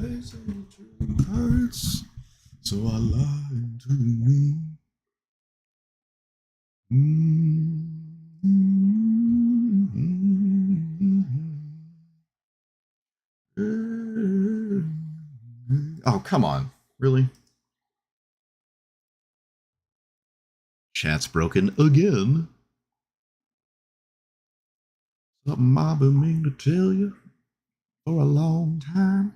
They say the truth hurts, so I lied to you. Oh, come on. Really? Chat's broken again. Something I've been meaning to tell you for a long time.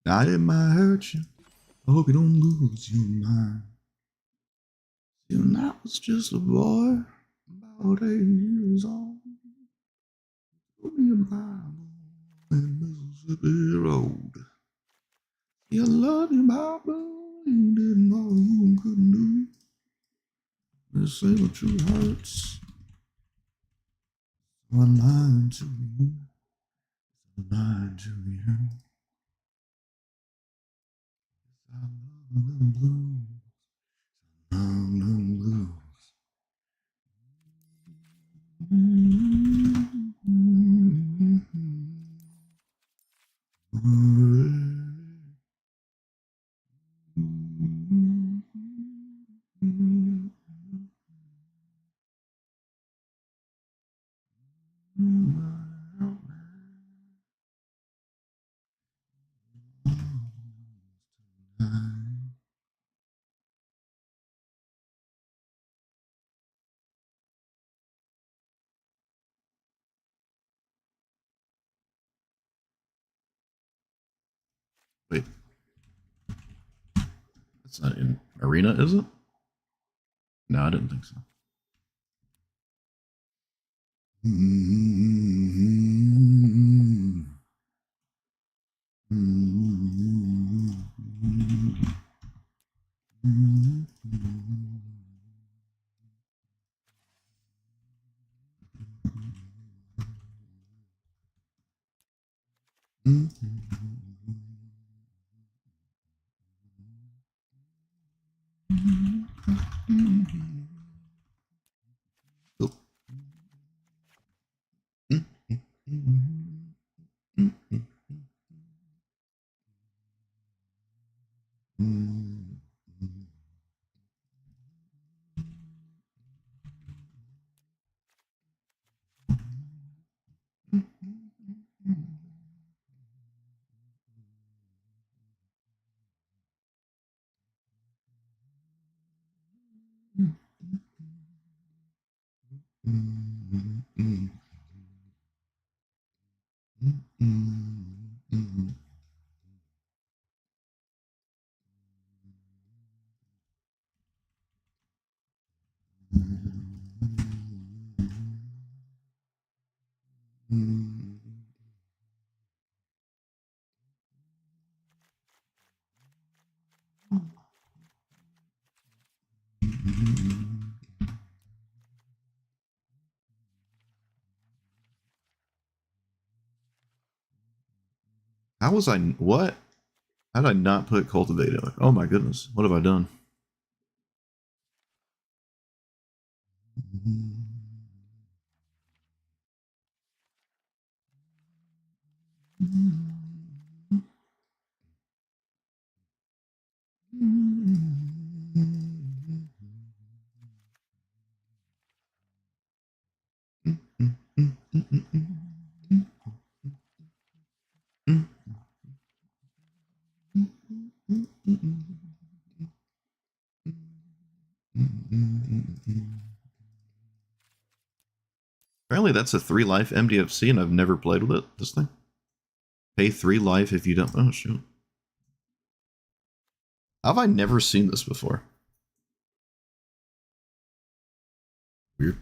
Now it might hurt you. I hope you don't lose your mind. See, when I was just a boy, about 8 years old, took me a Bible and Mississippi Road. See, I love you, Bible, you didn't know you couldn't do. They say the truth hurts. So I lied to you. I lied to you. I love them blues. I love them blues. Wait, that's not in Arena, is it? No, I didn't think so. How was I? What? How did I not put Cultivate in it? Oh my goodness. What have I done? Apparently that's a 3 life MDFC and I've never played with it, this thing. Pay 3 life if you don't. Oh, shoot. How have I never seen this before? Weird.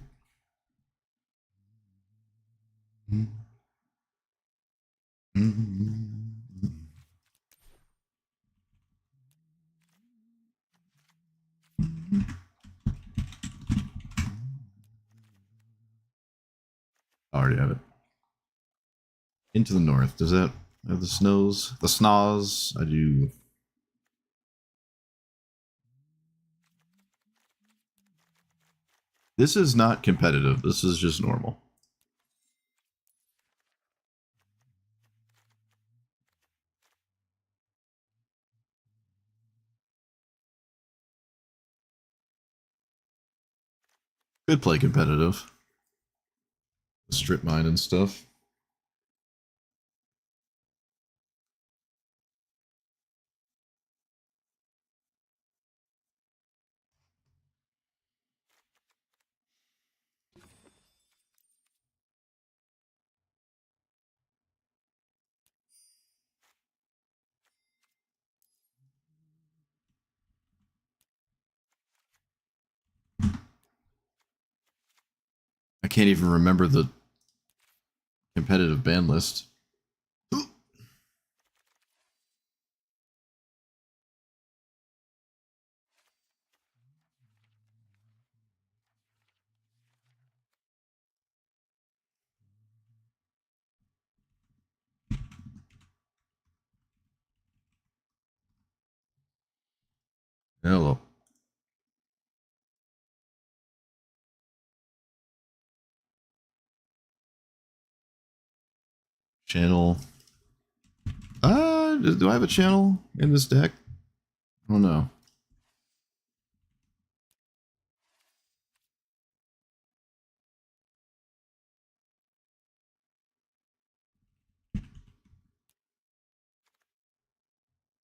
I already have it. Into the North. Does that have the snows? The snaws? I do. This is not competitive. This is just normal. Could play competitive. Strip mine and stuff. I can't even remember the competitive ban list. Hello. Channel. Do I have a channel in this deck? I don't know.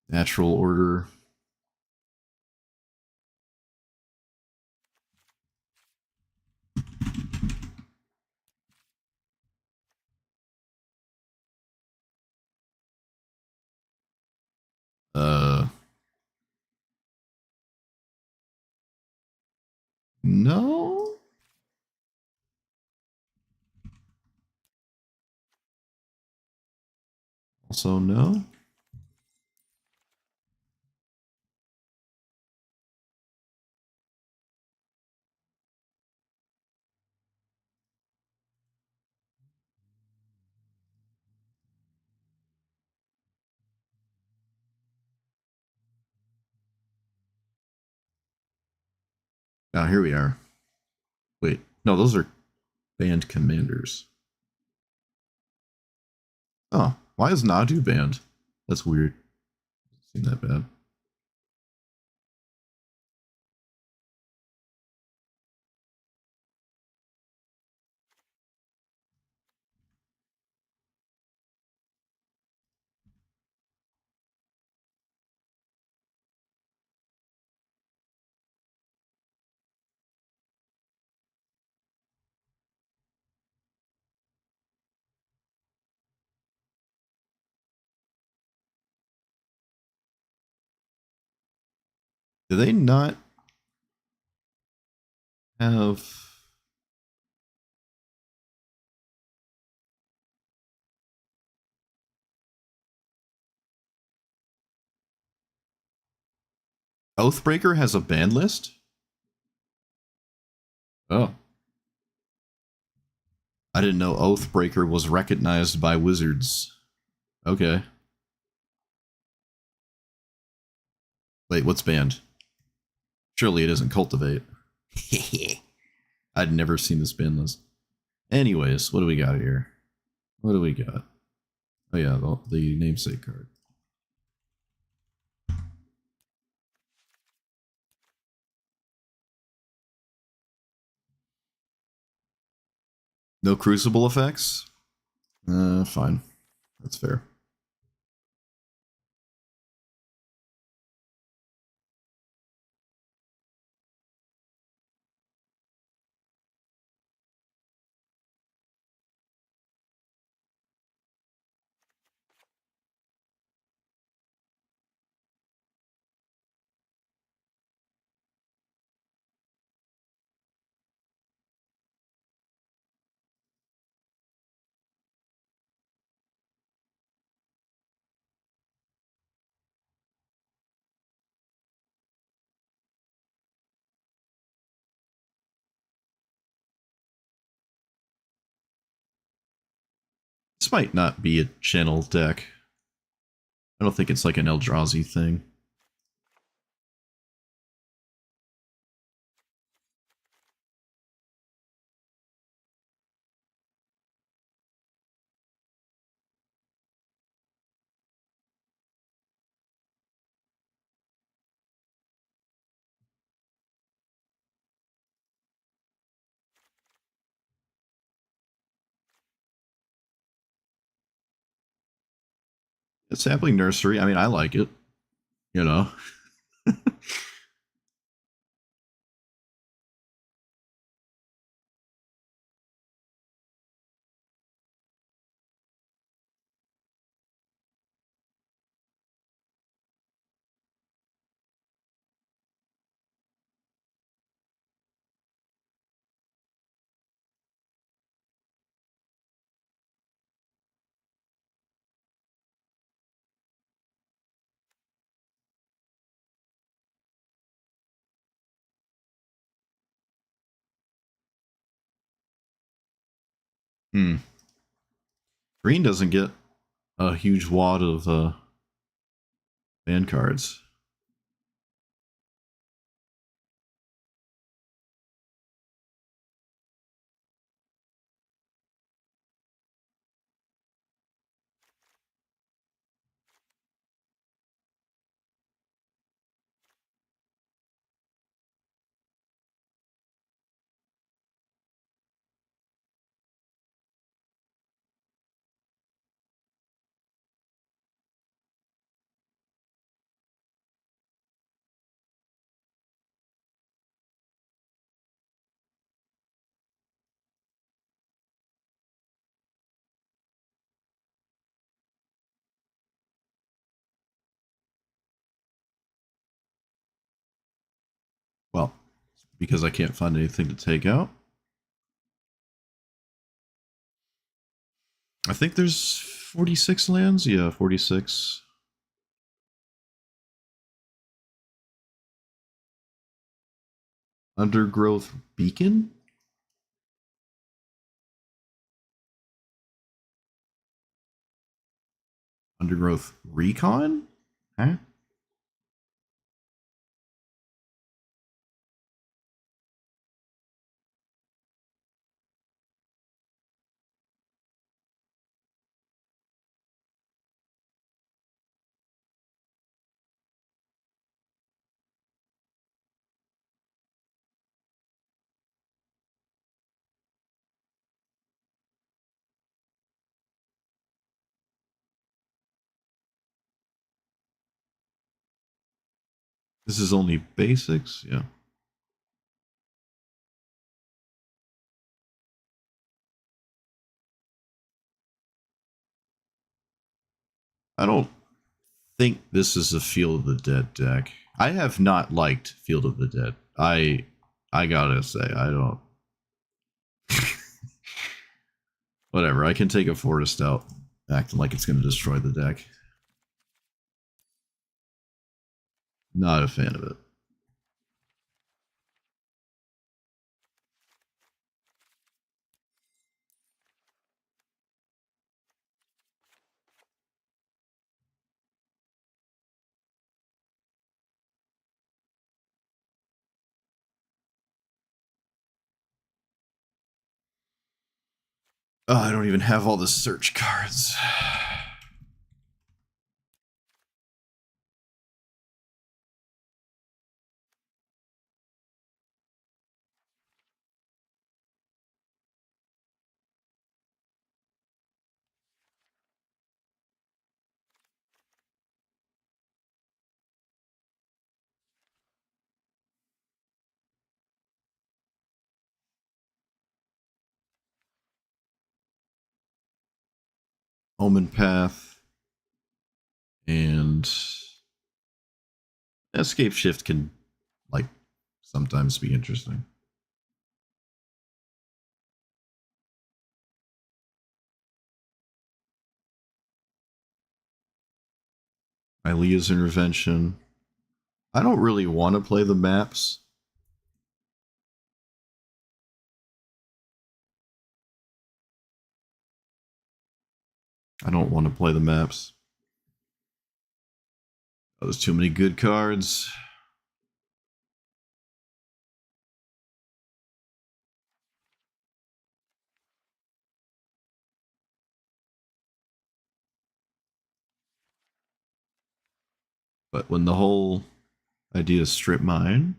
Natural order. Uh, no. Also, no. Now here we are. Wait, no, those are banned commanders. Oh, why is Nadu banned? That's weird. Seem that bad. Do they not have Oathbreaker has a ban list? Oh. I didn't know Oathbreaker was recognized by wizards. Okay. Wait, what's banned? Surely it isn't Cultivate. I'd never seen this ban list. Anyways, what do we got here? What do we got? Oh yeah, the namesake card. No crucible effects? Fine. That's fair. This might not be a channel deck. I don't think it's like an Eldrazi thing. Sampling Nursery. I mean, I like it. You know. Hmm. Green doesn't get a huge wad of fan cards. Well, because I can't find anything to take out. I think there's 46 lands. Yeah, 46. Undergrowth Beacon? Undergrowth Recon? Huh? This is only basics? Yeah. I don't think this is a Field of the Dead deck. I have not liked Field of the Dead. I gotta say, I don't. Whatever. I can take a Forest out, acting like it's going to destroy the deck. Not a fan of it. Oh, I don't even have all the search cards. Omen Path and Escape Shift can, like, sometimes be interesting. Ilea's Intervention. I don't really want to play the maps. I don't want to play the maps. Oh, there's too many good cards. But when the whole idea is strip mine,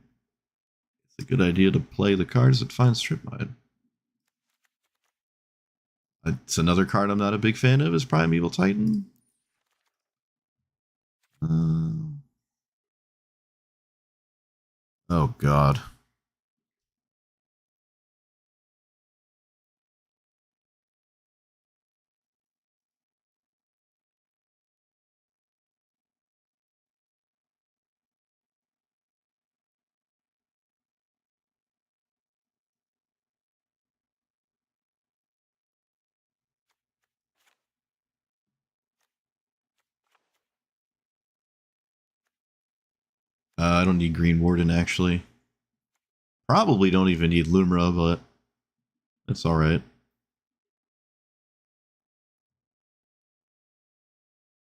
it's a good idea to play the cards that find strip mine. It's another card I'm not a big fan of is Primeval Titan. Oh God. I don't need Green Warden actually. Probably don't even need Lumra, but it's all right.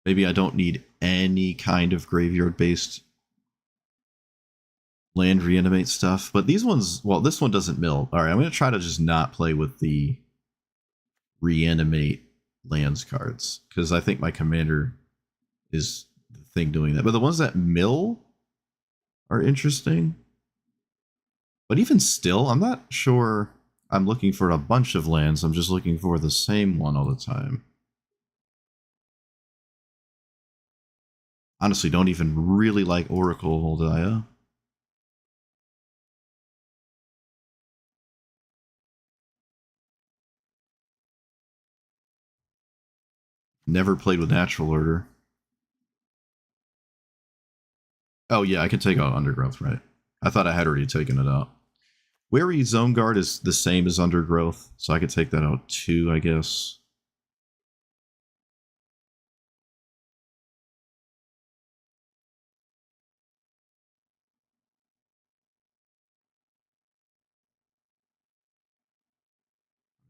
Maybe I don't need any kind of graveyard-based land reanimate stuff. But these ones, well, this one doesn't mill. All right, I'm going to try to just not play with the reanimate lands cards because I think my commander is the thing doing that. But the ones that mill are interesting. But even still, I'm not sure I'm looking for a bunch of lands. I'm just looking for the same one all the time. Honestly, don't even really like Oracle Holdaya. Never played with Natural Order. Oh yeah, I can take out Undergrowth, right? I thought I had already taken it out. Weary Zone Guard is the same as Undergrowth, so I could take that out too, I guess.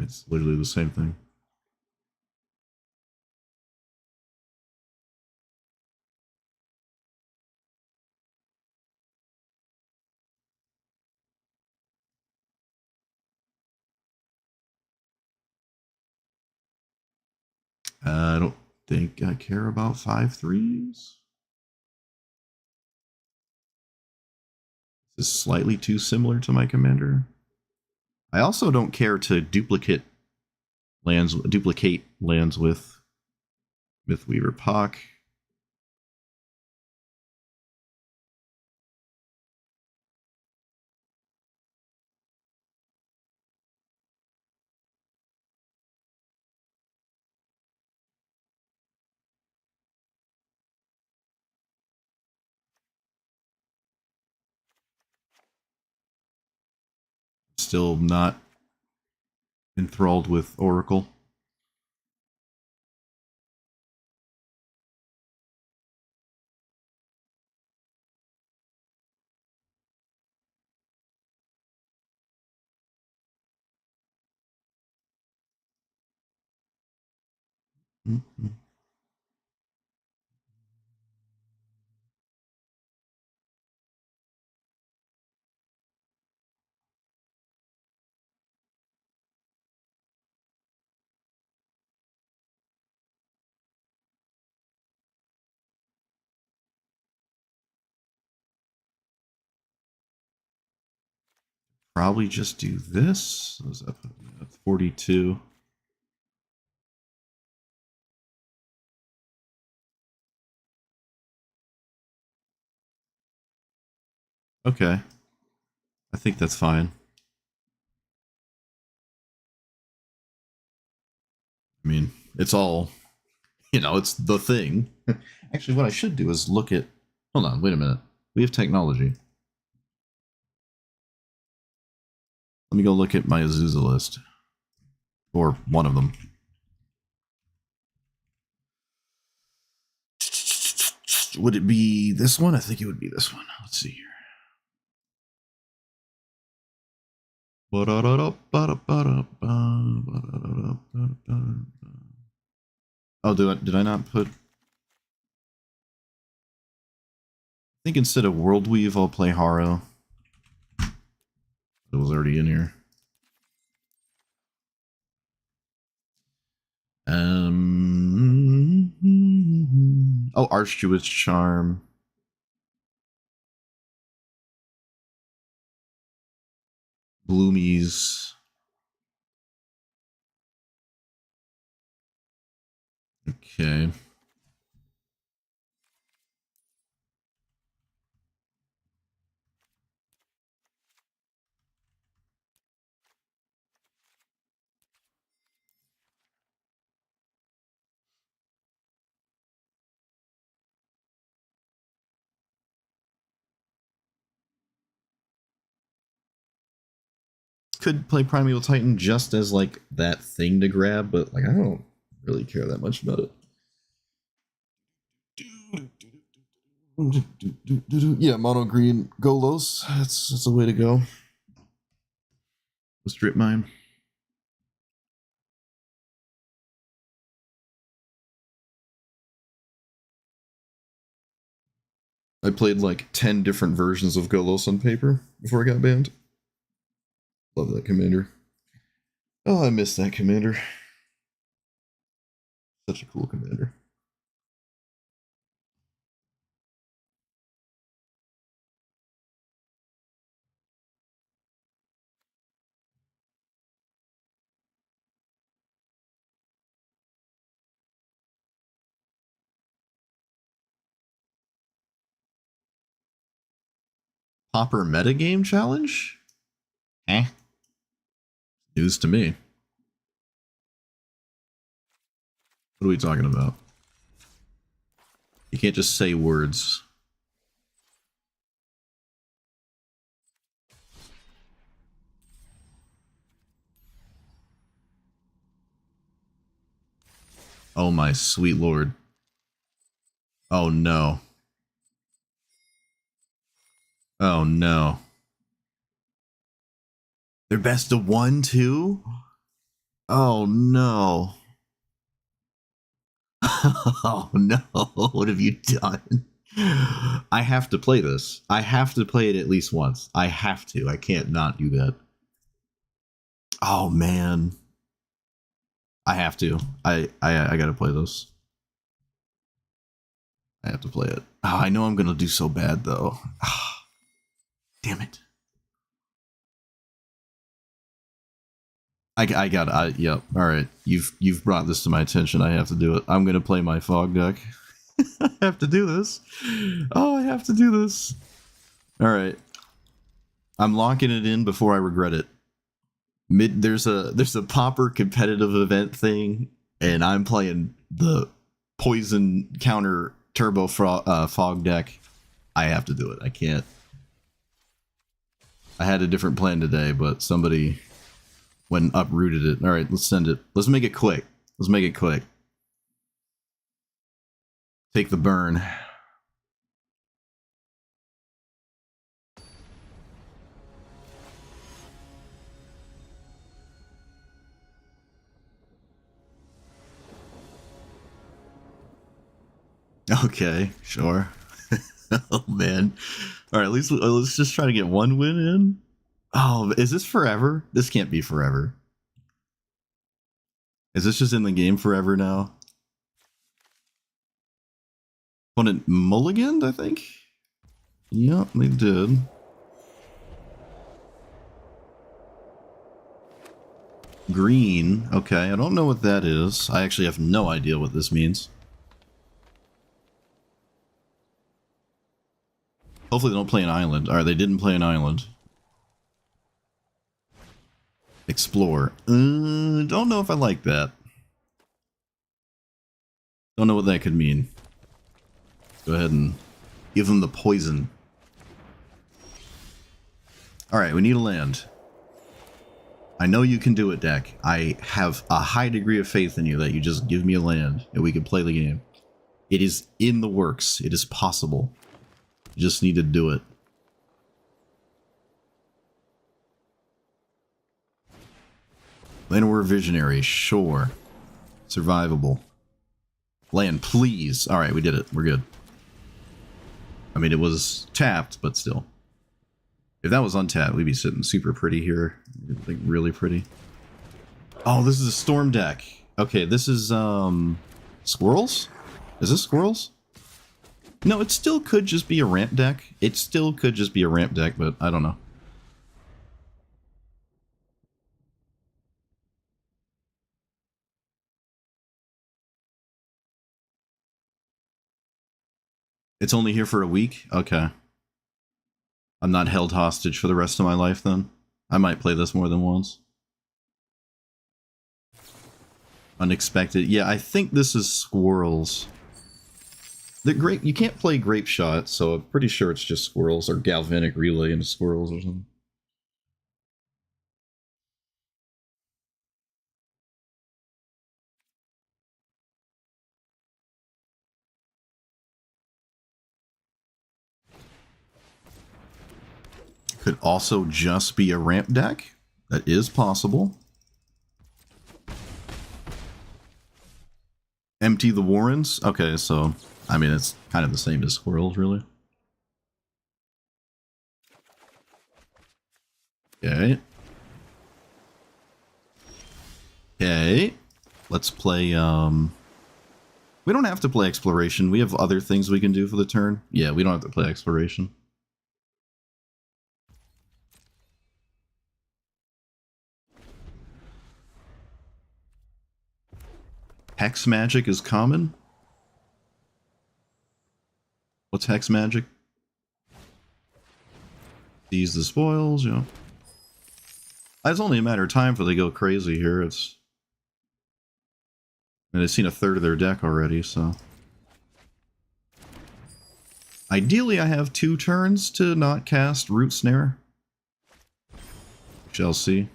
It's literally the same thing. I don't think I care about 5/3s. This is slightly too similar to my commander. I also don't care to duplicate lands with Mythweaver Puck. Still not enthralled with Oracle. Mm-hmm. Probably just do this. What was that? 42. Okay. I think that's fine. I mean, it's all, it's the thing. Actually, what I should do is look at. Hold on, wait a minute. We have technology. Let me go look at my Azusa list. Or one of them. Would it be this one? I think it would be this one. Let's see here. Oh, did I not put? I think instead of World Weave, I'll play Haro. It was already in here. Oh, Archduous Charm. Bloomies. Okay. could play Primeval Titan just as like that thing to grab, but like I don't really care that much about it. Yeah, mono green Golos. That's a way to go. Strip mine. I played like 10 different versions of Golos on paper before I got banned. Love that commander. Oh, I miss that commander. Such a cool commander. Popper metagame challenge? Eh. News to me. What are we talking about? You can't just say words. Oh my sweet lord. Oh no. Oh no. They're best of 1 too? Oh no. Oh no. What have you done? I have to play this. I have to play it at least once. I have to. I can't not do that. Oh man. I have to. I gotta play this. I have to play it. Oh, I know I'm gonna do so bad though. Oh, damn it. I got it. Yep. All right. You've brought this to my attention. I have to do it. I'm gonna play my fog deck. I have to do this. Oh, I have to do this. All right. I'm locking it in before I regret it. There's a Popper competitive event thing, and I'm playing the poison counter turbo fog deck. I have to do it. I can't. I had a different plan today, but somebody went and uprooted it. All right, let's send it. Let's make it quick. Let's make it quick. Take the burn. Okay, sure. Oh man. All right, at least let's just try to get one win in. Oh, is this forever? This can't be forever. Is this just in the game forever now? Opponent mulliganed, I think? Yep, they did. Green. Okay, I don't know what that is. I actually have no idea what this means. Hopefully they don't play an island. Alright, they didn't play an island. Explore. Don't know if I like that. Don't know what that could mean. Go ahead and give them the poison. Alright, we need a land. I know you can do it, deck. I have a high degree of faith in you that you just give me a land and we can play the game. It is in the works. It is possible. You just need to do it. Llanowar Visionary, sure. Survivable. Land, please. Alright, we did it. We're good. I mean, it was tapped, but still. If that was untapped, we'd be sitting super pretty here. Like, really pretty. Oh, this is a storm deck. Okay, this is, squirrels? Is this squirrels? No, it still could just be a ramp deck. It still could just be a ramp deck, but I don't know. It's only here for a week? Okay. I'm not held hostage for the rest of my life then. I might play this more than once. Unexpected. Yeah, I think this is squirrels. The grape, you can't play grape shot, so I'm pretty sure it's just squirrels or galvanic relay into squirrels or something. Could also just be a ramp deck. That is possible. Empty the Warrens? Okay, so, I mean, it's kind of the same as Squirrels, really. Okay. Okay. Let's play, we don't have to play Exploration. We have other things we can do for the turn. Yeah, we don't have to play Exploration. Hex Magic is common? What's Hex Magic? Seize the spoils, you know. It's only a matter of time before they go crazy here. And they've seen a third of their deck already, so. Ideally, I have 2 turns to not cast Root Snare. We shall see.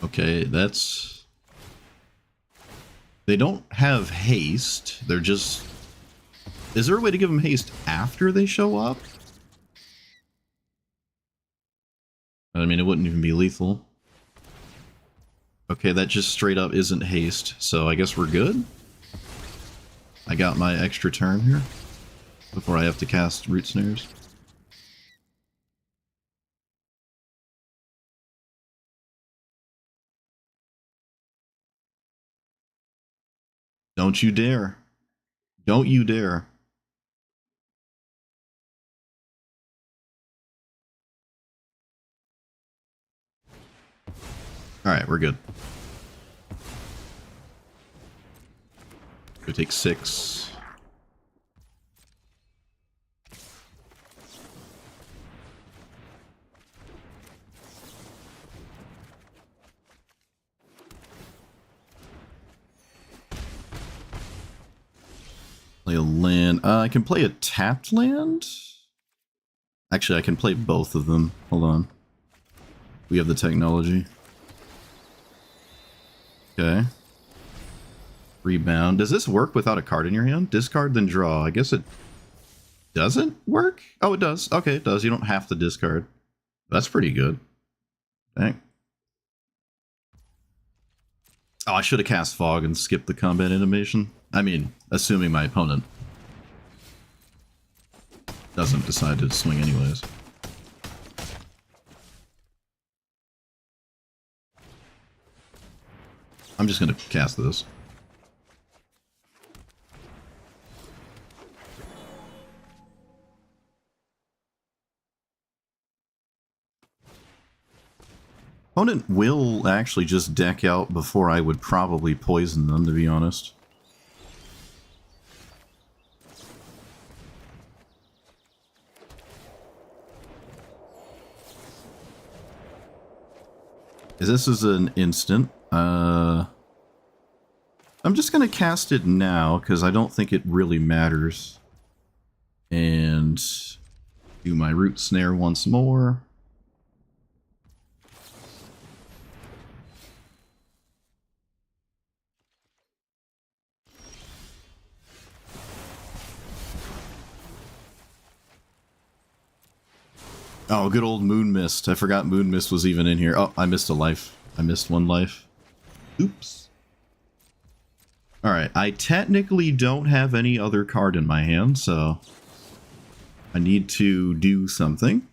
Okay, that's... They don't have haste. They're just... Is there a way to give them haste after they show up? I mean, it wouldn't even be lethal. Okay, that just straight up isn't haste, so I guess we're good? I got my extra turn here before I have to cast Root Snares. Don't you dare. Don't you dare. Alright, we're good. Go take 6. Play a land. I can play a tapped land? Actually, I can play both of them. Hold on. We have the technology. Okay. Rebound. Does this work without a card in your hand? Discard, then draw. I guess it doesn't work? Oh, it does. Okay, it does. You don't have to discard. That's pretty good. Dang. Oh, I should have cast Fog and skipped the combat animation. I mean, assuming my opponent doesn't decide to swing anyways. I'm just going to cast this. Opponent will actually just deck out before I would probably poison them, to be honest. This is an instant. I'm just going to cast it now, because I don't think it really matters. And do my Root Snare once more. Oh, good old Moon Mist. I forgot Moon Mist was even in here. Oh, I missed a life. I missed 1 life. Oops. Alright, I technically don't have any other card in my hand, so I need to do something.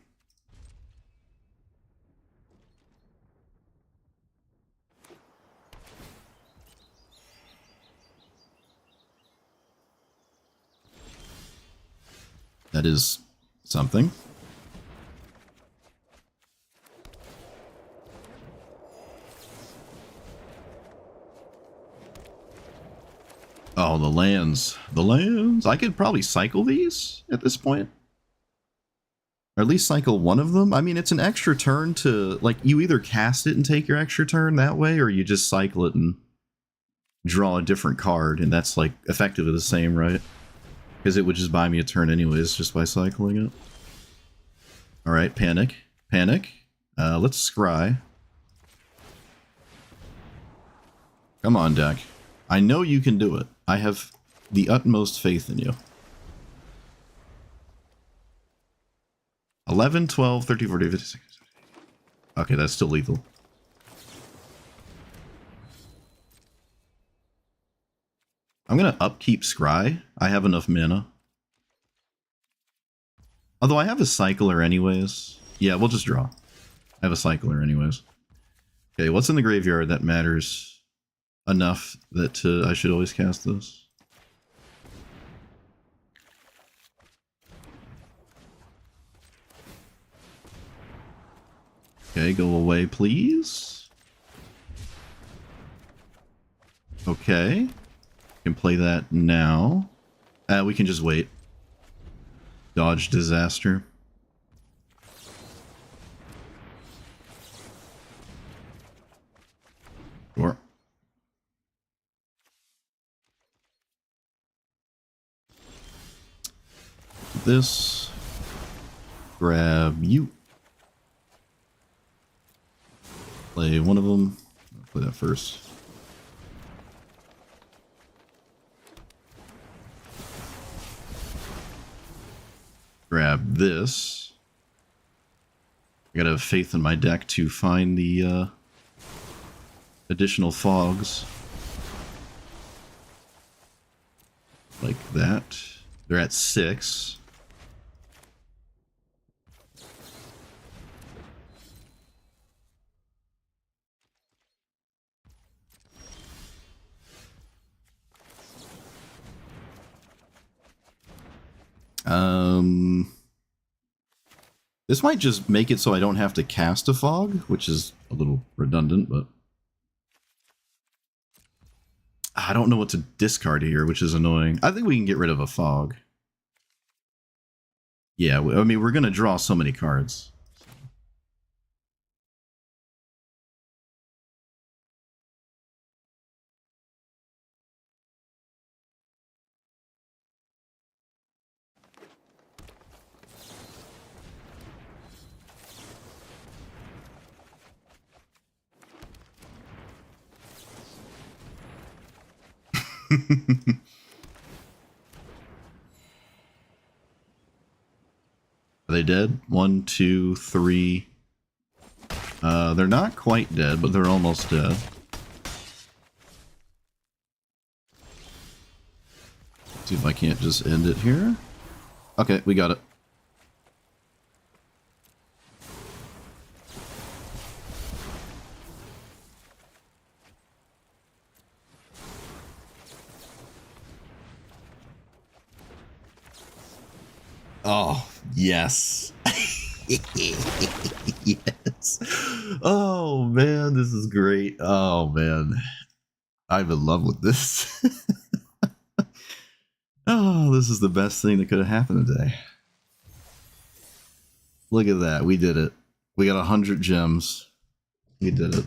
That is something. Oh, the lands. The lands. I could probably cycle these at this point. Or at least cycle one of them. I mean, it's an extra turn to, like, you either cast it and take your extra turn that way, or you just cycle it and draw a different card, and that's, like, effectively the same, right? Because it would just buy me a turn anyways, just by cycling it. Alright, panic. Panic. Let's scry. Come on, deck. I know you can do it. I have the utmost faith in you. 11, 12, 13, 14, 15, 16. Okay, that's still lethal. I'm gonna upkeep Scry. I have enough mana. Although I have a cycler anyways. Yeah, we'll just draw. I have a cycler anyways. Okay, what's in the graveyard that matters enough that I should always cast this? Okay, go away, please. Okay. Can play that now. We can just wait. Dodge disaster. Sure. This. Grab you. Play one of them. I'll play that first. Grab this. I gotta have faith in my deck to find the additional fogs. Like that. They're at 6. This might just make it so I don't have to cast a fog, which is a little redundant, but I don't know what to discard here, which is annoying. I think we can get rid of a fog. Yeah, I mean, we're going to draw so many cards. Are they dead? 1, 2, 3. They're not quite dead, but they're almost dead. See if I can't just end it here. Okay, we got it. Oh, yes. Yes. Oh, man, this is great. Oh, man. I'm in love with this. Oh, this is the best thing that could have happened today. Look at that. We did it. We got 100 gems. We did it.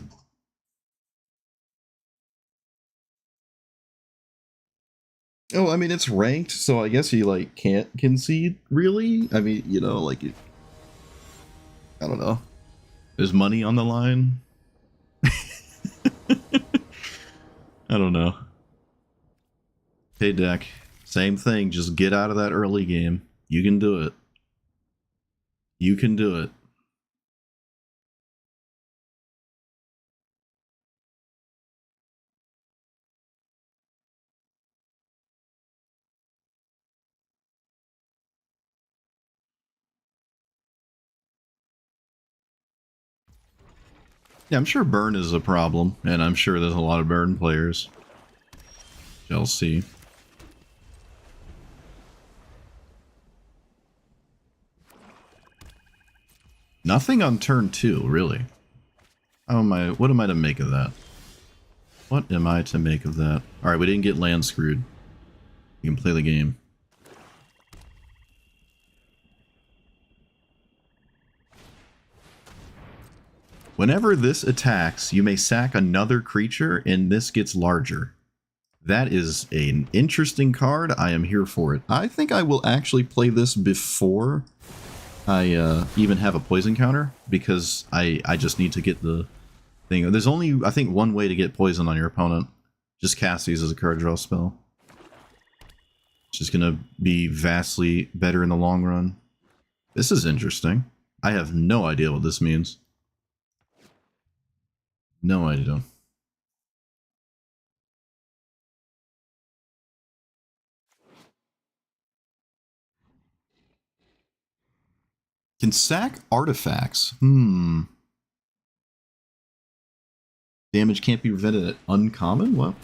Oh, I mean, it's ranked, so I guess you, like, can't concede, really? I mean, you know, like, I don't know. There's money on the line? I don't know. Hey, deck. Same thing. Just get out of that early game. You can do it. You can do it. Yeah, I'm sure burn is a problem, and I'm sure there's a lot of burn players. Shall see. Nothing on turn 2, really. How am I? What am I to make of that? What am I to make of that? Alright, we didn't get land screwed. We can play the game. Whenever this attacks, you may sack another creature, and this gets larger. That is an interesting card. I am here for it. I think I will actually play this before I even have a poison counter, because I just need to get the thing. There's only, I think, one way to get poison on your opponent. Just cast these as a card draw spell. It's just going to be vastly better in the long run. This is interesting. I have no idea what this means. No idea. Can sack artifacts. Damage can't be prevented at uncommon? What?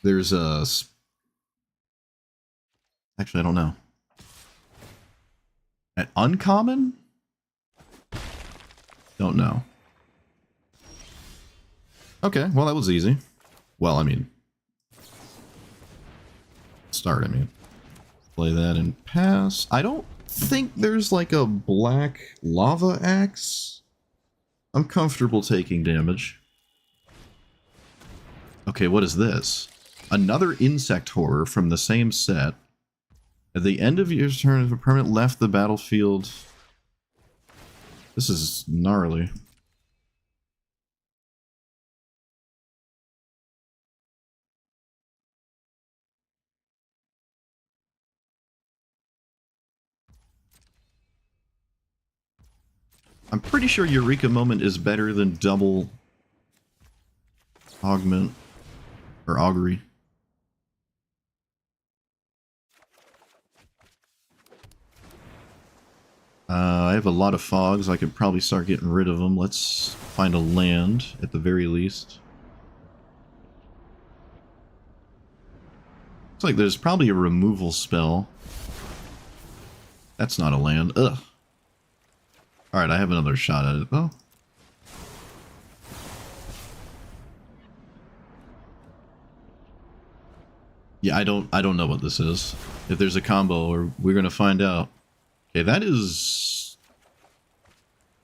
There's a... Actually, I don't know. At uncommon? Don't know. Okay, well that was easy. Well, I mean... Start, I mean. Play that and pass. I don't think there's like a black lava axe. I'm comfortable taking damage. Okay, what is this? Another insect horror from the same set. At the end of your turn, if a permanent left the battlefield... This is gnarly. I'm pretty sure Eureka Moment is better than double augment or augury. I have a lot of fogs. I could probably start getting rid of them. Let's find a land at the very least. Looks like there's probably a removal spell. That's not a land. Ugh. Alright, I have another shot at it though. Yeah, I don't know what this is. If there's a combo, or we're gonna find out. Okay, that is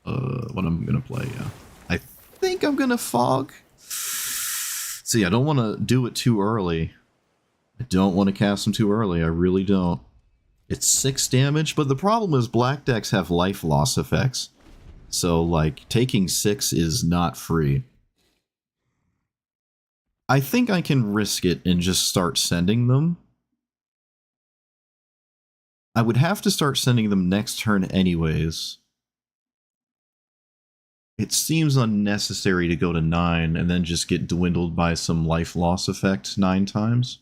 what I'm gonna play, yeah. I think I'm gonna fog. See, I don't want to do it too early. I don't want to cast them too early, I really don't. It's 6 damage, but the problem is black decks have life loss effects. So, like, taking 6 is not free. I think I can risk it and just start sending them. I would have to start sending them next turn anyways. It seems unnecessary to go to 9 and then just get dwindled by some life loss effect 9 times.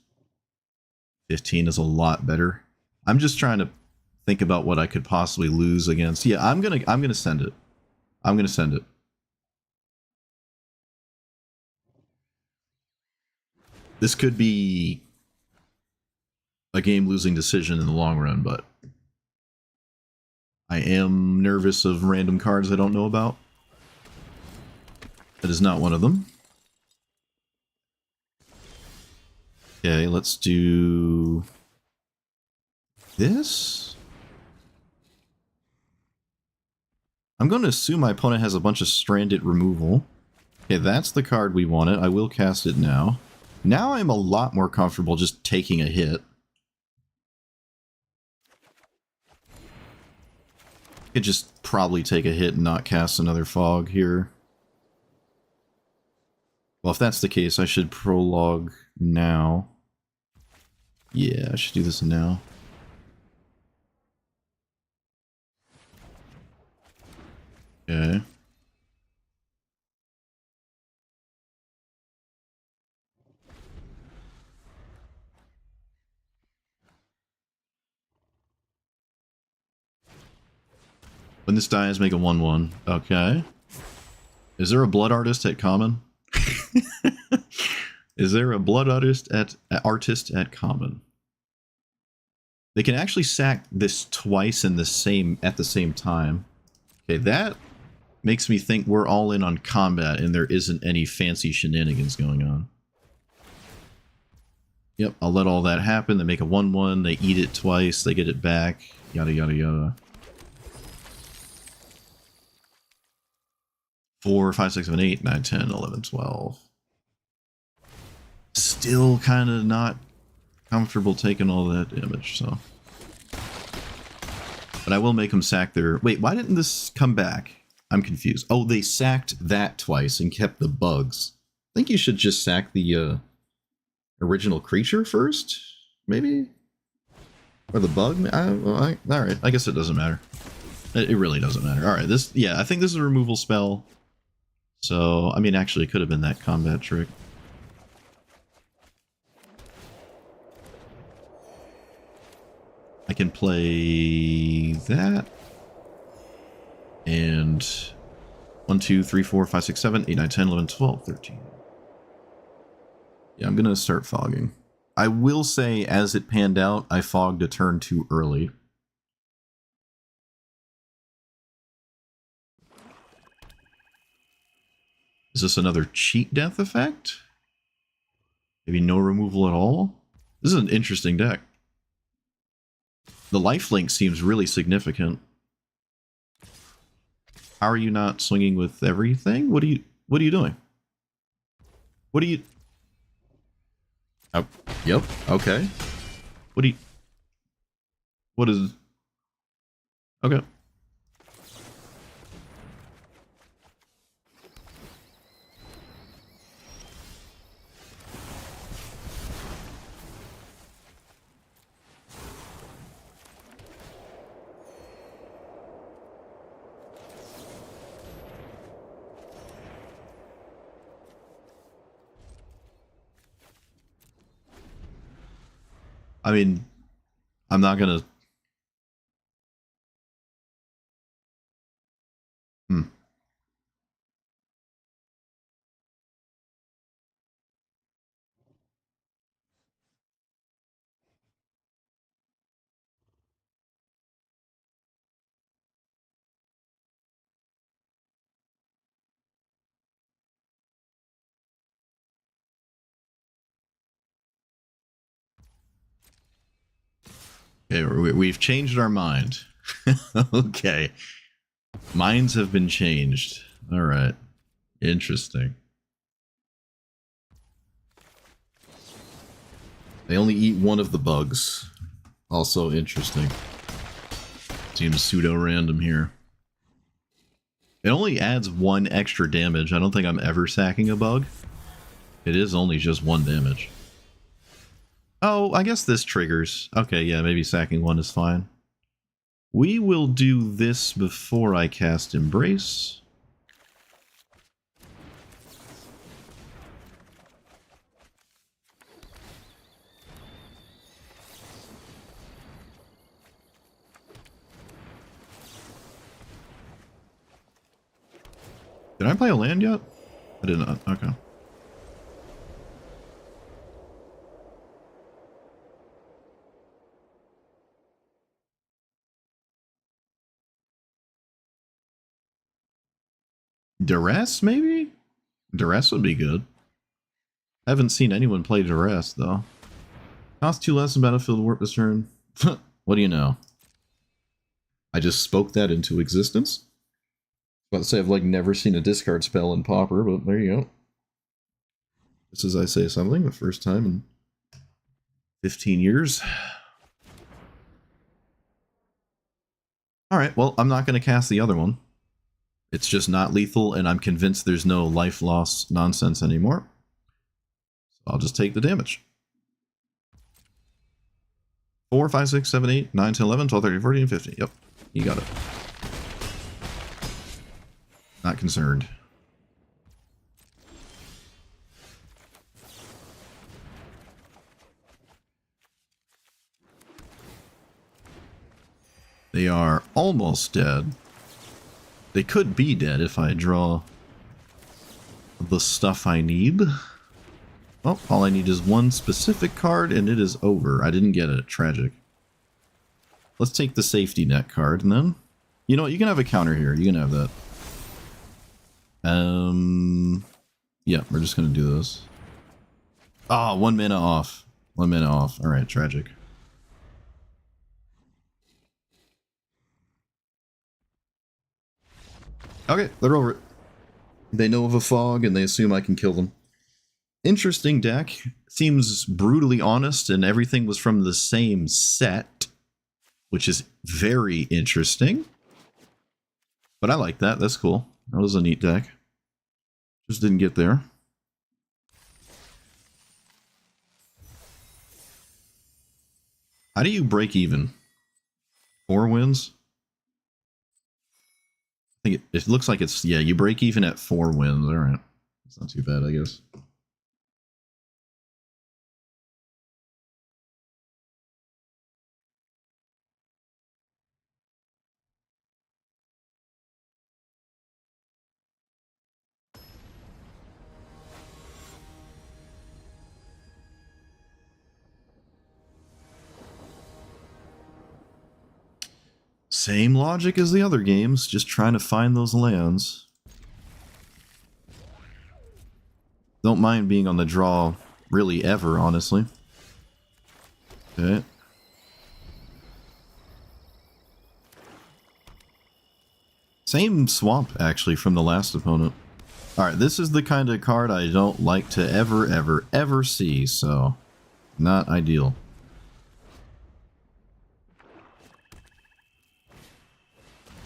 15 is a lot better. I'm just trying to think about what I could possibly lose against. Yeah, I'm gonna send it. I'm gonna send it. This could be a game-losing decision in the long run, but I am nervous of random cards I don't know about. That is not one of them. Okay, let's do this. I'm going to assume my opponent has a bunch of stranded removal. Okay, that's the card we wanted. I will cast it now. Now I'm a lot more comfortable just taking a hit. Could just probably take a hit and not cast another fog here. Well, if that's the case, I should prologue now. Yeah, I should do this now. Okay. When this dies, make a 1/1. Okay. Is there a Blood Artist at common? Is there a Blood Artist at common? They can actually sack this twice in the same at the same time. Okay, that makes me think we're all in on combat and there isn't any fancy shenanigans going on. Yep, I'll let all that happen. They make a 1/1, they eat it twice, they get it back, yada yada yada. 4, 5, 6, 7, 8, 9, 10, 11, 12. Still kind of not comfortable taking all that damage, so. But I will make them sack their... Wait, why didn't this come back? I'm confused. Oh, they sacked that twice and kept the bugs. I think you should just sack the original creature first, maybe? Or the bug? Alright, I guess it doesn't matter. It really doesn't matter. Alright, this... Yeah, I think this is a removal spell. So, I mean, actually, it could have been that combat trick. I can play that. And 1, 2, 3, 4, 5, 6, 7, 8, 9, 10, 11, 12, 13. Yeah, I'm going to start fogging. I will say, as it panned out, I fogged a turn too early. Is this another cheat death effect? Maybe no removal at all? This is an interesting deck. The lifelink seems really significant. How are you not swinging with everything? What are you doing? What are you... Oh, yep, okay. What is... Okay. I mean, I'm not gonna... Okay, we've changed our mind. Okay. Minds have been changed. Alright. Interesting. They only eat one of the bugs. Also interesting. Seems pseudo-random here. It only adds 1 extra damage. I don't think I'm ever sacking a bug. It is only just 1 damage. Oh, I guess this triggers. Okay, yeah, maybe sacking 1 is fine. We will do this before I cast Embrace. Did I play a land yet? I did not. Okay. Duress, maybe? Duress would be good. I haven't seen anyone play Duress, though. Cost 2 less in battlefield warp this turn. What do you know? I just spoke that into existence. I was about to say I've like never seen a discard spell in Pauper, but there you go. Just as I say something, the first time in 15 years. Alright, well, I'm not going to cast the other one. It's just not lethal, and I'm convinced there's no life loss nonsense anymore. So I'll just take the damage. 4, 5, 6, 7, 8, 9, 10, 11, 12, 13, 14, 15. Yep, you got it. Not concerned. They are almost dead. They could be dead if I draw the stuff I need. Oh, all I need is 1 specific card and it is over. I didn't get it. Tragic. Let's take the safety net card and then... You know what? You can have a counter here. You can have that. Yeah, we're just going to do this. Ah, 1 mana off. 1 mana off. Alright, tragic. Okay, they're over it. They know of a fog and they assume I can kill them. Interesting deck. Seems brutally honest, and everything was from the same set, which is very interesting. But I like that. That's cool. That was a neat deck. Just didn't get there. How do you break even? 4 wins? I think it looks like it's, yeah, you break even at 4 wins. All right. It's not too bad, I guess. Same logic as the other games, just trying to find those lands. Don't mind being on the draw really ever, honestly. Okay. Same swamp, actually, from the last opponent. Alright, this is the kind of card I don't like to ever see, so not ideal.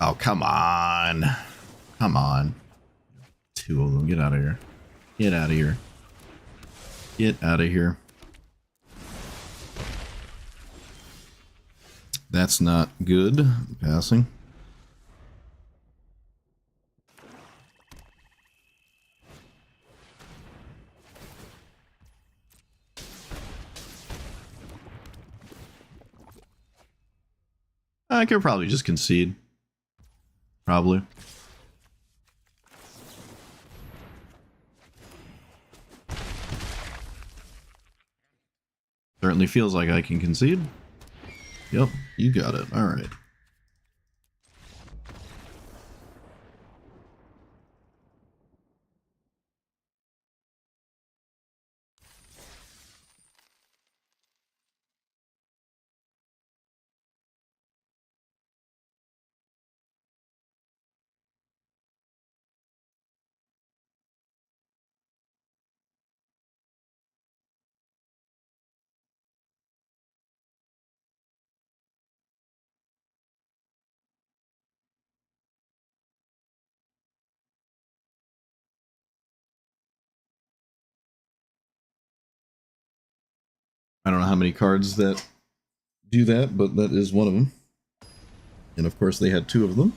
Oh, come on. Come on. 2 of them. Get out of here. Get out of here. Get out of here. That's not good. Passing. I could probably just concede. Probably. Certainly feels like I can concede. Yep, you got it. All right. I don't know how many cards that do that, but that is one of them. And of course they had 2 of them.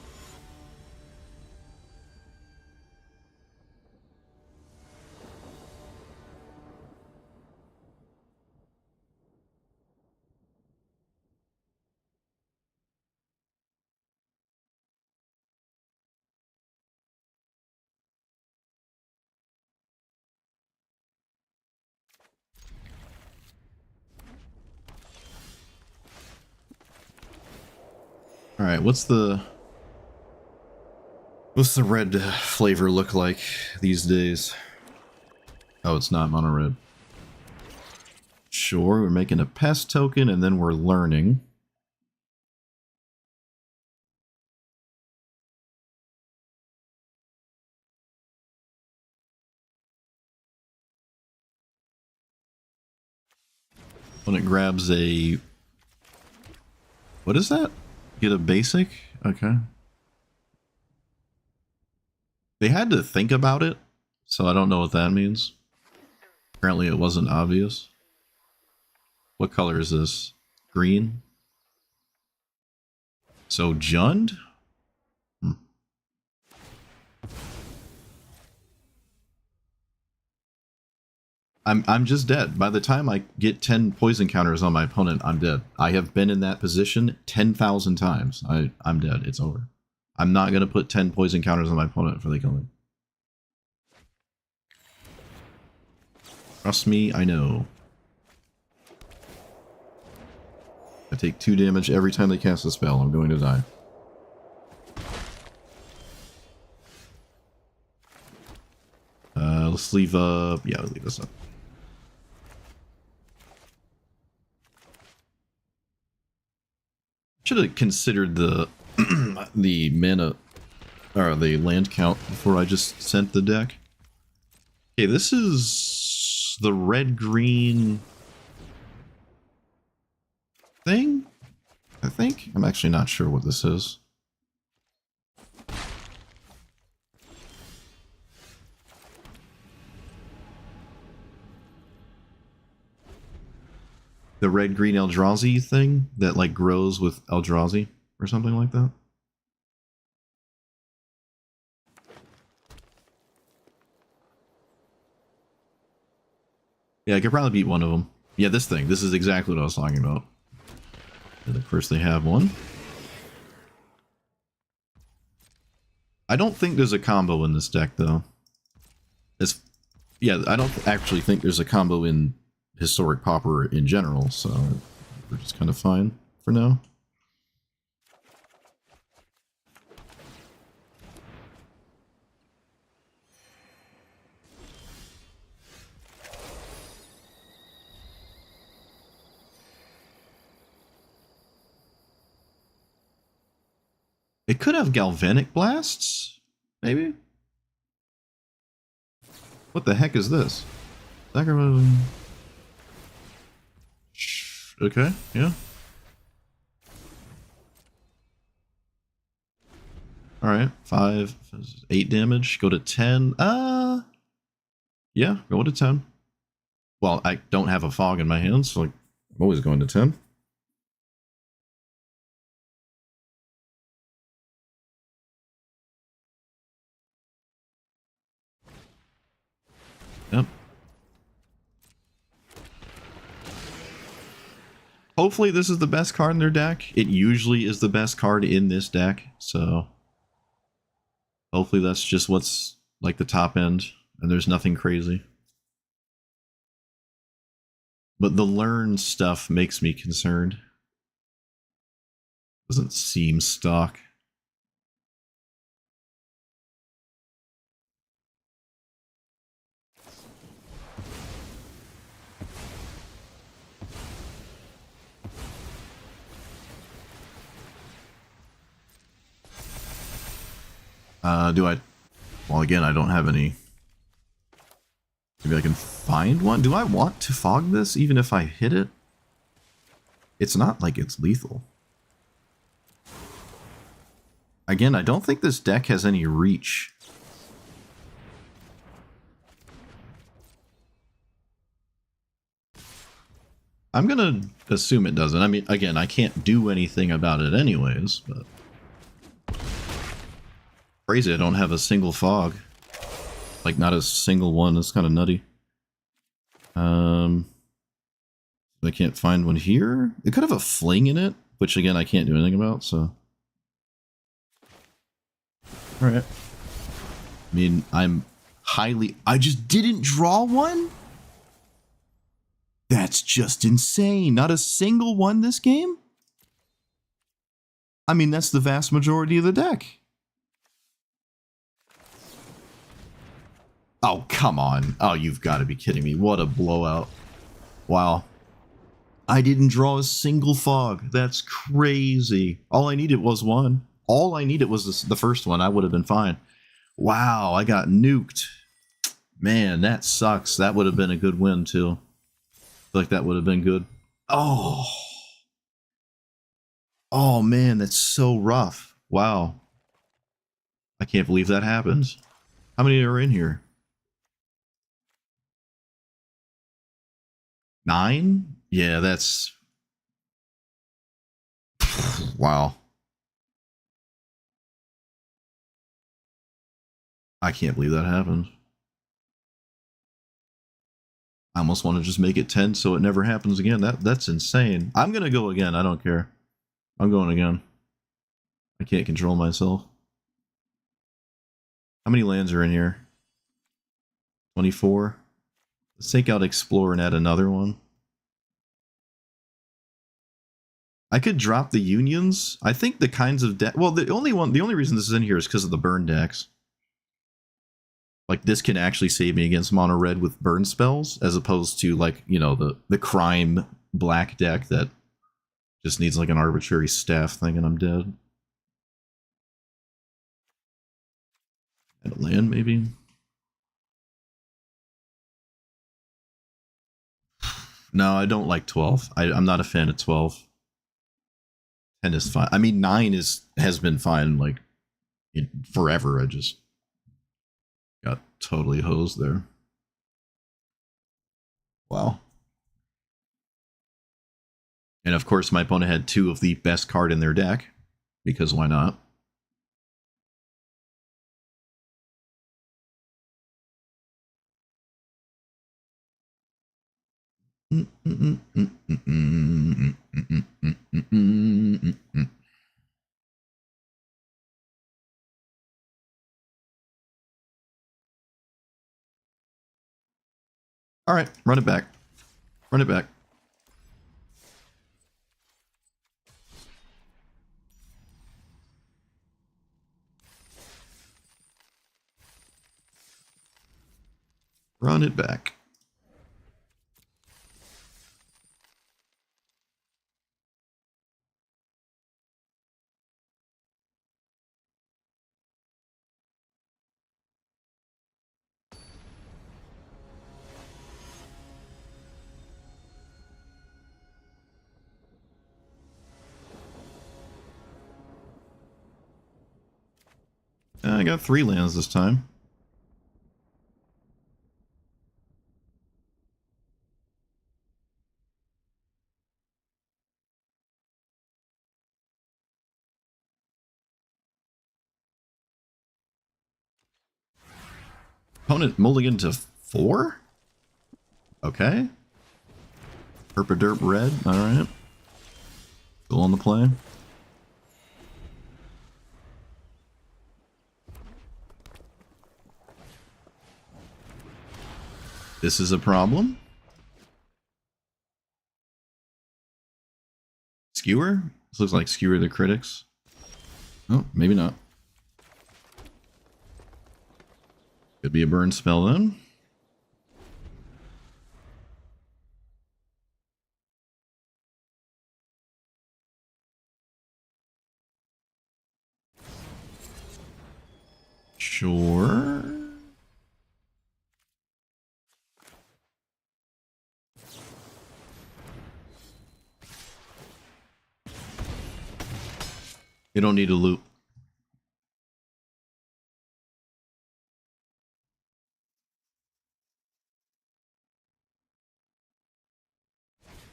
All right, what's the red flavor look like these days? Oh, it's not mono red. Sure, we're making a pest token and then we're learning. When it grabs a... What is that? Get a basic? Okay. They had to think about it, so I don't know what that means. Apparently it wasn't obvious. What color is this? Green? So Jund? I'm just dead. By the time I get 10 poison counters on my opponent, I'm dead. I have been in that position 10,000 times. I'm dead. It's over. I'm not going to put 10 poison counters on my opponent before they kill me. Trust me, I know. I take 2 damage every time they cast a spell. I'm going to die. Let's leave up. Yeah, leave this up. Should have considered the the mana or the land count before I just sent the deck. Okay, this is the red-green thing, I think. I'm actually not sure what this is. The red-green Eldrazi thing that like grows with Eldrazi or something like that. Yeah, I could probably beat one of them. Yeah, this thing. This is exactly what I was talking about. And of course they have one. I don't think there's a combo in this deck, though. Yeah, I don't actually think there's a combo in Historic Pauper in general, so we're just kind of fine for now. It could have Galvanic Blasts, maybe? What the heck is this? Okay, yeah. Alright, 5, 8 damage, go to 10. Yeah, go to 10. Well, I don't have a fog in my hands, so like, I'm always going to 10. Yep. Hopefully this is the best card in their deck. It usually is the best card in this deck, so hopefully that's just what's like the top end, and there's nothing crazy. But the learn stuff makes me concerned. Doesn't seem stock. Do I? Well, again, I don't have any. Maybe I can find one. Do I want to fog this even if I hit it? It's not like it's lethal. Again, I don't think this deck has any reach. I'm gonna assume it doesn't. I mean, again, I can't do anything about it anyways, but... Crazy, I don't have a single fog. Like, not a single one. That's kind of nutty. I can't find one here. It could have a fling in it, which again, I can't do anything about, so... Alright. I mean, I'm highly... I just didn't draw one? That's just insane. Not a single one this game? I mean, that's the vast majority of the deck. Oh, come on. Oh, you've got to be kidding me. What a blowout. Wow. I didn't draw a single fog. That's crazy. All I needed was one. All I needed was the first one. I would have been fine. Wow, I got nuked. Man, that sucks. That would have been a good win, too. I feel like that would have been good. Oh. Oh, man, that's so rough. Wow. I can't believe that happened. How many are in here? 9? Yeah, that's... Wow. I can't believe that happened. I almost want to just make it 10 so it never happens again. That's insane. I'm going to go again. I don't care. I'm going again. I can't control myself. How many lands are in here? 24? Let's take out Explore and add another one. I could drop the Unions. I think the kinds of deck... Well, the only reason this is in here is because of the burn decks. Like, this can actually save me against mono red with burn spells, as opposed to, like, you know, the crime black deck that just needs, like, an arbitrary staff thing and I'm dead. And a land, maybe? No, I don't like 12. I'm not a fan of 12. 10 is fine. I mean, 9 has been fine, like, forever. I just got totally hosed there. Wow. And of course, my opponent had 2 of the best card in their deck, because why not? All right, run it back. Run it back. Run it back. I got 3 lands this time. Opponent mulligan to 4? Okay. Herpaderp red, alright. Still on the play. This is a problem. Skewer? This looks like Skewer the Critics. Oh, maybe not. Could be a burn spell then. Sure. You don't need a loop.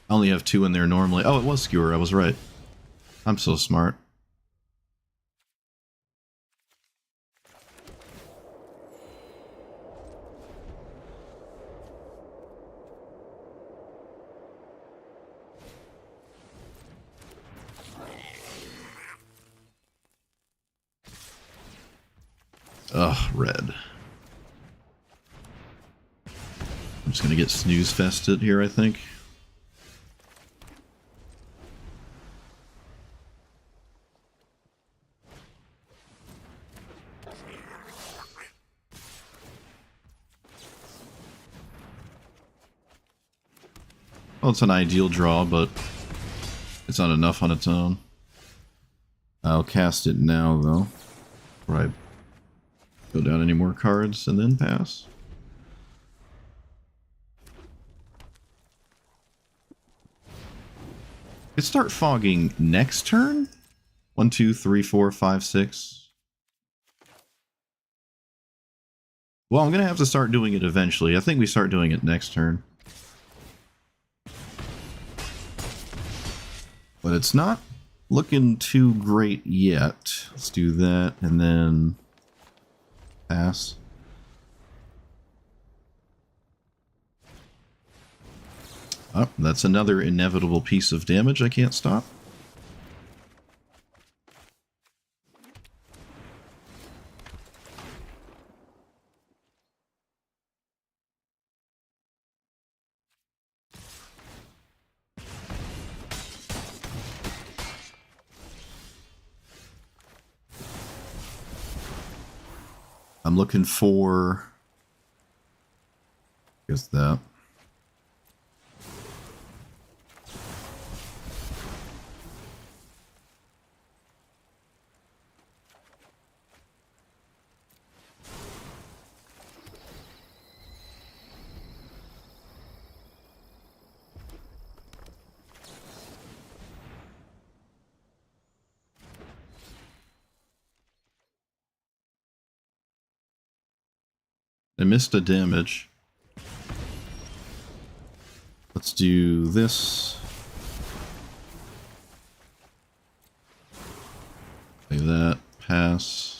I only have 2 in there normally. Oh, it was Skewer. I was right. I'm so smart. Ugh, red. I'm just gonna get snooze fested here, I think. Well, it's an ideal draw, but it's not enough on its own. I'll cast it now, though. Before I go down any more cards and then pass. Could start fogging next turn? 1, 2, 3, 4, 5, 6. Well, I'm gonna have to start doing it eventually. I think we start doing it next turn. But it's not looking too great yet. Let's do that and then pass. Oh, that's another inevitable piece of damage I can't stop. I'm looking for... I guess that. They missed a damage. Let's do this. Play that. Pass.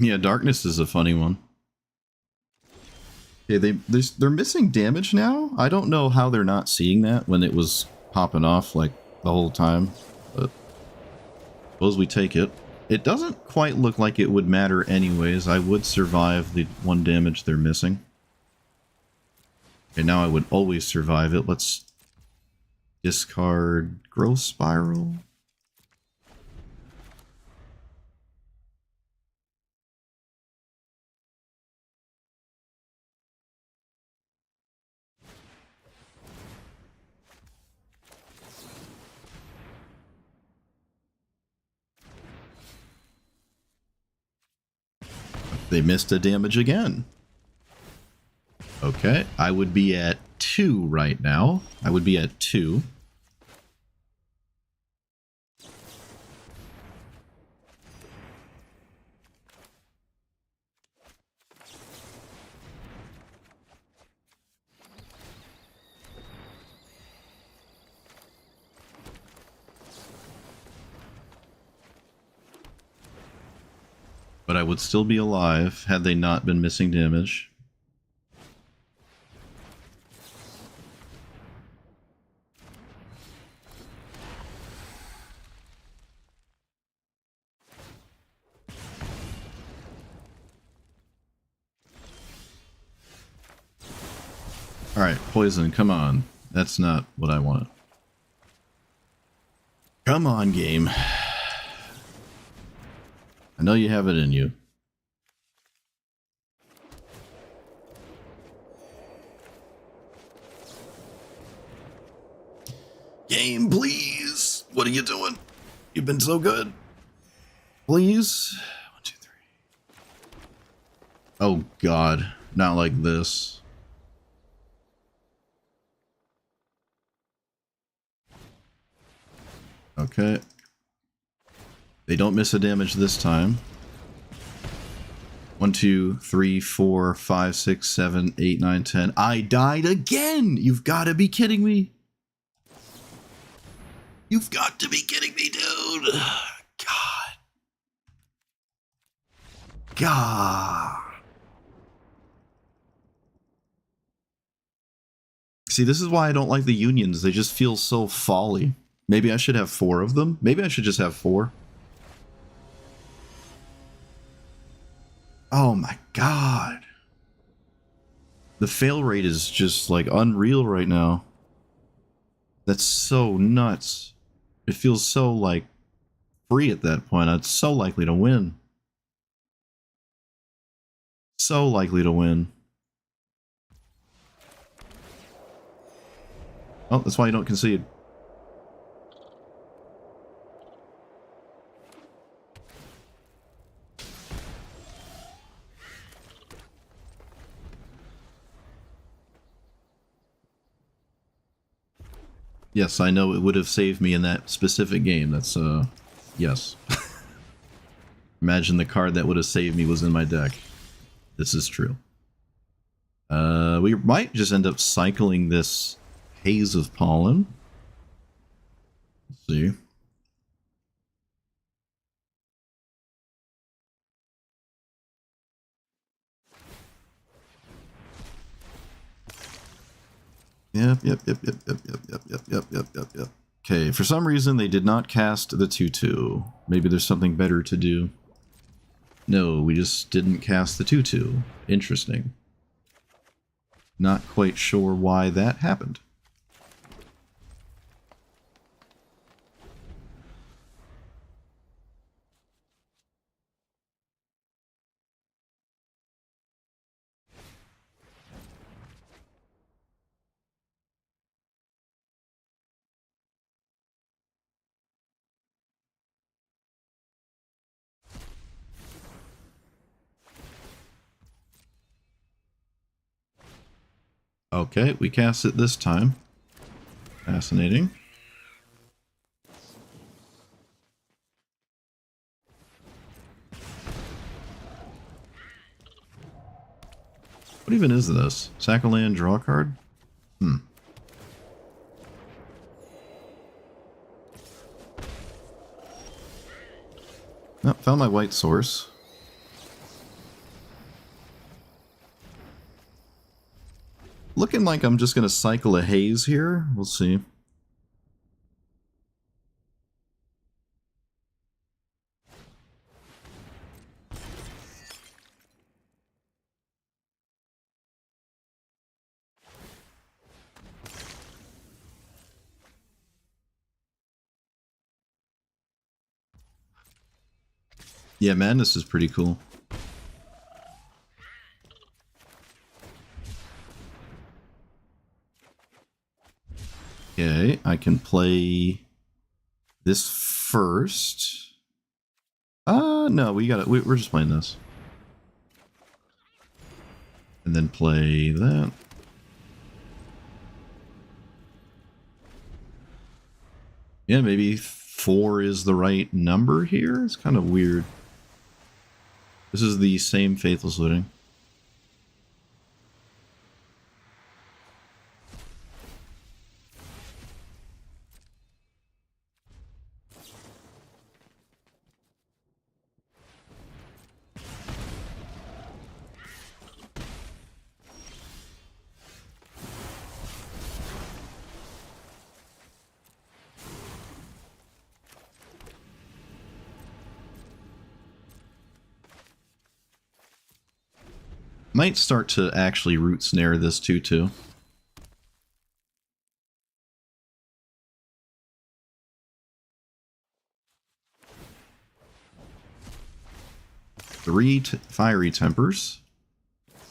Yeah, darkness is a funny one. Okay, they're missing damage now. I don't know how they're not seeing that when it was popping off like the whole time, but suppose we take it. It doesn't quite look like it would matter anyways. I would survive the 1 damage they're missing. Okay, now I would always survive it. Let's discard Growth Spiral. They missed a damage again. Okay, I would be at 2 right now. I would be at 2. But I would still be alive had they not been missing damage. Alright, poison, come on. That's not what I wanted. Come on, game. I know you have it in you. Game, please! What are you doing? You've been so good. Please? 1, 2, 3. Oh god, not like this. Okay. They don't miss a damage this time. 1, 2, 3, 4, 5, 6, 7, 8, 9, 10. I died again! You've got to be kidding me. You've got to be kidding me, dude. God. God. See, this is why I don't like the unions. They just feel so folly. Maybe I should have 4 of them. Maybe I should just have 4. Oh my god. The fail rate is just like unreal right now. That's so nuts. It feels so like free at that point. It's so likely to win. So likely to win. Oh, that's why you don't concede. Yes, I know it would have saved me in that specific game. That's, yes. Imagine the card that would have saved me was in my deck. This is true. We might just end up cycling this Haze of Pollen. Let's see. Yep. Okay, for some reason they did not cast the 2/2. Maybe there's something better to do. No, we just didn't cast the 2/2. Interesting. Not quite sure why that happened. Okay, we cast it this time. Fascinating. What even is this? Sack a land, draw a card? Hmm. Oh, found my white source. Looking like I'm just going to cycle a haze here. We'll see. Yeah, Madness is pretty cool. Okay, I can play this first. No, we got it. We're just playing this. And then play that. Yeah, maybe 4 is the right number here. It's kind of weird. This is the same Faithless Looting. Might start to actually root snare this too. Three Fiery Tempers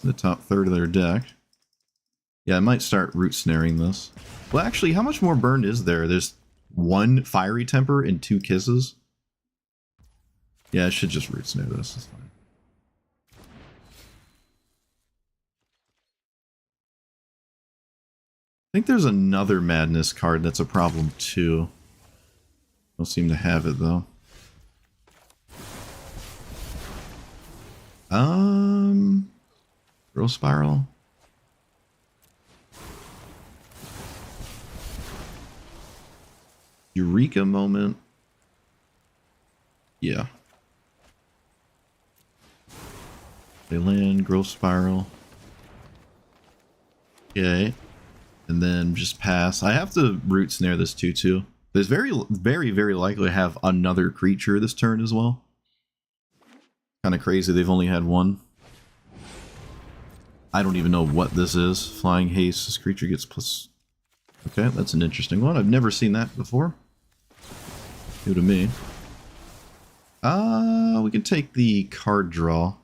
in the top third of their deck. Yeah, I might start root snaring this. Well, actually, how much more burn is there? There's 1 Fiery Temper and 2 Kisses. Yeah, I should just root snare this. It's fine. I think there's another Madness card that's a problem too. Don't seem to have it though. Growth Spiral. Eureka Moment. Yeah. They land, Growth Spiral. Okay. And then just pass. I have to root snare this too. There's very likely to have another creature this turn as well. Kind of crazy they've only had 1. I don't even know what this is. Flying Haste. This creature gets plus... Okay, that's an interesting one. I've never seen that before. New to me. We can take the card draw.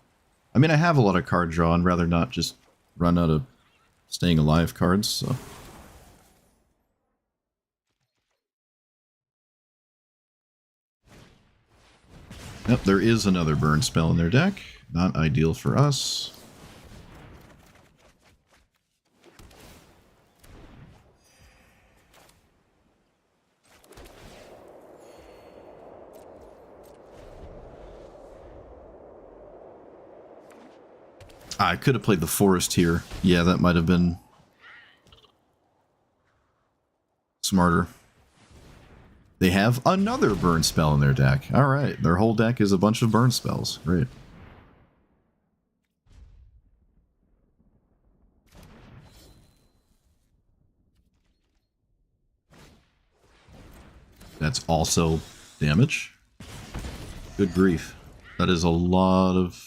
I mean, I have a lot of card draw. I'd rather not just run out of staying alive cards, so... Yep, there is another burn spell in their deck. Not ideal for us. I could have played the forest here. Yeah, that might have been smarter. They have another burn spell in their deck. Alright, their whole deck is a bunch of burn spells. Great. That's also damage. Good grief. That is a lot of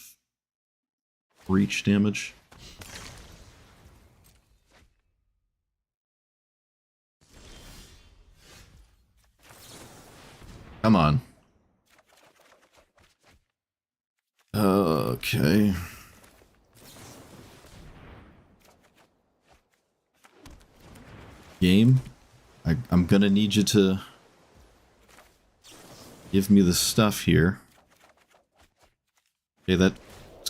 breach damage. Come on. Okay. Game, I'm gonna need you to give me the stuff here. Okay, that's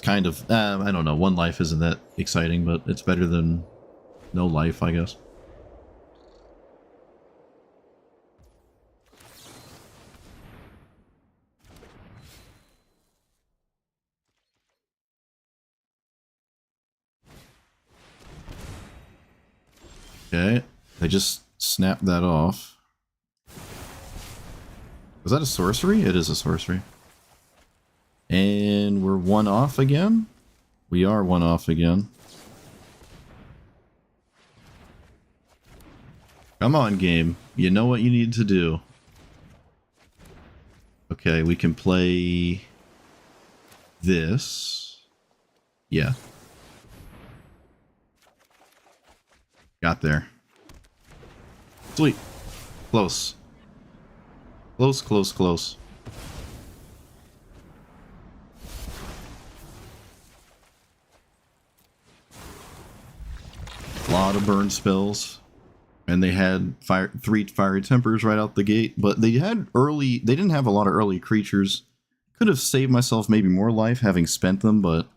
kind of... I don't know, 1 life isn't that exciting, but it's better than no life, I guess. Okay, they just snapped that off. Was that a sorcery? It is a sorcery. And we're one off again? We are one off again. Come on, game. You know what you need to do. Okay, we can play this. Yeah. Got there. Sweet. Close. Close, close, close. A lot of burn spells. And they had 3 fiery tempers right out the gate. But they didn't have a lot of early creatures. Could have saved myself maybe more life having spent them, but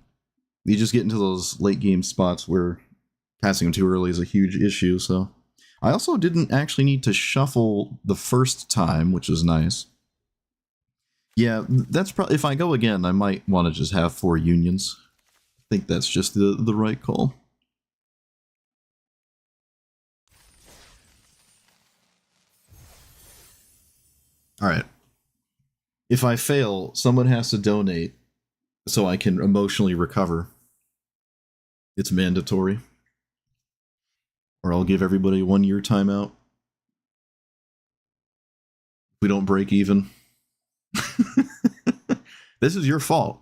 you just get into those late game spots where passing them too early is a huge issue, so. I also didn't actually need to shuffle the first time, which is nice. Yeah, that's probably, if I go again, I might want to just have 4 unions. I think that's just the right call. Alright. If I fail, someone has to donate so I can emotionally recover. It's mandatory. Or I'll give everybody a 1-year timeout. We don't break even. This is your fault.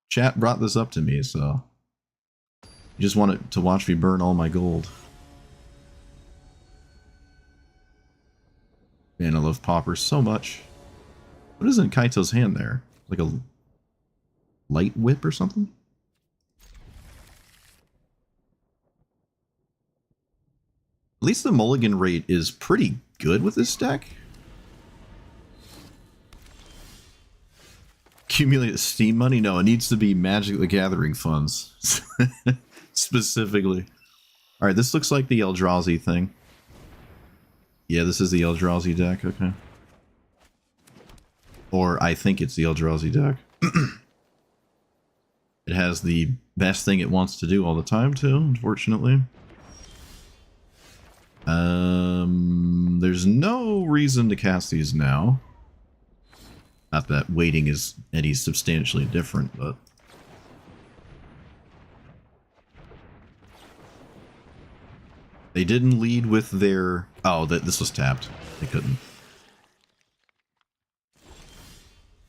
Chat brought this up to me, so you just wanted to watch me burn all my gold. Man, I love poppers so much. What is in Kaito's hand there? Like a light whip or something? At least the mulligan rate is pretty good with this deck. Accumulate Steam money? No, it needs to be Magic the Gathering funds. Specifically. Alright, this looks like the Eldrazi thing. Yeah, this is the Eldrazi deck, okay. Or I think it's the Eldrazi deck. It has the best thing it wants to do all the time, too, unfortunately. There's no reason to cast these now. Not that waiting is any substantially different, but... They didn't lead with their... Oh, this was tapped. They couldn't.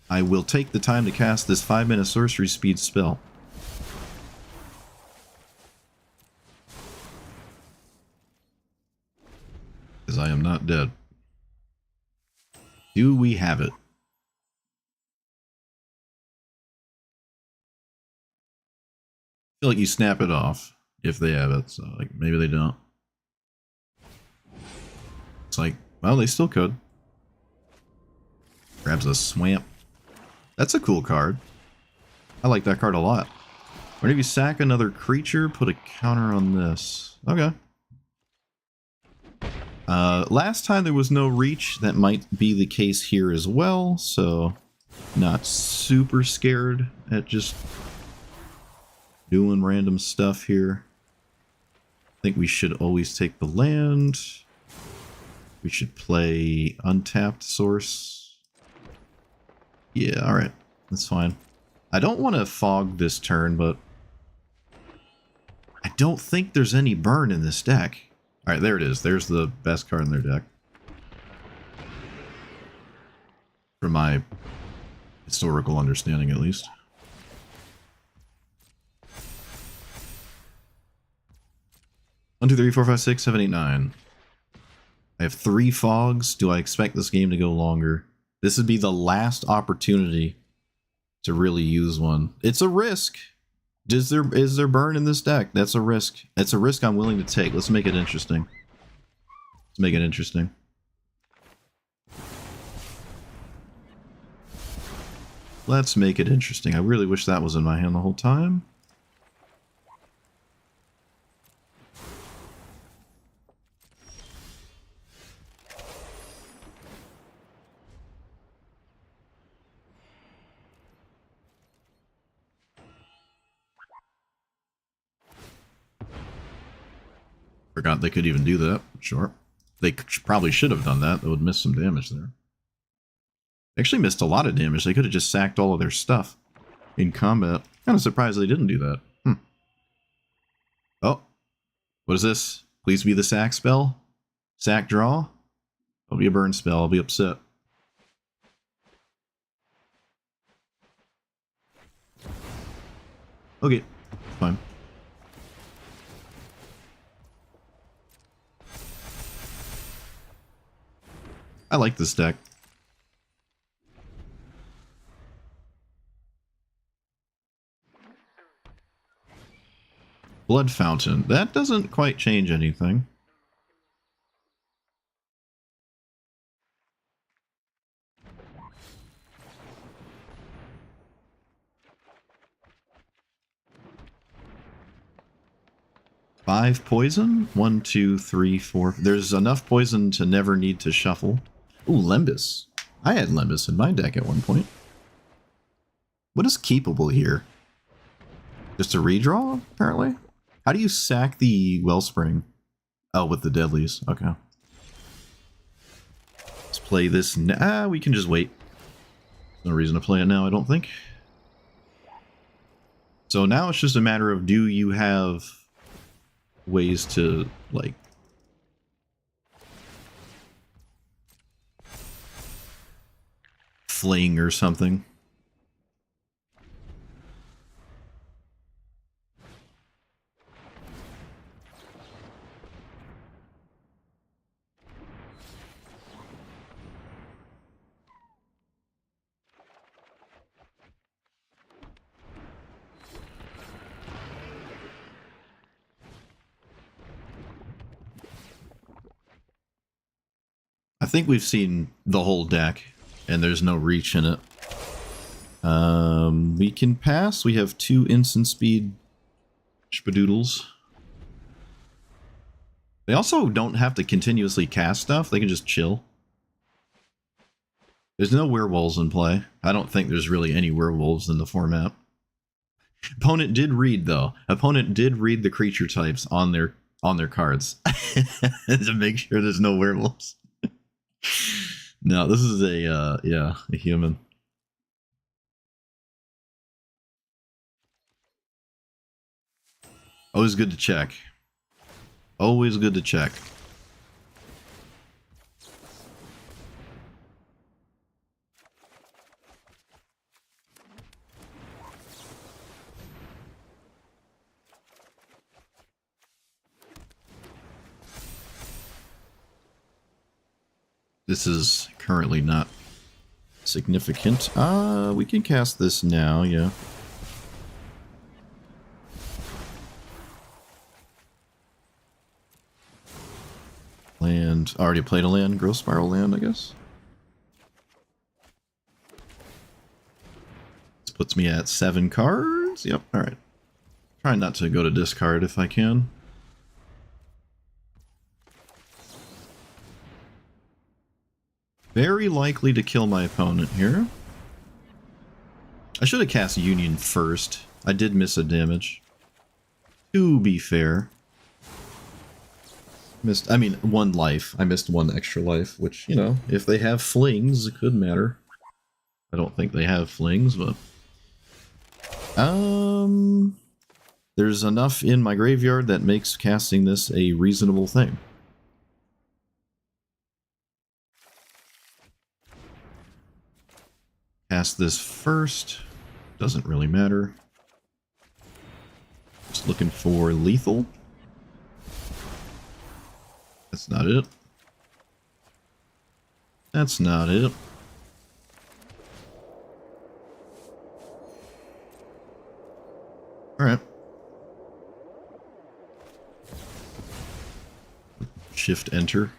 I will take the time to cast this 5-minute sorcery speed spell. Because I am not dead. Do we have it? I feel like you snap it off if they have it, so like maybe they don't. It's like, well, they still could. Grabs a swamp. That's a cool card. I like that card a lot. Whenever you sack another creature, put a counter on this. Okay. Last time there was no reach. That might be the case here as well, so not super scared at just doing random stuff here. I think we should always take the land. We should play untapped source. Yeah, alright. That's fine. I don't want to fog this turn, but I don't think there's any burn in this deck. Alright, there it is. There's the best card in their deck. From my historical understanding, at least. One, two, three, four, five, six, seven, 8, 9. I have 3 fogs. Do I expect this game to go longer? This would be the last opportunity to really use one. It's a risk. Is there burn in this deck? That's a risk. It's a risk I'm willing to take. Let's make it interesting. Let's make it interesting. Let's make it interesting. I really wish that was in my hand the whole time. Forgot they could even do that. Sure. They probably should have done that. They would miss some damage there. They actually missed a lot of damage. They could have just sacked all of their stuff in combat. Kind of surprised they didn't do that. Oh. What is this? Please be the sack spell? Sack draw? It'll be a burn spell. I'll be upset. Okay. Fine. I like this deck. Blood Fountain. That doesn't quite change anything. Five poison? 1, 2, 3, 4. There's enough poison to never need to shuffle. Ooh, Lembas. I had Lembas in my deck at one point. What is keepable here? Just a redraw, apparently? How do you sack the Wellspring? Oh, with the Deadlies. Okay. Let's play this now. We can just wait. No reason to play it now, I don't think. So now it's just a matter of, do you have ways to, like, fling or something? I think we've seen the whole deck, and there's no reach in it. We can pass. We have 2 instant speed spadoodles. They also don't have to continuously cast stuff. They can just chill. There's no werewolves in play. I don't think there's really any werewolves in the format. Opponent did read, though. Opponent did read the creature types on their cards to make sure there's no werewolves. No, this is a human. Always good to check. Always good to check. This is currently not significant. We can cast this now, yeah. Land. Already played a land. Growth Spiral land, I guess. This puts me at 7 cards. Yep, alright. Trying not to go to discard if I can. Very likely to kill my opponent here. I should have cast Union first. I did miss a damage. To be fair. I mean, 1 life. I missed 1 extra life, which, you know, if they have flings, it could matter. I don't think they have flings, but... There's enough in my graveyard that makes casting this a reasonable thing. Cast this first. Doesn't really matter. Just looking for lethal. That's not it. That's not it. Alright. Shift enter.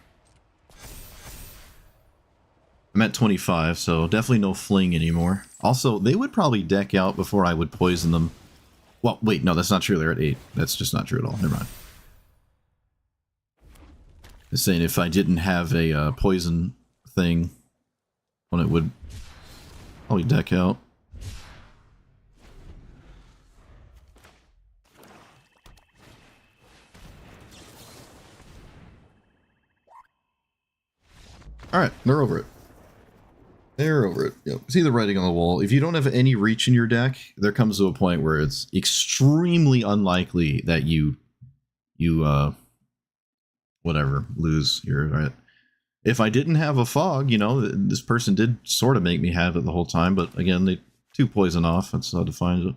I'm at 25, so definitely no fling anymore. Also, they would probably deck out before I would poison them. Well, wait, no, that's not true. They're at 8. That's just not true at all. Never mind. It's saying if I didn't have a poison thing, when it would probably deck out. Alright, they're over it. They're over it. Yep. See the writing on the wall. If you don't have any reach in your deck, there comes to a point where it's extremely unlikely that you whatever, lose here, right? If I didn't have a fog, you know, this person did sort of make me have it the whole time, but again, they 2 poison off. That's how to find it.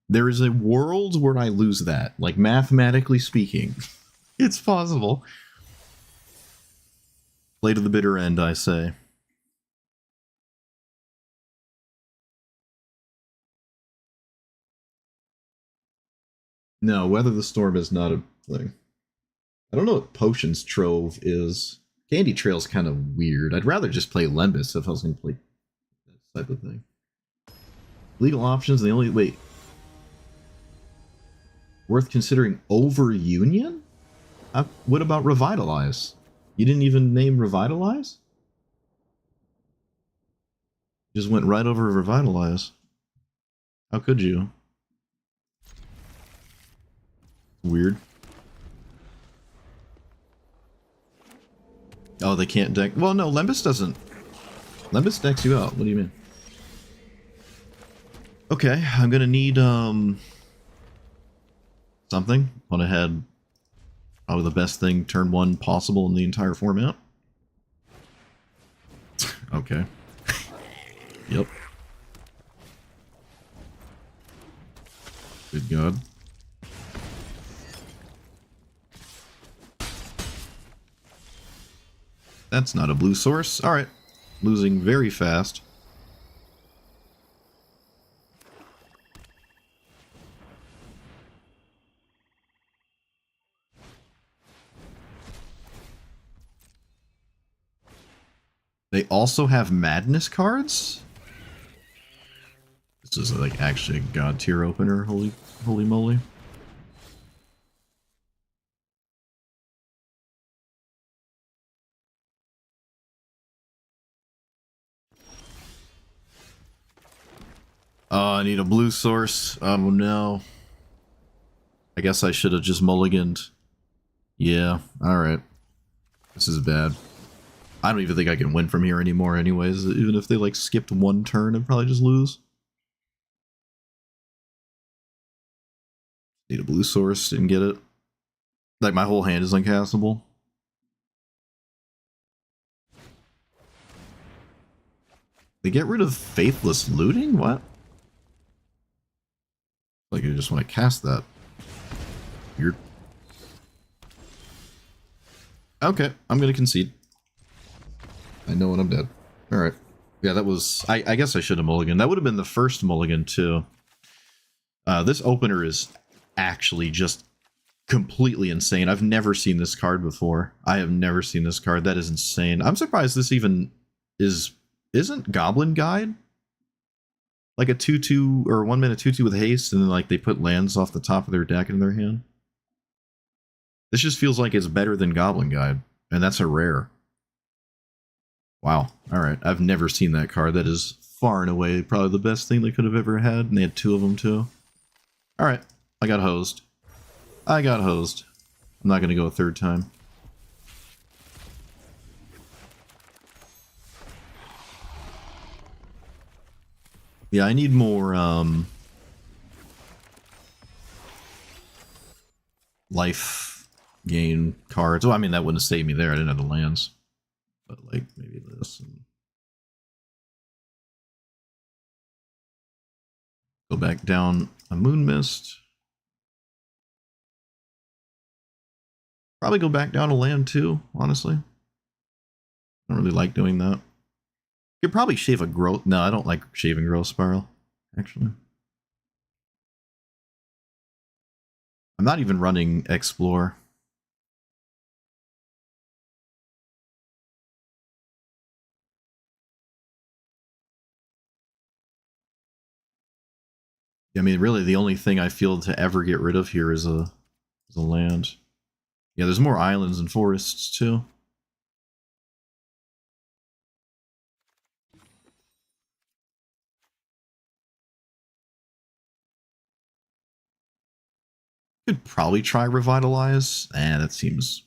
There is a world where I lose that, like mathematically speaking. It's possible. Play to the bitter end, I say. No, Weather the Storm is not a thing. I don't know what Potions Trove is. Candy Trail's kind of weird. I'd rather just play Lembas if I was going to play that type of thing. Legal options, the only... Wait. Worth considering over Union? What about Revitalize? You didn't even name Revitalize? Just went right over Revitalize. How could you? Weird. Oh, they can't deck... Well, no, Lembas doesn't... Lembas decks you out. What do you mean? Okay, I'm gonna need, something. Went ahead. Probably the best thing turn 1 possible in the entire format. Okay. Yep. Good God. That's not a blue source. Alright. Losing very fast. They also have Madness cards? This is like actually a god tier opener, holy moly. Oh, I need a blue source. Oh no. I guess I should have just mulliganed. Yeah, alright. This is bad. I don't even think I can win from here anymore anyways. Even if they like skipped 1 turn, I'd probably just lose. Need a blue source, didn't get it. Like my whole hand is uncastable. They get rid of Faithless Looting? What? Like I just want to cast that. Weird. Okay, I'm gonna concede. I know when I'm dead. Alright. Yeah, that was... I guess I should have mulliganed. That would have been the first mulligan, too. This opener is actually just completely insane. I've never seen this card before. I have never seen this card. That is insane. I'm surprised this even isn't Goblin Guide? Like a 2/2 or 1 mana 2/2 with haste, and then like they put lands off the top of their deck in their hand. This just feels like it's better than Goblin Guide, and that's a rare. Wow. Alright. I've never seen that card. That is far and away probably the best thing they could have ever had, and they had 2 of them too. Alright. I got hosed. I got hosed. I'm not going to go a 3rd time. Yeah, I need more, life gain cards. Well, I mean, that wouldn't save me there. I didn't have the lands. But, like, maybe this. And go back down a Moon Mist. Probably go back down a land, too, honestly. I don't really like doing that. You could probably shave a growth. No, I don't like shaving Growth Spiral, actually. I'm not even running Explore. I mean, really, the only thing I feel to ever get rid of here is a land. Yeah, there's more islands and forests, too. Could probably try Revitalize. That seems...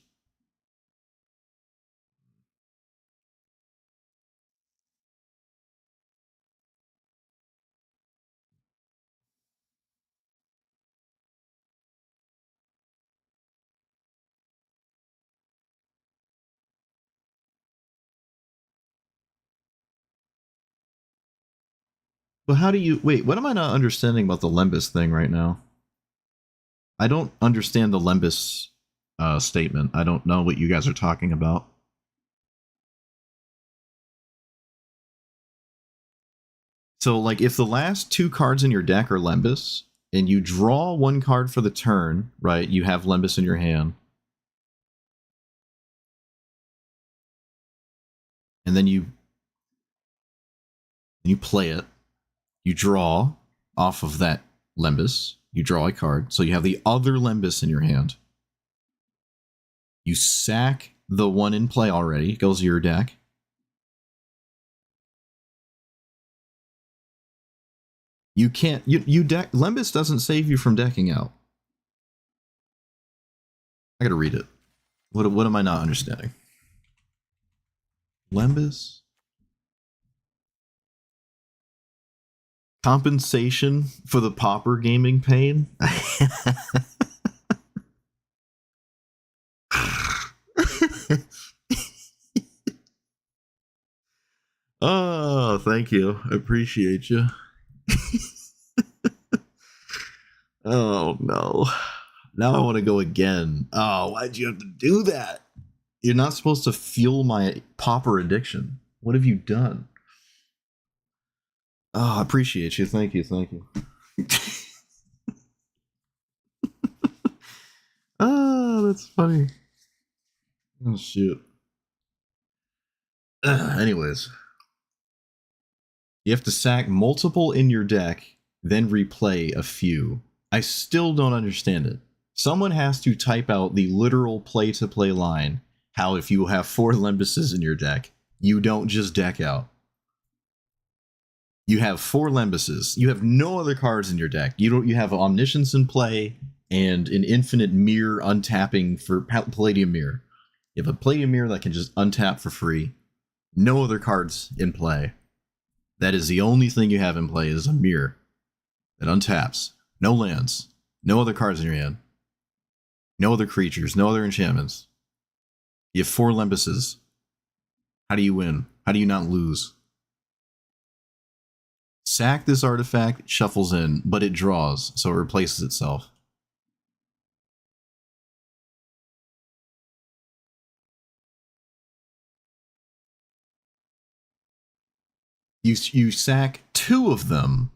But how do you wait? What am I not understanding about the Lembas thing right now? I don't understand the Lembas statement. I don't know what you guys are talking about. So, like, if the last two cards in your deck are Lembas, and you draw one card for the turn, right? You have Lembas in your hand. And then you play it. You draw off of that Lembas. You draw a card. So you have the other Lembas in your hand. You sack the one in play already. It goes to your deck. You can't. You deck. Lembas doesn't save you from decking out. I gotta read it. What am I not understanding? Lembas compensation for the pauper gaming pain. Oh, thank you. I appreciate you. Oh no. Now I want to go again. Oh, why'd you have to do that? You're not supposed to fuel my pauper addiction. What have you done? Oh, I appreciate you. Thank you. Thank you. Oh, that's funny. Oh, shoot. Anyways. You have to sack multiple in your deck, then replay a few. I still don't understand it. Someone has to type out the literal play-to-play line, how if you have 4 Lembuses in your deck, you don't just deck out. You have 4 Lembuses. You have no other cards in your deck. You have Omniscience in play and an infinite mirror untapping for Palladium Mirror. You have a Palladium Mirror that can just untap for free. No other cards in play. That is the only thing you have in play is a mirror that untaps. No lands. No other cards in your hand. No other creatures. No other enchantments. You have 4 Lembuses. How do you win? How do you not lose? Sack this artifact, it shuffles in, but it draws, so it replaces itself. You sack 2 of them,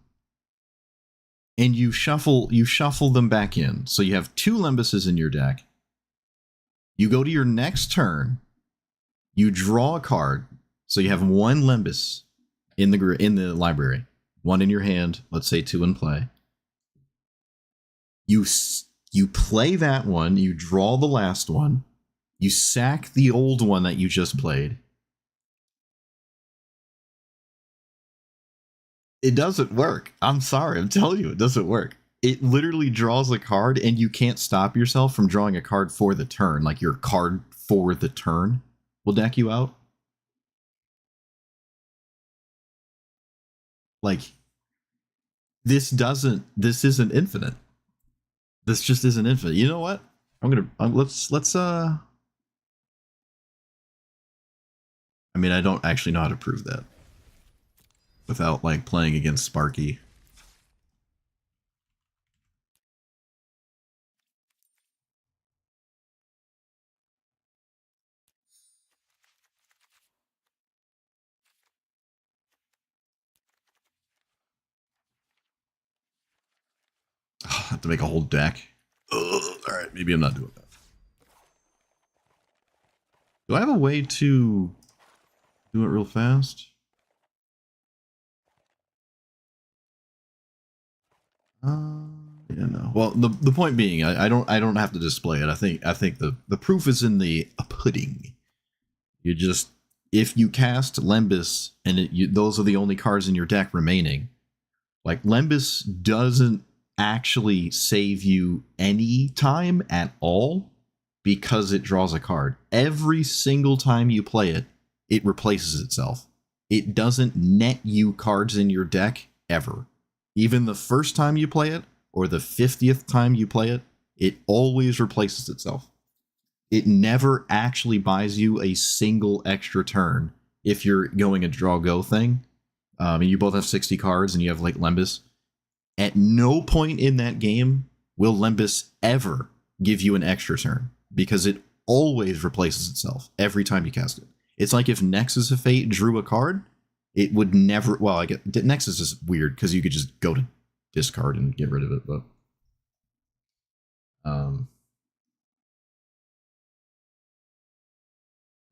and you shuffle them back in. So you have 2 Lembuses in your deck. You go to your next turn, you draw a card, so you have 1 Lembus in the library, 1 in your hand. Let's say 2 in play. You play that one. You draw the last one. You sack the old one that you just played. It doesn't work. I'm sorry. I'm telling you, it doesn't work. It literally draws a card, and you can't stop yourself from drawing a card for the turn. Like your card for the turn will deck you out. Like this isn't infinite. This just isn't infinite. You know what? Let's I mean, I don't actually know how to prove that without like playing against Sparky. I have to make a whole deck. Ugh, all right, maybe I'm not doing that. Do I have a way to do it real fast? Yeah, no. Well, the point being, I don't have to display it. I think the proof is in the pudding. You just, if you cast Lembas and those are the only cards in your deck remaining, like Lembas doesn't actually save you any time at all because it draws a card. Every single time you play it, it replaces itself. It doesn't net you cards in your deck ever. Even the first time you play it or the 50th time you play it, it always replaces itself. It never actually buys you a single extra turn if you're going a draw go thing. And you both have 60 cards, and you have like Lembas. At no point in that game will Lembas ever give you an extra turn because it always replaces itself every time you cast it. It's like if Nexus of Fate drew a card, it would never. Well, I get Nexus is weird because you could just go to discard and get rid of it, but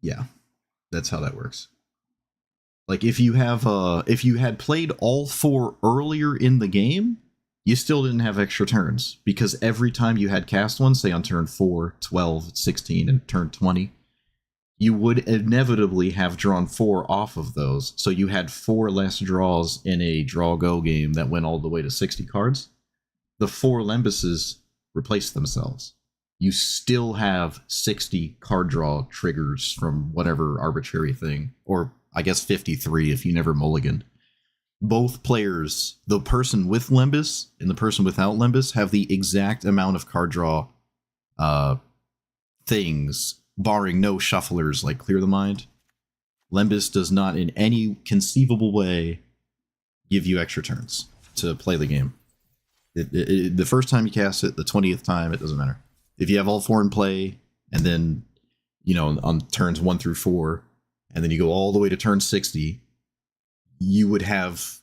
yeah, that's how that works. Like if you had played all 4 earlier in the game, you still didn't have extra turns because every time you had cast one, say on turn 4, 12, 16, and turn 20, you would inevitably have drawn 4 off of those. So you had 4 less draws in a draw go game that went all the way to 60 cards. The 4 Lembuses replaced themselves. You still have 60 card draw triggers from whatever arbitrary thing, or I guess 53 if you never mulliganed. Both players, the person with Lembas and the person without Lembas, have the exact amount of card draw things, barring no shufflers like Clear the Mind. Lembas does not in any conceivable way give you extra turns to play the game. The first time you cast it, the 20th time, it doesn't matter. If you have all 4 in play, and then, on turns 1 through 4, and then you go all the way to turn 60, you would have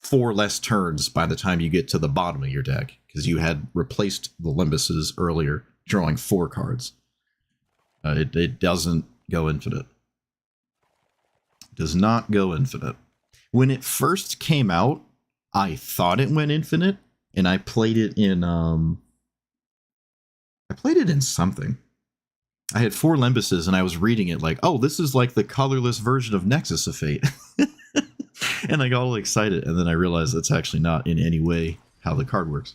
4 less turns by the time you get to the bottom of your deck, because you had replaced the Lembuses earlier, drawing 4 cards. It doesn't go infinite. It does not go infinite. When it first came out, I thought it went infinite, and I played it in something. I had 4 Lembuses, and I was reading it like, oh, this is like the colorless version of Nexus of Fate. And I got all excited, and then I realized that's actually not in any way how the card works.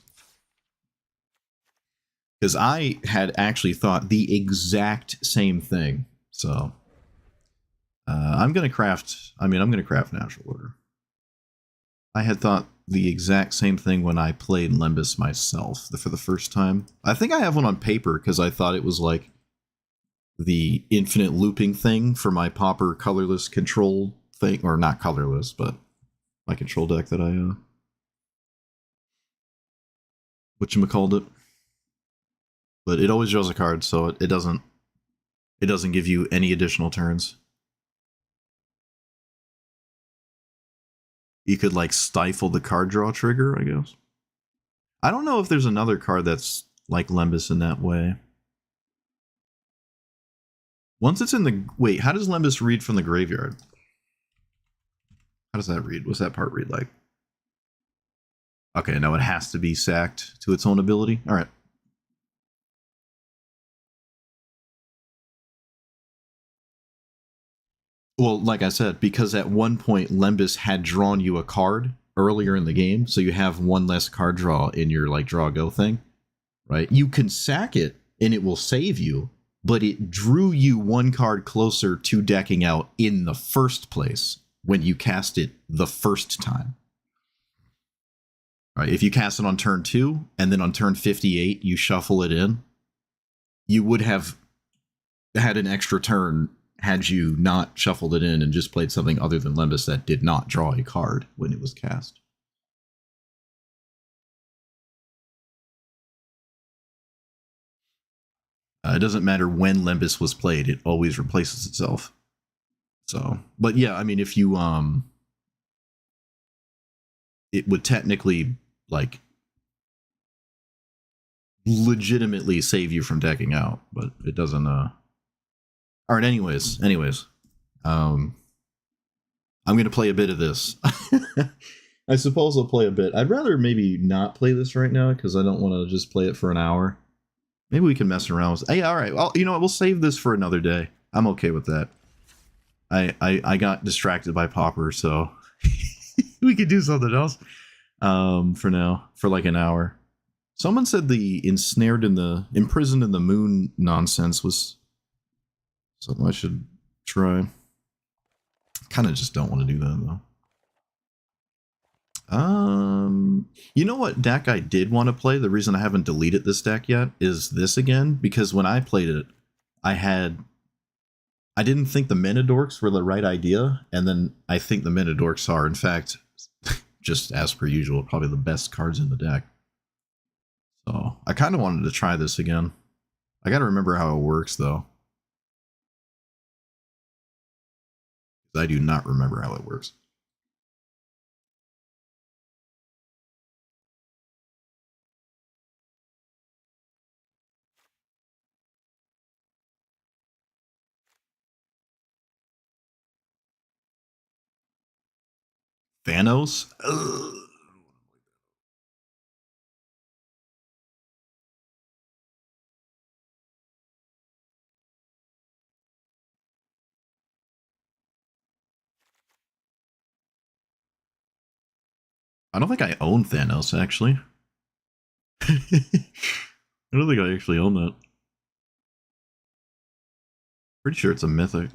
Because I had actually thought the exact same thing. So I'm going to craft Natural Order. I had thought the exact same thing when I played Lembas myself for the first time. I think I have one on paper because I thought it was like the infinite looping thing for my Pauper colorless control thing, or not colorless, but my control deck that I whatchamacalled it. But it always draws a card, so it doesn't give you any additional turns. You could like stifle the card draw trigger, I guess. I don't know if there's another card that's like Lembas in that way. Once it's in the... Wait, how does Lembas read from the graveyard? How does that read? What's that part read like? Okay, no, it has to be sacked to its own ability. All right. Well, like I said, because at one point Lembas had drawn you a card earlier in the game, so you have 1 less card draw in your like draw go thing, right? You can sack it and it will save you, but it drew you 1 card closer to decking out in the first place when you cast it the first time. Right? If you cast it on turn 2 and then on turn 58 you shuffle it in, you would have had an extra turn had you not shuffled it in and just played something other than Lembas that did not draw a card when it was cast. It doesn't matter when Lembas was played, it always replaces itself. So, but yeah, I mean, if you, it would technically, like, legitimately save you from decking out, but it doesn't, All right, anyways, I'm going to play a bit of this. I suppose I'll play a bit. I'd rather maybe not play this right now because I don't want to just play it for an hour. Maybe we can mess around with... Hey, all right. Well, you know what? We'll save this for another day. I'm okay with that. I got distracted by Pauper, so we could do something else for now, for like an hour. Someone said the imprisoned in the moon nonsense was something I should try. Kind of just don't want to do that, though. You know what deck I did want to play? The reason I haven't deleted this deck yet is this again, because when I played it, I had I didn't think the Minidorks were the right idea, and then I think the Minidorks are, in fact, just as per usual, probably the best cards in the deck. So I kind of wanted to try this again. I got to remember how it works, though. I do not remember how it works. Thanos? Ugh. I don't think I own Thanos, actually. I don't think I actually own that. Pretty sure it's a mythic.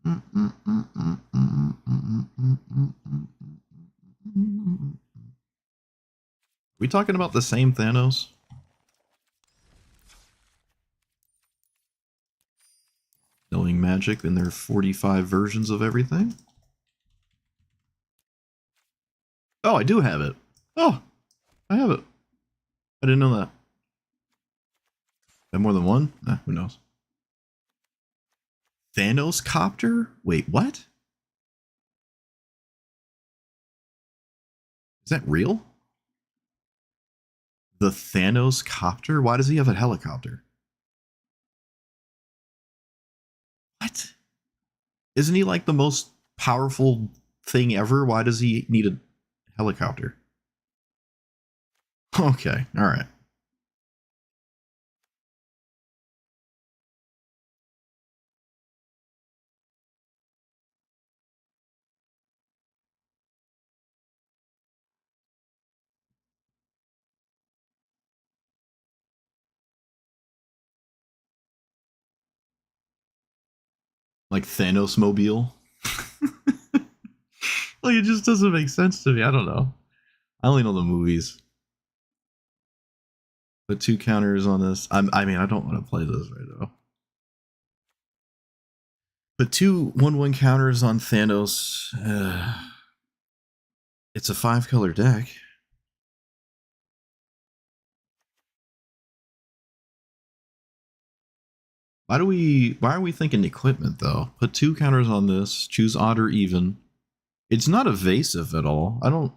Are we talking about the same Thanos? Knowing Magic, then there are 45 versions of everything? Oh, I do have it. Oh, I have it. I didn't know that. Have more than one? Who knows? Thanos Copter? Wait, what? Is that real? The Thanos Copter? Why does he have a helicopter? What? Isn't he like the most powerful thing ever? Why does he need a helicopter? Okay, alright. Like Thanos Mobile? Like, it just doesn't make sense to me. I don't know. I only know the movies. Put 2 counters on this. I mean, I don't want to play this right now. Put 2 1/1 counters on Thanos. It's a 5-color deck. Why are we thinking equipment though? Put 2 counters on this, choose odd or even. It's not evasive at all. I don't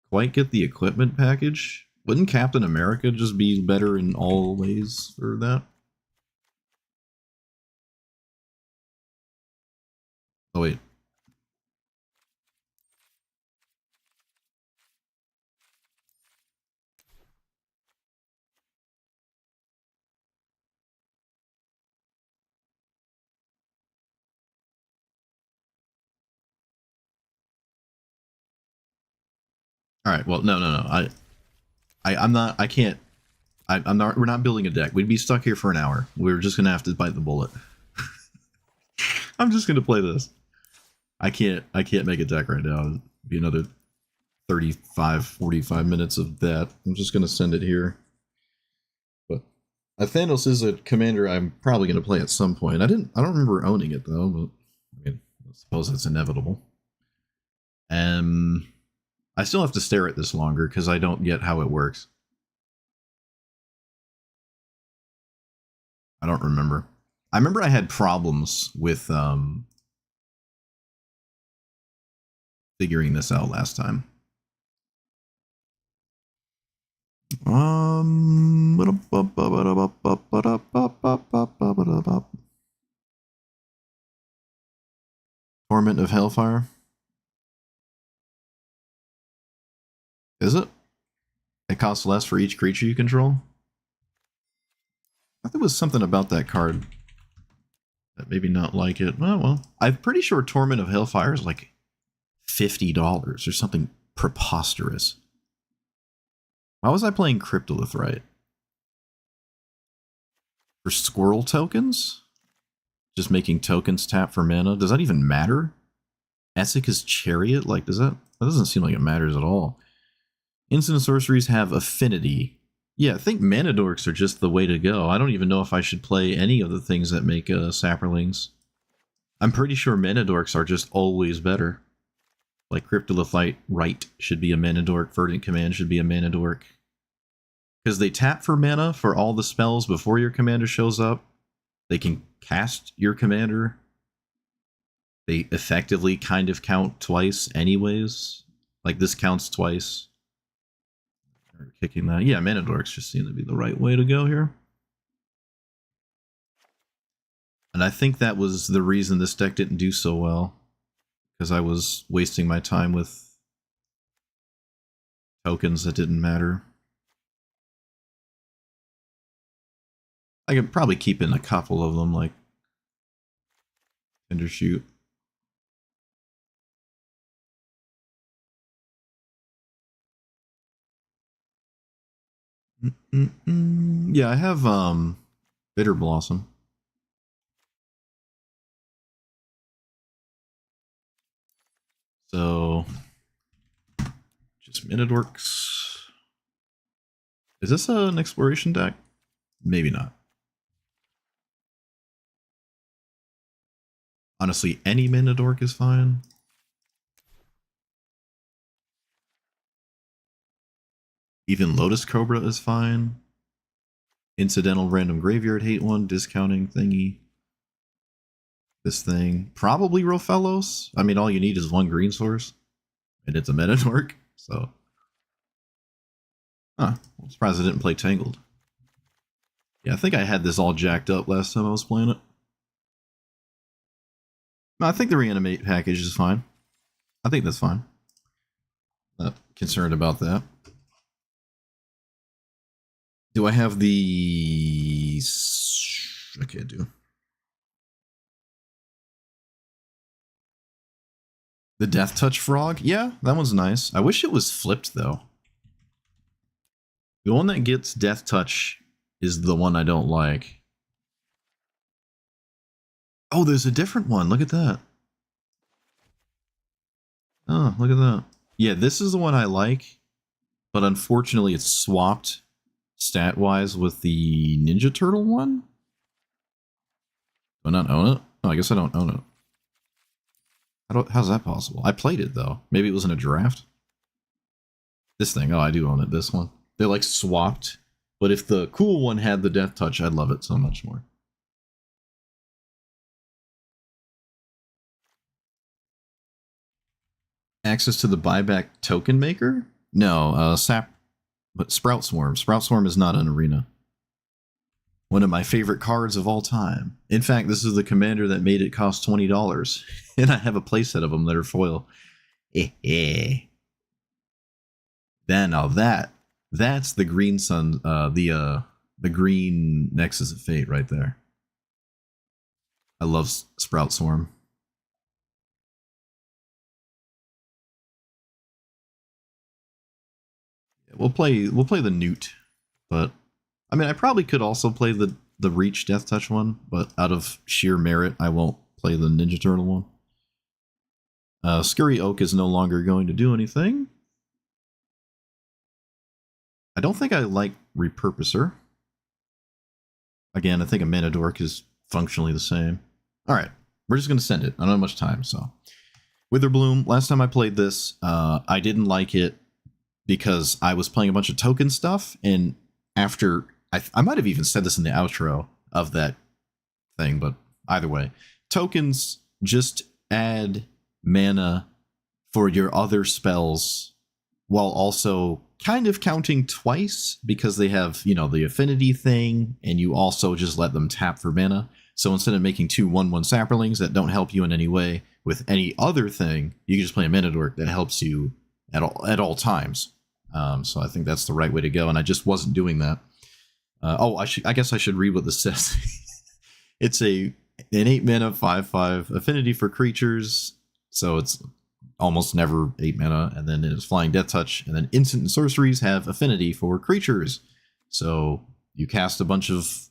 quite get the equipment package. Wouldn't Captain America just be better in all ways for that? Oh wait. All right. Well, no. I'm not. I can't. I'm not. We're not building a deck. We'd be stuck here for an hour. We're just gonna have to bite the bullet. I'm just gonna play this. I can't make a deck right now. It'd be another 35, 45 minutes of that. I'm just gonna send it here. But Thanos is a commander I'm probably gonna play at some point. I don't remember owning it though. But I mean, I suppose it's inevitable. I still have to stare at this longer because I don't get how it works. I don't remember. I remember I had problems with figuring this out last time. Torment of Hellfire. Is it? It costs less for each creature you control? I thought there was something about that card that maybe not like it. Well, I'm pretty sure Torment of Hellfire is like $50 or something preposterous. Why was I playing Cryptolith right? For squirrel tokens? Just making tokens tap for mana? Does that even matter? Esika's Chariot? Like, that doesn't seem like it matters at all. Instant sorceries have affinity. Yeah, I think mana dorks are just the way to go. I don't even know if I should play any of the things that make Saprolings. I'm pretty sure mana dorks are just always better. Like Cryptolithite Rite should be a mana dork, Verdant Command should be a mana dork. Because they tap for mana for all the spells before your commander shows up. They can cast your commander. They effectively kind of count twice anyways. Like this counts twice. Or kicking that. Yeah, mana dorks just seem to be the right way to go here. And I think that was the reason this deck didn't do so well. Because I was wasting my time with tokens that didn't matter. I could probably keep in a couple of them, like Tindershoot. Yeah, I have Bitter Blossom. So just Minute Orcs. Is this an exploration deck? Maybe not. Honestly, any Minute Orc is fine. Even Lotus Cobra is fine. Incidental Random Graveyard hate one, discounting thingy. This thing. Probably Rofellos. I mean, all you need is one green source. And it's a Meta Dork, so. Huh. I'm surprised I didn't play Tangled. Yeah, I think I had this all jacked up last time I was playing it. No, I think the Reanimate package is fine. I think that's fine. Not concerned about that. Do I have the... Okay, I do. The Death Touch Frog? Yeah, that one's nice. I wish it was flipped, though. The one that gets Death Touch is the one I don't like. Oh, there's a different one. Look at that. Oh, look at that. Yeah, this is the one I like, but unfortunately it's swapped stat-wise with the Ninja Turtle one. Do I not own it? Oh, I guess I don't own it. How's that possible? I played it, though. Maybe it was in a draft? This thing. Oh, I do own it. This one. They're like swapped. But if the cool one had the Death Touch, I'd love it so much more. Access to the buyback token maker? No, but Sprout Swarm. Sprout Swarm is not an arena. One of my favorite cards of all time. In fact, this is the commander that made it cost $20. And I have a playset of them that are foil. Then now that's the green sun, the green Nexus of Fate right there. I love Sprout Swarm. We'll play the Newt, but I mean I probably could also play the Reach Death Touch one, but out of sheer merit I won't play the Ninja Turtle one. Scurry Oak is no longer going to do anything. I don't think I like Repurposer. Again, I think a Mana Dork is functionally the same. Alright, we're just going to send it. I don't have much time, so. Witherbloom, last time I played this, I didn't like it because I was playing a bunch of token stuff, and after... I might have even said this in the outro of that thing, but either way. Tokens just add mana for your other spells while also kind of counting twice because they have, you know, the affinity thing, and you also just let them tap for mana. So instead of making two 1/1 Saprolings that don't help you in any way with any other thing, you can just play a Mana Dork that helps you at all times. So I think that's the right way to go, and I just wasn't doing that. I guess I should read what this says. It's an 8 mana 5/5 affinity for creatures, so it's almost never 8 mana, and then it's flying Death Touch, and then instant and sorceries have affinity for creatures. So you cast a bunch of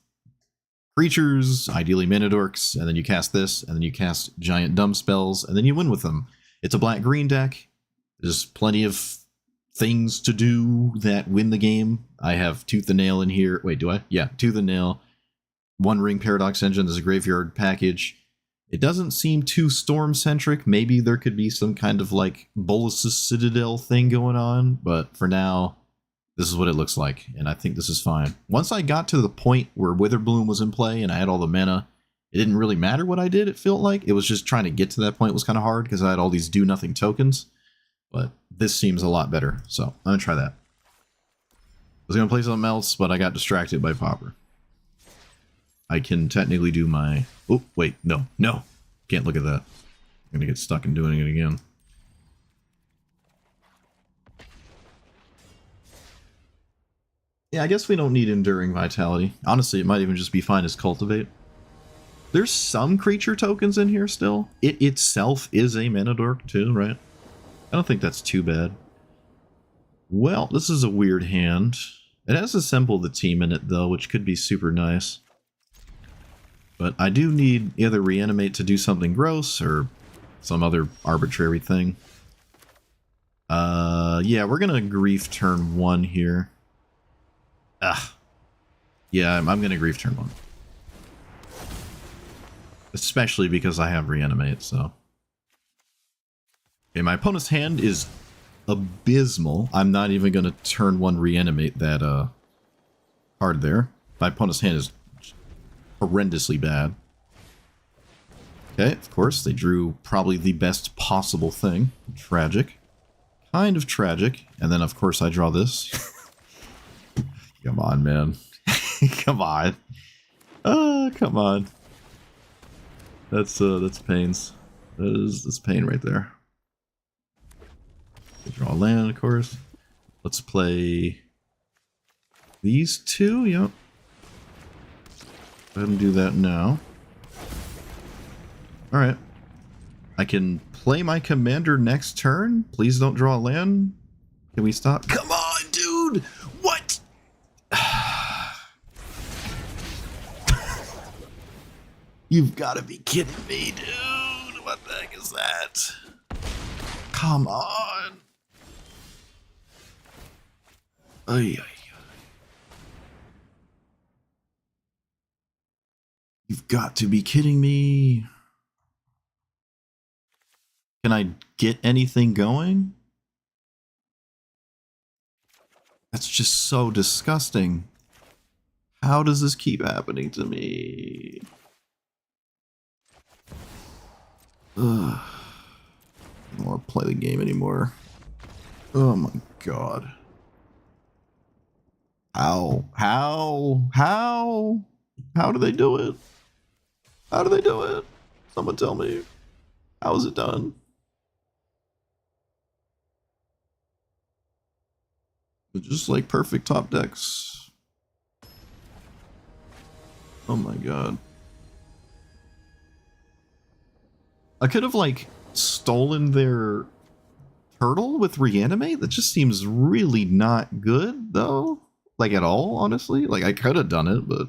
creatures, ideally Mana Dorks, and then you cast this, and then you cast giant dumb spells, and then you win with them. It's a black-green deck. There's plenty of things to do that win the game. I have Tooth and Nail in here. Wait, do I? Yeah, Tooth and Nail. One Ring Paradox Engine. There's a Graveyard package. It doesn't seem too Storm-centric. Maybe there could be some kind of like Bolas's Citadel thing going on, but for now, this is what it looks like, and I think this is fine. Once I got to the point where Witherbloom was in play and I had all the mana, it didn't really matter what I did, it felt like. It was just trying to get to that point was kind of hard because I had all these do-nothing tokens, but this seems a lot better, so I'm going to try that. I was going to play something else, but I got distracted by Pauper. I can technically do my... Oh, wait, no. Can't look at that. I'm going to get stuck in doing it again. Yeah, I guess we don't need Enduring Vitality. Honestly, it might even just be fine as Cultivate. There's some creature tokens in here still. It itself is a mana dork too, right? I don't think that's too bad. Well, this is a weird hand. It has Assemble the Team in it though, which could be super nice. But I do need either Reanimate to do something gross or some other arbitrary thing. Yeah, we're gonna Grief turn 1 here. Yeah, I'm gonna Grief turn 1. Especially because I have Reanimate, so. Okay, my opponent's hand is abysmal. I'm not even gonna turn 1 Reanimate that card there. My opponent's hand is horrendously bad. Okay, of course, they drew probably the best possible thing. Tragic. Kind of tragic. And then, of course, I draw this. Come on, man. Come on. Come on. That's pains. That's pain right there. Draw a land, of course. Let's play these two. Yep. Go ahead and do that now. Alright. I can play my commander next turn. Please don't draw a land. Can we stop? Come on, dude! What? You've got to be kidding me, dude. What the heck is that? Come on. Ay, ay, ay. You've got to be kidding me. Can I get anything going? That's just so disgusting. How does this keep happening to me? Ugh. I don't want to play the game anymore. Oh my god. How do they do it? How do they do it? Someone tell me. How is it done? It's just like perfect top decks. Oh my god. I could have like stolen their turtle with Reanimate? That just seems really not good though. Like at all, honestly. Like I could have done it, but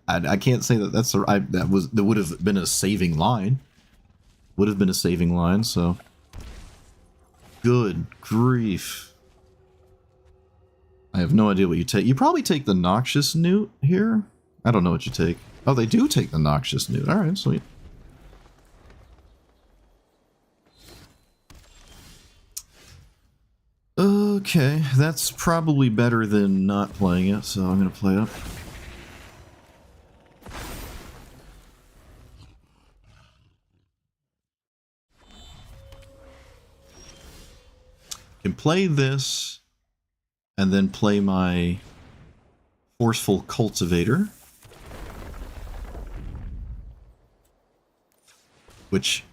I can't say that that's that would have been a saving line. Would have been a saving line, so good grief. I have no idea what you take. You probably take the Noxious Newt here. I don't know what you take. Oh, they do take the Noxious Newt. All right, sweet. Okay, that's probably better than not playing it, so I'm going to play it. Can play this, and then play my Forceful Cultivator. Which...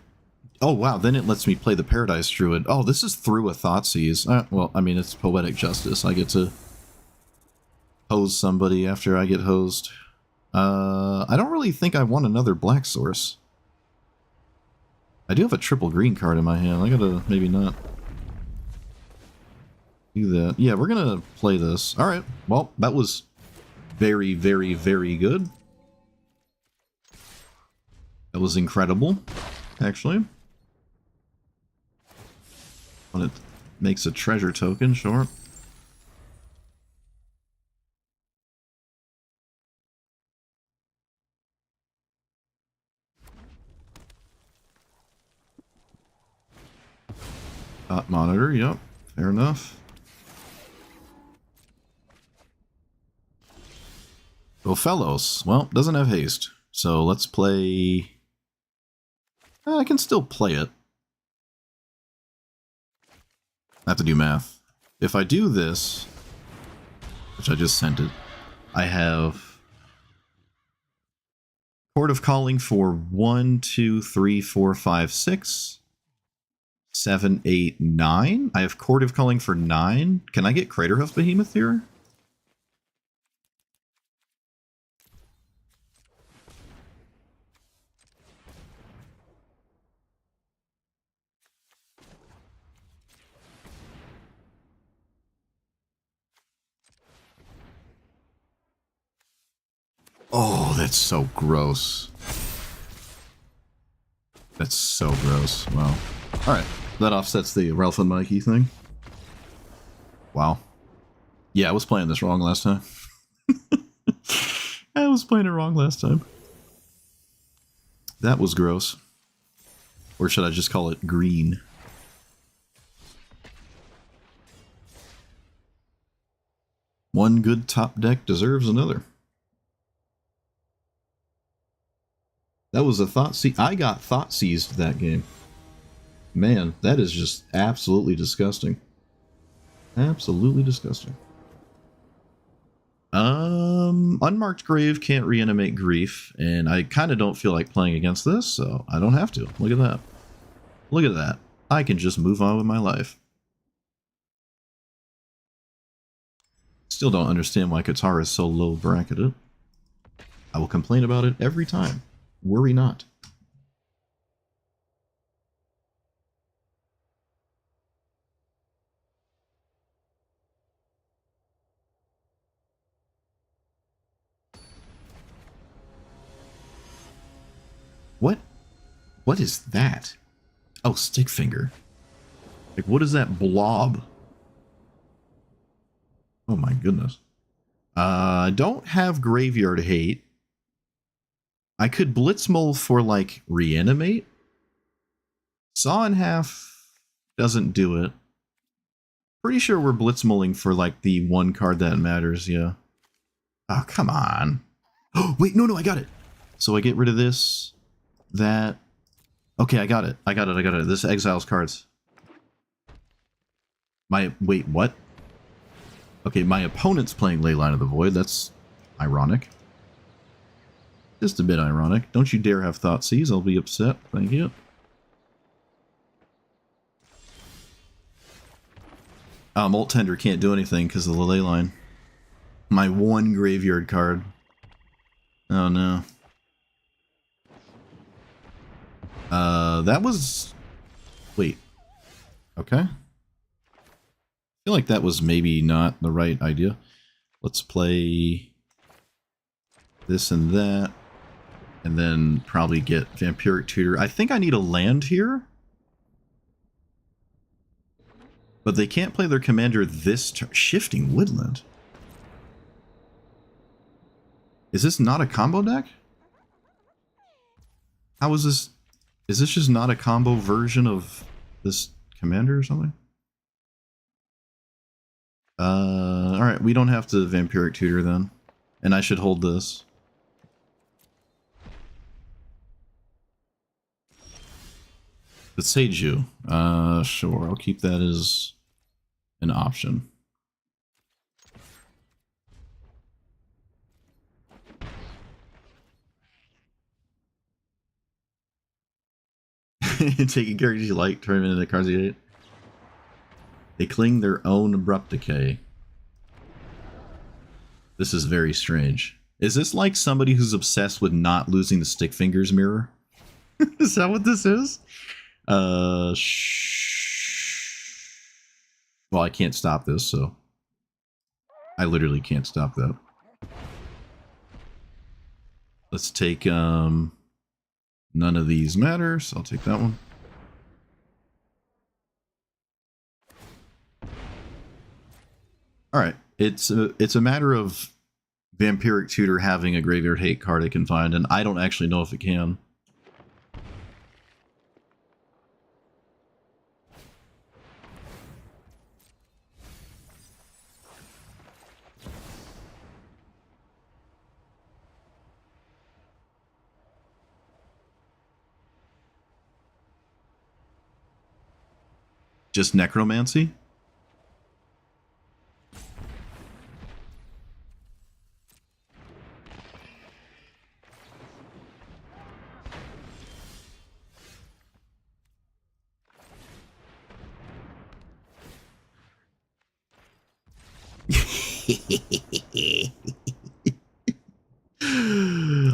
Oh, wow, then it lets me play the Paradise Druid. Oh, this is through a Thoughtseize. Well, I mean, it's Poetic Justice. I get to hose somebody after I get hosed. I don't really think I want another black source. I do have a triple green card in my hand. I gotta maybe not do that. Yeah, we're gonna play this. Alright, well, that was very, very, very good. That was incredible, actually. makes a treasure token, sure. Dot monitor, yep, fair enough. Ophelos, well, doesn't have haste, so let's play... I can still play it. I have to do math. If I do this, which I just sent it, I have Court of Calling for 1, 2, 3, 4, 5, 6, 7, 8, 9. I have Court of Calling for 9. Can I get Craterhoof Behemoth here? Oh, that's so gross. That's so gross. Wow. Alright, that offsets the Ralph and Mikey thing. Wow. Yeah, I was playing this wrong last time. I was playing it wrong last time. That was gross. Or should I just call it green? One good top deck deserves another. That was a Thoughtseize. I got Thoughtseized that game. Man, that is just absolutely disgusting. Absolutely disgusting. Unmarked Grave can't reanimate Grief, and I kind of don't feel like playing against this, so I don't have to. Look at that. Look at that. I can just move on with my life. Still don't understand why Qatar is so low bracketed. I will complain about it every time. Worry not. What? What is that? Oh, stick finger. Like, what is that blob? Oh my goodness. I don't have Graveyard Hate. I could Blitzmull for, like, Reanimate. Saw in Half doesn't do it. Pretty sure we're Blitzmulling for, like, the one card that matters, yeah. Oh, come on. Oh, wait, no, I got it. So I get rid of this, that. Okay, I got it. I got it. This exiles cards. Wait, what? Okay, my opponent's playing Leyline of the Void. That's ironic. Just a bit ironic. Don't you dare have Thoughtseize. I'll be upset. Thank you. Molt Tender can't do anything because of the Leyline. My one graveyard card. Oh no. That was... Wait. Okay. I feel like that was maybe not the right idea. Let's play this and that. And then probably get Vampiric Tutor. I think I need a land here. But they can't play their commander this turn. Shifting Woodland. Is this not a combo deck? How is this? Is this just not a combo version of this commander or something? Alright, we don't have to Vampiric Tutor then. And I should hold this. But Seiju. Sure, I'll keep that as an option. Taking characters you like, turn them into the cards you hate. They cling their own abrupt decay. This is very strange. Is this like somebody who's obsessed with not losing the stick fingers mirror? Is that what this is? Well, I can't stop this, so I literally can't stop that. Let's take none of these matter, so I'll take that one. It's a matter of Vampiric Tutor having a Graveyard Hate card it can find, and I don't actually know if it can. Just Necromancy?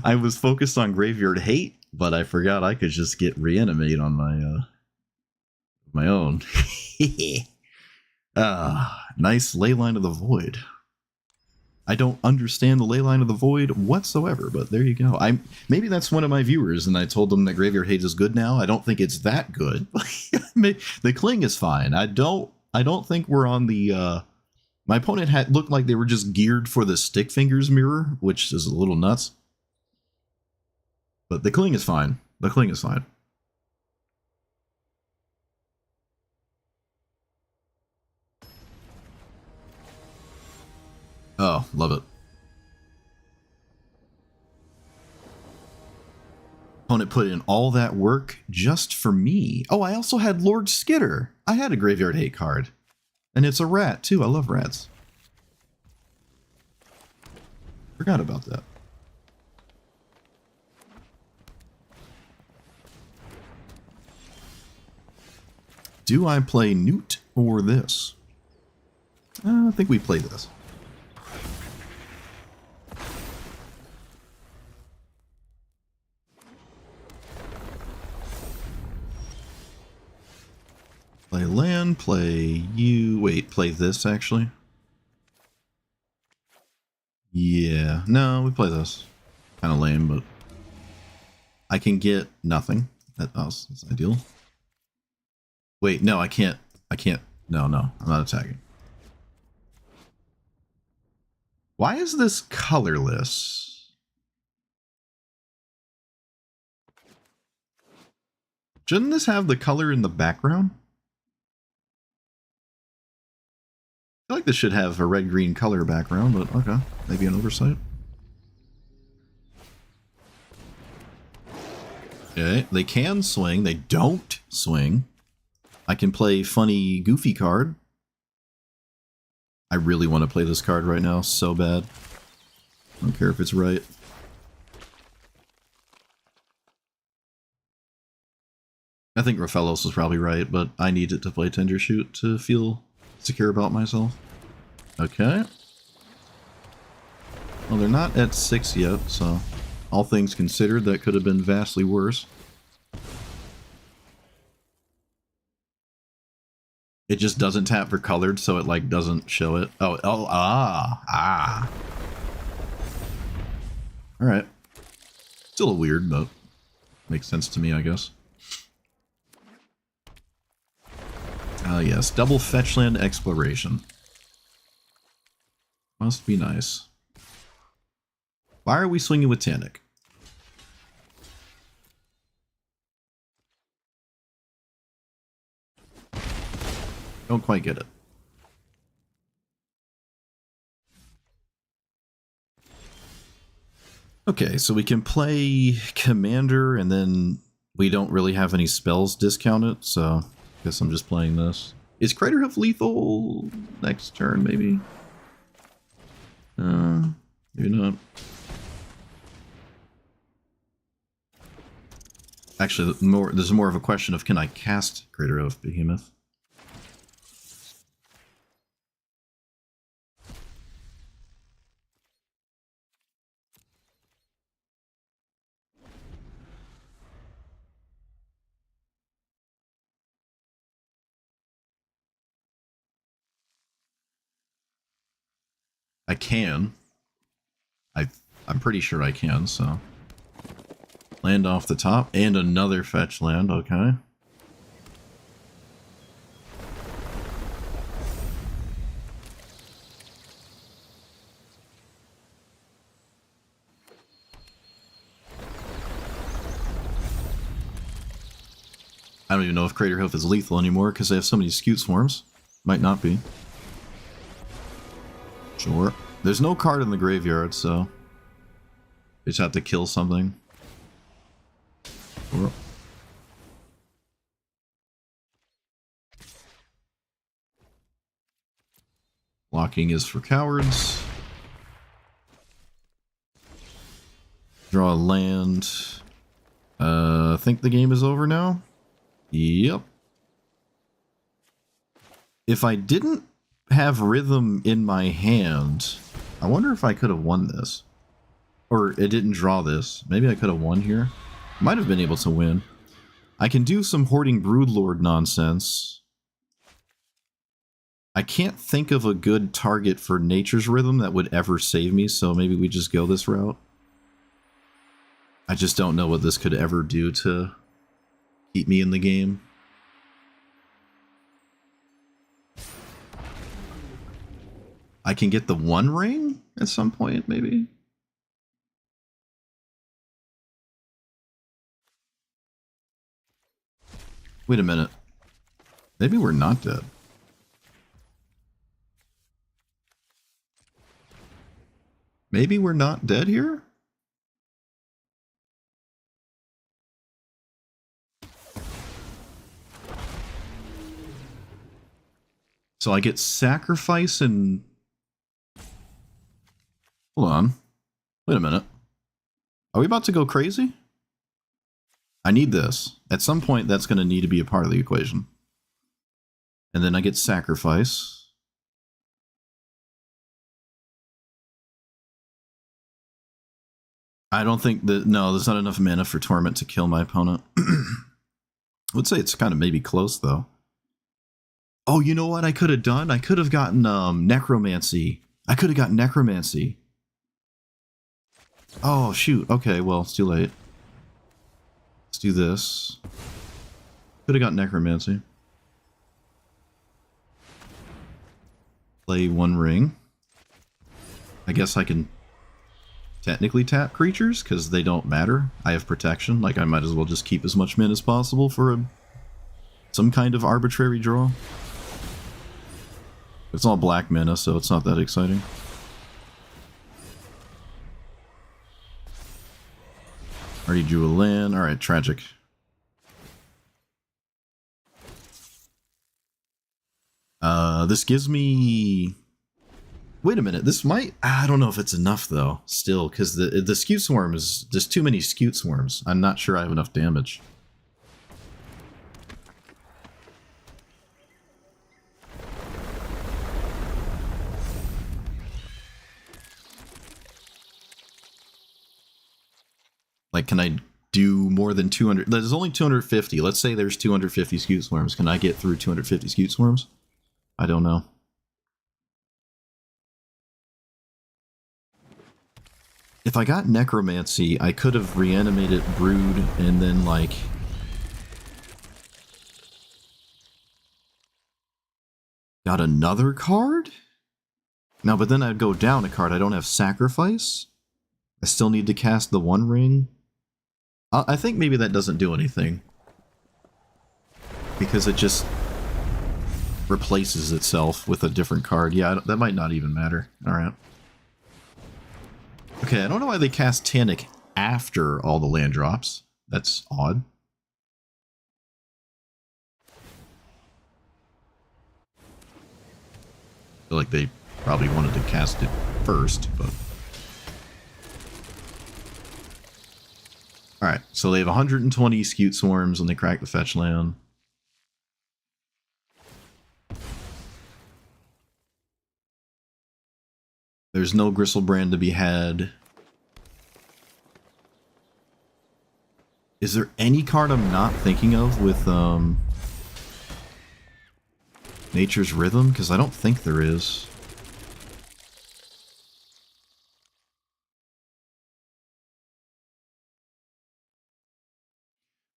I was focused on Graveyard Hate, but I forgot I could just get Reanimate on my own. Nice Leyline of the Void. I don't understand the Leyline of the Void whatsoever, but there you go. Maybe that's one of my viewers, and I told them that Graveyard Hate is good now. I don't think it's that good. The Cling is fine. I don't think we're on the my opponent had looked like they were just geared for the Stick Fingers mirror, which is a little nuts. But the Cling is fine. The Cling is fine. Oh, love it. Opponent put in all that work just for me. Oh, I also had Lord Skitter. I had a Graveyard Hate card. And it's a rat, too. I love rats. Forgot about that. Do I play Newt or this? I think we play this. Play land, play you. Wait, play this actually? Yeah, no, we play this. Kind of lame, but I can get nothing. That's ideal. Wait, no, I can't. No, I'm not attacking. Why is this colorless? Shouldn't this have the color in the background? I feel like this should have a red-green color background, but okay. Maybe an oversight. Okay, they can swing. They don't swing. I can play funny, goofy card. I really want to play this card right now, so bad. I don't care if it's right. I think Raphaelos was probably right, but I needed to play Tender Shoot to feel secure about myself. Okay. Well, they're not at 6 yet, so all things considered, that could have been vastly worse. It just doesn't tap for colored, so it like doesn't show it. Ah. All right. Still weird, but makes sense to me, I guess. Yes, double fetchland exploration. Must be nice. Why are we swinging with Tanic? Don't quite get it. Okay, so we can play Commander, and then we don't really have any spells discounted, so I guess I'm just playing this. Is Craterhoof lethal next turn, maybe? Maybe not. Actually, there's more of a question of, can I cast Craterhoof Behemoth? I can. I'm pretty sure I can, so. Land off the top, and another fetch land, okay. I don't even know if Crater Hoof is lethal anymore because they have so many Scute Swarms. Might not be. Sure. There's no card in the graveyard, so we just have to kill something. Sure. Blocking is for cowards. Draw a land. I think the game is over now. Yep. If I didn't have Rhythm in my hand, I wonder if I could have won this. Or it didn't draw this. Maybe I could have won here. Might have been able to win. I can do some Hoarding Broodlord nonsense. I can't think of a good target for Nature's Rhythm that would ever save me, so maybe we just go this route. I just don't know what this could ever do to keep me in the game. I can get the One Ring at some point, maybe? Wait a minute. Maybe we're not dead. Maybe we're not dead here? So I get Sacrifice and... Hold on. Wait a minute. Are we about to go crazy? I need this. At some point, that's going to need to be a part of the equation. And then I get Sacrifice. I don't think that... No, there's not enough mana for Torment to kill my opponent. I would say it's kind of maybe close, though. Oh, you know what I could have done? I could have gotten Necromancy. I could have gotten Necromancy. Oh, shoot. Okay, well, it's too late. Let's do this. Could have got Necromancy. Play One Ring. I guess I can technically tap creatures because they don't matter. I have protection. Like, I might as well just keep as much mana as possible for some kind of arbitrary draw. It's all black mana, so it's not that exciting. Already drew a land. Alright, tragic. This gives me... Wait a minute, this might... I don't know if it's enough, though, still, because the Scute Swarm is... There's too many Scute Swarms. I'm not sure I have enough damage. Like, can I do more than 200? There's only 250. Let's say there's 250 Scute Swarms. Can I get through 250 Scute Swarms? I don't know. If I got Necromancy, I could have reanimated Brood and then, like... got another card? No, but then I'd go down a card. I don't have Sacrifice. I still need to cast the One Ring. I think maybe that doesn't do anything. Because it just replaces itself with a different card. Yeah, that might not even matter. Alright. Okay, I don't know why they cast Tanic after all the land drops. That's odd. I feel like they probably wanted to cast it first, but... Alright, so they have 120 Scute Swarms when they crack the fetch land. There's no Gristlebrand to be had. Is there any card I'm not thinking of with Nature's Rhythm? Because I don't think there is.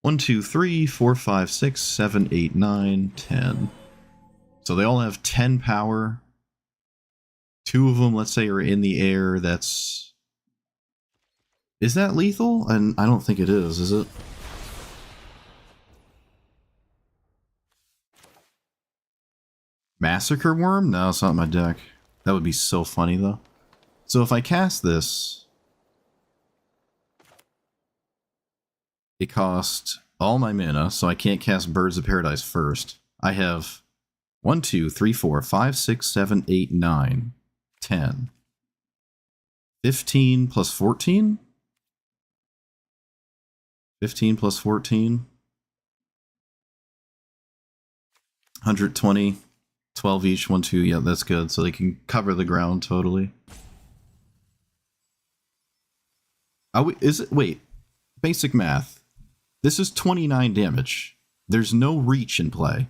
One, two, three, four, five, six, seven, eight, nine, 10. So they all have 10 power. 2 of them, let's say, are in the air. That's... Is that lethal? And I don't think it is it? Massacre Worm? No, it's not my deck. That would be so funny, though. So if I cast this, it costs all my mana, so I can't cast Birds of Paradise first. I have 1, 2, 3, 4, 5, 6, 7, 8, 9, 10. 15 plus 14? 15 plus 14? 120. 12 each, 1, 2. Yeah, that's good. So they can cover the ground totally. Wait. Basic math. This is 29 damage. There's no reach in play.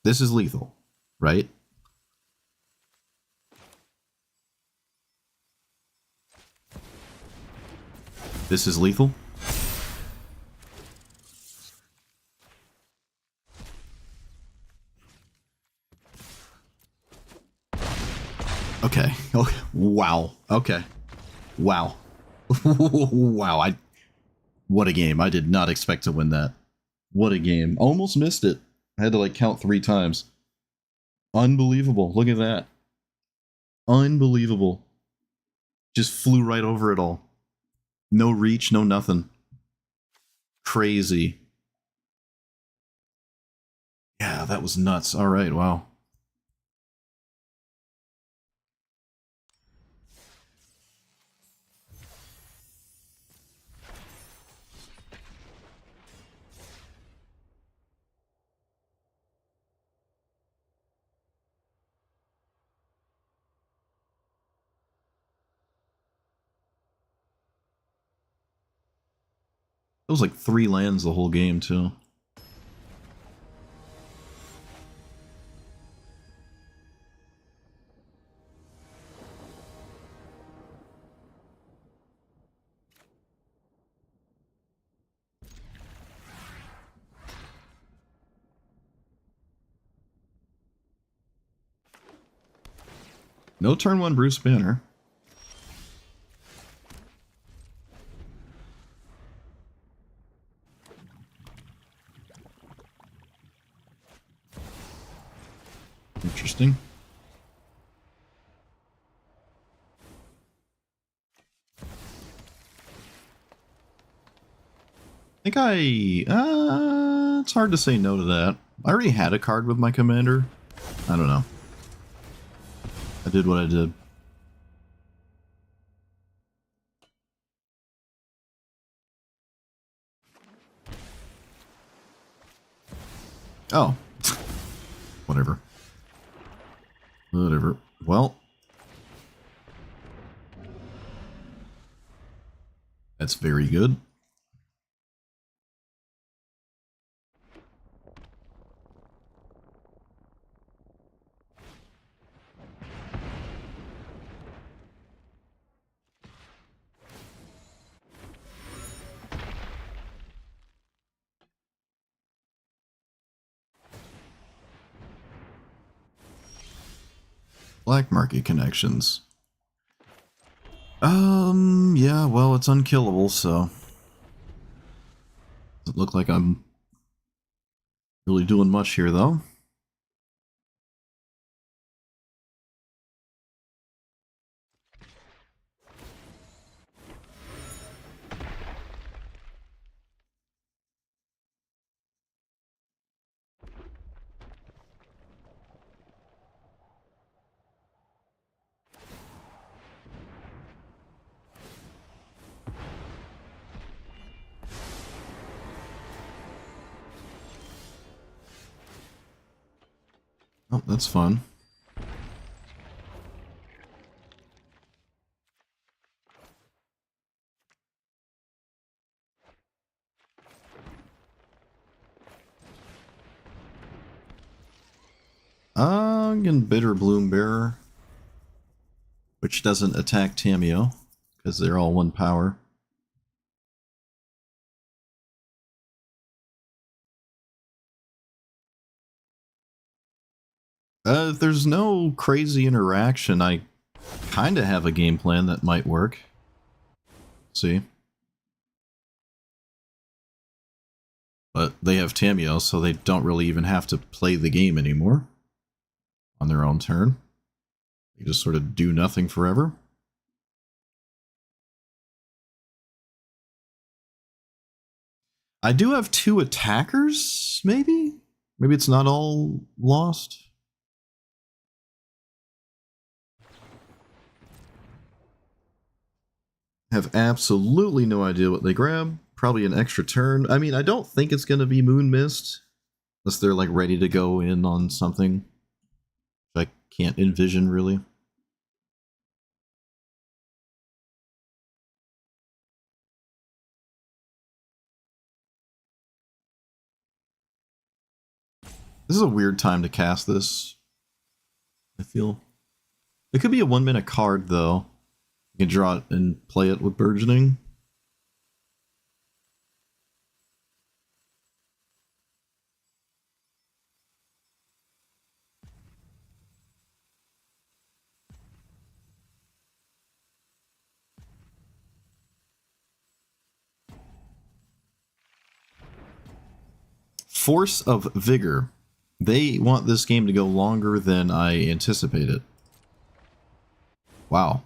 This is lethal, right? This is lethal? Okay. Oh, wow. Okay. Wow. Wow. What a game. I did not expect to win that. What a game. Almost missed it. I had to like count 3 times. Unbelievable. Look at that. Unbelievable. Just flew right over it all. No reach, no nothing. Crazy. Yeah, that was nuts. All right, wow. It was like 3 lands the whole game, too. No turn 1 Bruce Banner. Interesting. I think it's hard to say no to that. I already had a card with my commander. I don't know. I did what I did. Oh. Whatever. Whatever. Well. That's very good. Black market connections. Yeah, well, it's unkillable, so doesn't look like I'm really doing much here, though. Oh, that's fun. Again, Bitter Bloom Bearer, which doesn't attack Tamiyo, because they're all 1 power. If there's no crazy interaction, I kind of have a game plan that might work. See? But they have Tamiyo, so they don't really even have to play the game anymore. on their own turn. They just sort of do nothing forever. I do have 2 attackers, maybe? Maybe it's not all lost. Have absolutely no idea what they grab. Probably an extra turn. I mean, I don't think it's going to be Moon Mist. Unless they're like ready to go in on something. I can't envision really. This is a weird time to cast this, I feel. It could be a 1-mana card, though. You can draw it and play it with Burgeoning. Force of Vigor. They want this game to go longer than I anticipated. Wow.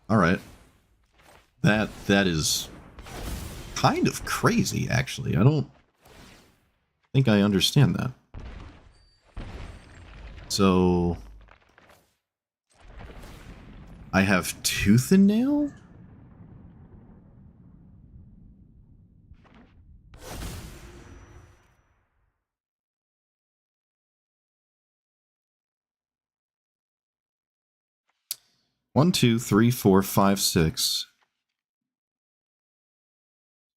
Alright. That is kind of crazy, actually. I don't think I understand that. So I have Tooth and Nail? One, two, three, four, five, six.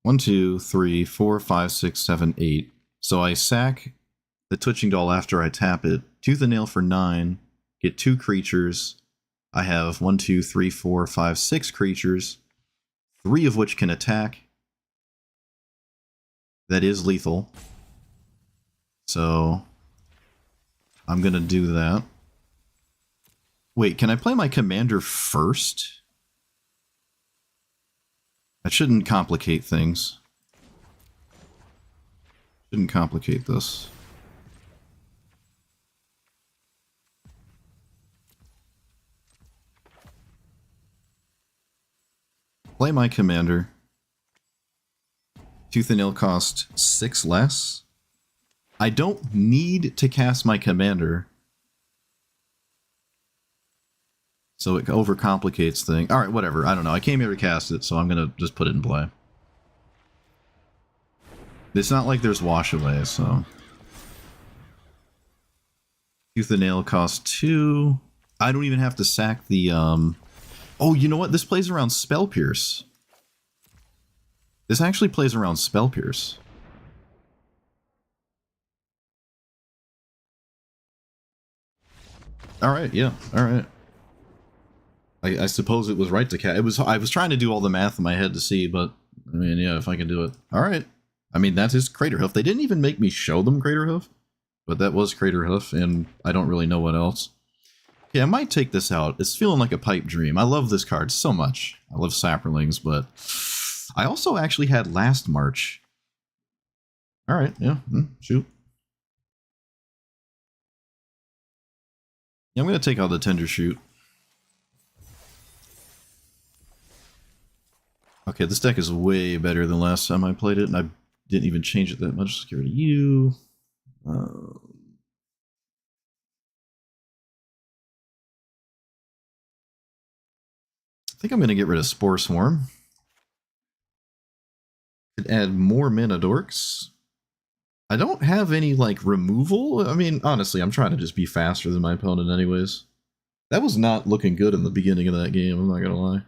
1, 2, 3, 4, 5, 6, 7, 8. So I sack the Twitching Doll after I tap it. Tooth and Nail for 9. Get 2 creatures. I have 1, 2, 3, 4, 5, 6 creatures. 3 of which can attack. That is lethal. So I'm going to do that. Wait, can I play my commander first? That shouldn't complicate things. Shouldn't complicate this. Play my commander. Tooth and Nail cost 6 less. I don't need to cast my commander. So it overcomplicates things. Alright, whatever. I don't know. I came here to cast it, so I'm going to just put it in play. It's not like there's wash away, so... Tooth and Nail costs 2. I don't even have to sack the, Oh, you know what? This plays around Spell Pierce. This actually plays around Spell Pierce. Alright, yeah. Alright. I suppose it was right to cast. I was trying to do all the math in my head to see, but I mean, yeah, if I can do it. All right. I mean, that is Craterhoof. They didn't even make me show them Craterhoof, but that was Craterhoof, and I don't really know what else. Yeah, I might take this out. It's feeling like a pipe dream. I love this card so much. I love Saprolings, but I also actually had Last March. All right, yeah, shoot. Yeah, I'm gonna take out the Tender Shoot. Okay, this deck is way better than last time I played it, and I didn't even change it that much. Let's get rid of you. I think I'm going to get rid of Spore Swarm. Could add more mana dorks. I don't have any, like, removal. I mean, honestly, I'm trying to just be faster than my opponent anyways. That was not looking good in the beginning of that game, I'm not going to lie.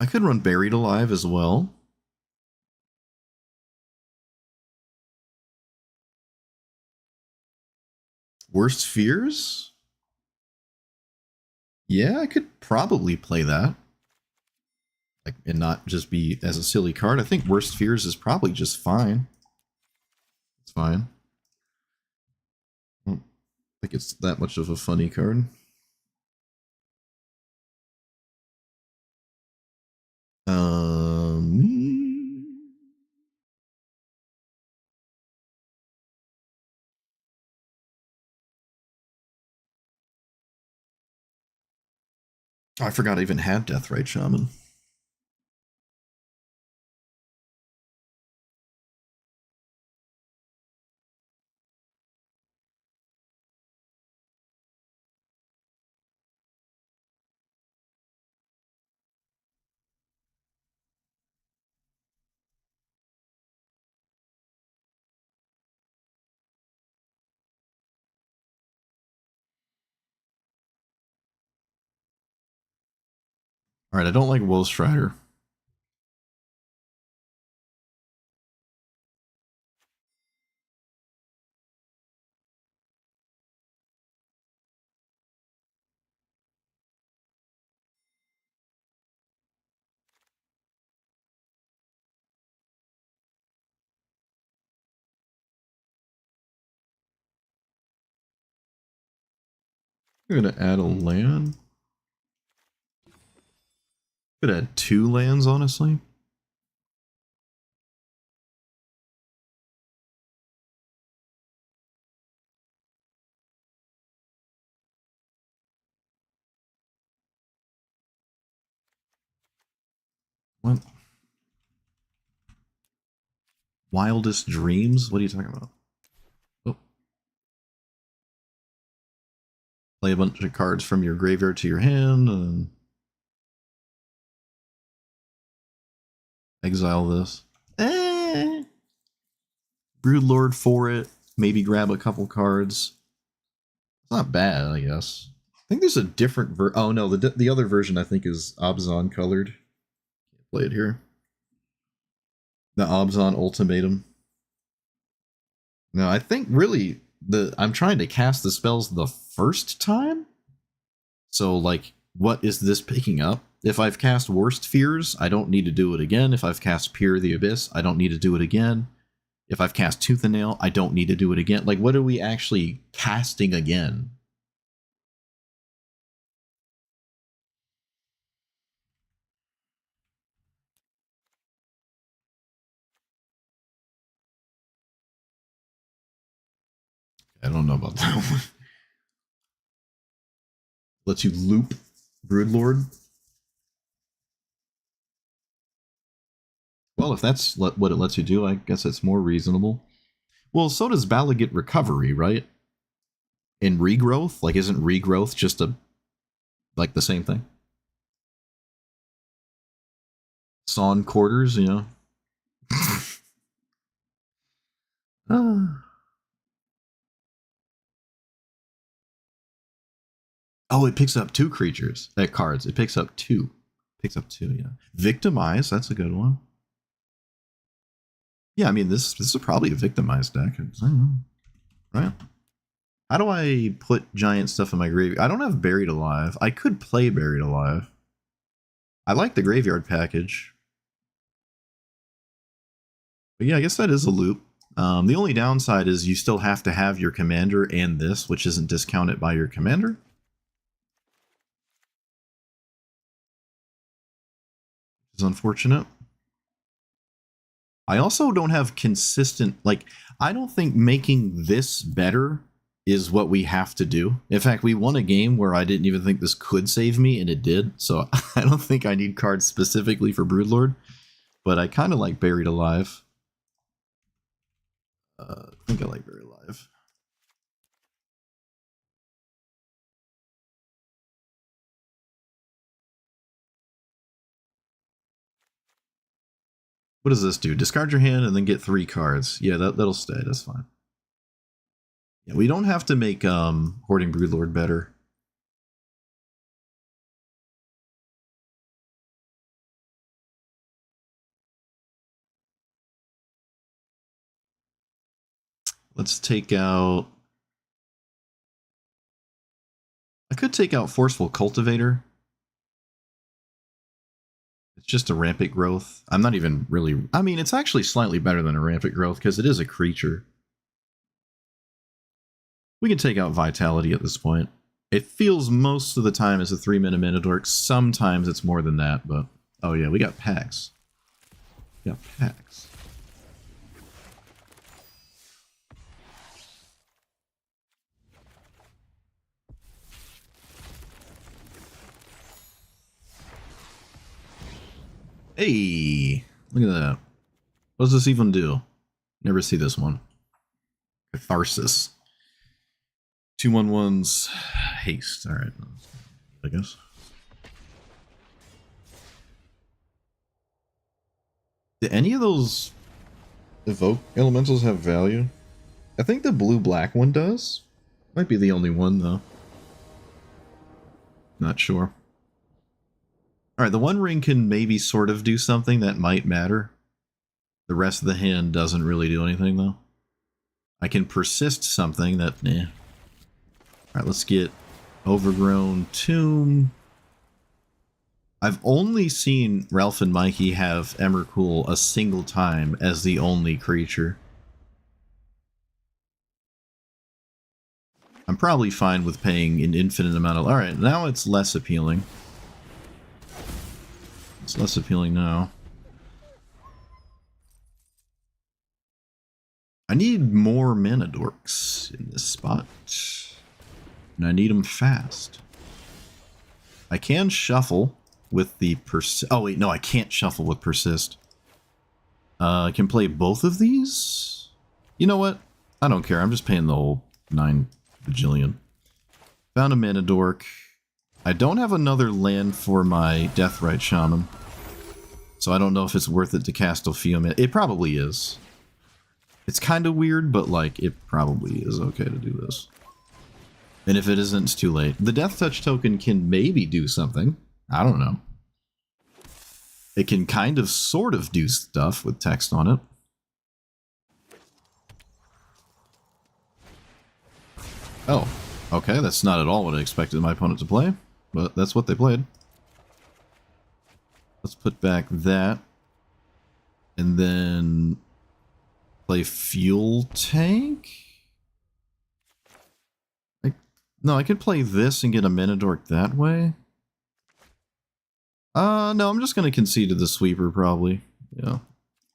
I could run Buried Alive as well. Worst Fears? Yeah, I could probably play that. Like, and not just be as a silly card. I think Worst Fears is probably just fine. It's fine. I don't think it's that much of a funny card. Oh, I forgot I even had Deathrite Shaman. All right, I don't like Woe Strider. I'm gonna add a land. Could add 2 lands, honestly. What? Wildest Dreams? What are you talking about? Oh. Play a bunch of cards from your graveyard to your hand and exile this. Broodlord for it. Maybe grab a couple cards. It's not bad, I guess. I think there's a different oh no, the other version I think is Abzan colored. Can't play it here. The Abzan Ultimatum. No, I think really I'm trying to cast the spells the first time. So like, what is this picking up? If I've cast Worst Fears, I don't need to do it again. If I've cast Peer the Abyss, I don't need to do it again. If I've cast Tooth and Nail, I don't need to do it again. Like, what are we actually casting again? I don't know about that one. Lets you loop Broodlord. Well, if that's what it lets you do, I guess it's more reasonable. Well, so does Balagit Recovery, right? In Regrowth? Like, isn't Regrowth just like the same thing? Sawn Quarters, you know? Oh, it picks up 2 creatures. Cards. It picks up 2. Picks up 2, yeah. Victimize, that's a good one. Yeah, I mean, this is probably a victimized deck. I don't know. Right? How do I put giant stuff in my graveyard? I don't have Buried Alive. I could play Buried Alive. I like the graveyard package. But yeah, I guess that is a loop. The only downside is you still have to have your commander and this, which isn't discounted by your commander. Which is unfortunate. I also don't have consistent, like, I don't think making this better is what we have to do. In fact, we won a game where I didn't even think this could save me, and it did. So I don't think I need cards specifically for Broodlord, but I kind of like Buried Alive. I think I like Buried Alive. What does this do? Discard your hand and then get 3 cards. Yeah, that'll stay. That's fine. Yeah, we don't have to make Hoarding Broodlord better. Let's take out... I could take out Forceful Cultivator. It's just a Rampant Growth. I'm not even really... I mean, it's actually slightly better than a Rampant Growth because it is a creature. We can take out Vitality at this point. It feels most of the time as a 3-mana Manadork. Sometimes it's more than that, but... Oh yeah, we got Pax. We got Pax. Hey, look at that. What does this even do? Never see this one. Catharsis. 2/1/1's haste. All right, I guess. Do any of those evoke elementals have value? I think the blue-black one does. Might be the only one, though. Not sure. Alright, the One Ring can maybe sort of do something that might matter. The rest of the hand doesn't really do anything, though. I can persist something that... eh. Alright, let's get Overgrown Tomb. I've only seen Ralph and Mikey have Emrakul a single time as the only creature. I'm probably fine with paying an infinite amount of... Alright, now it's less appealing. It's less appealing now. I need more mana dorks in this spot. And I need them fast. I can shuffle with the persist. Oh wait, no, I can't shuffle with persist. I can play both of these? You know what? I don't care. I'm just paying the whole 9 bajillion. Found a mana dork. I don't have another land for my Deathrite Shaman. So I don't know if it's worth it to cast Ophiomant. It probably is. It's kind of weird, but like, it probably is okay to do this. And if it isn't, it's too late. The Death Touch token can maybe do something. I don't know. It can kind of, sort of do stuff with text on it. Oh, okay, that's not at all what I expected my opponent to play, but that's what they played. Let's put back that. And then play Fuel Tank? No, I could play this and get a mana dork that way. No, I'm just going to concede to the sweeper, probably. Yeah.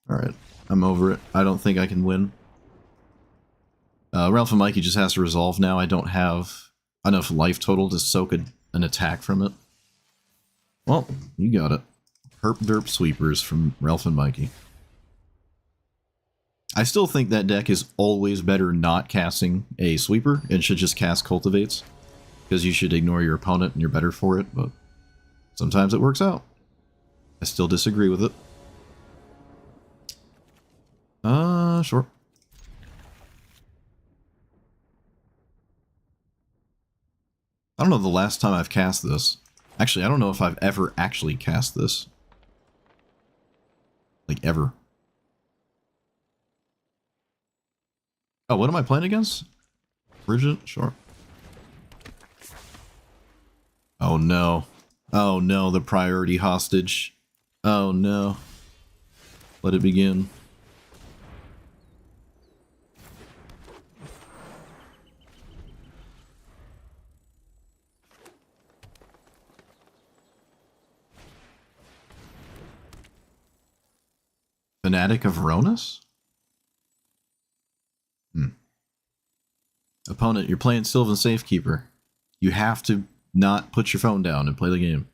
Alright, I'm over it. I don't think I can win. Ralph and Mikey just has to resolve now. I don't have enough life total to soak an attack from it. Well, you got it. Herp derp sweepers from Ralph and Mikey. I still think that deck is always better not casting a sweeper and should just cast cultivates. Because you should ignore your opponent and you're better for it, but sometimes it works out. I still disagree with it. Sure. I don't know the last time I've cast this. Actually, I don't know if I've ever actually cast this. Like, ever. Oh, what am I playing against? Bridget? Sure. Oh no. Oh no, the priority hostage. Oh no. Let it begin. Fanatic of Ronus? Opponent, you're playing Sylvan Safekeeper. You have to not put your phone down and play the game.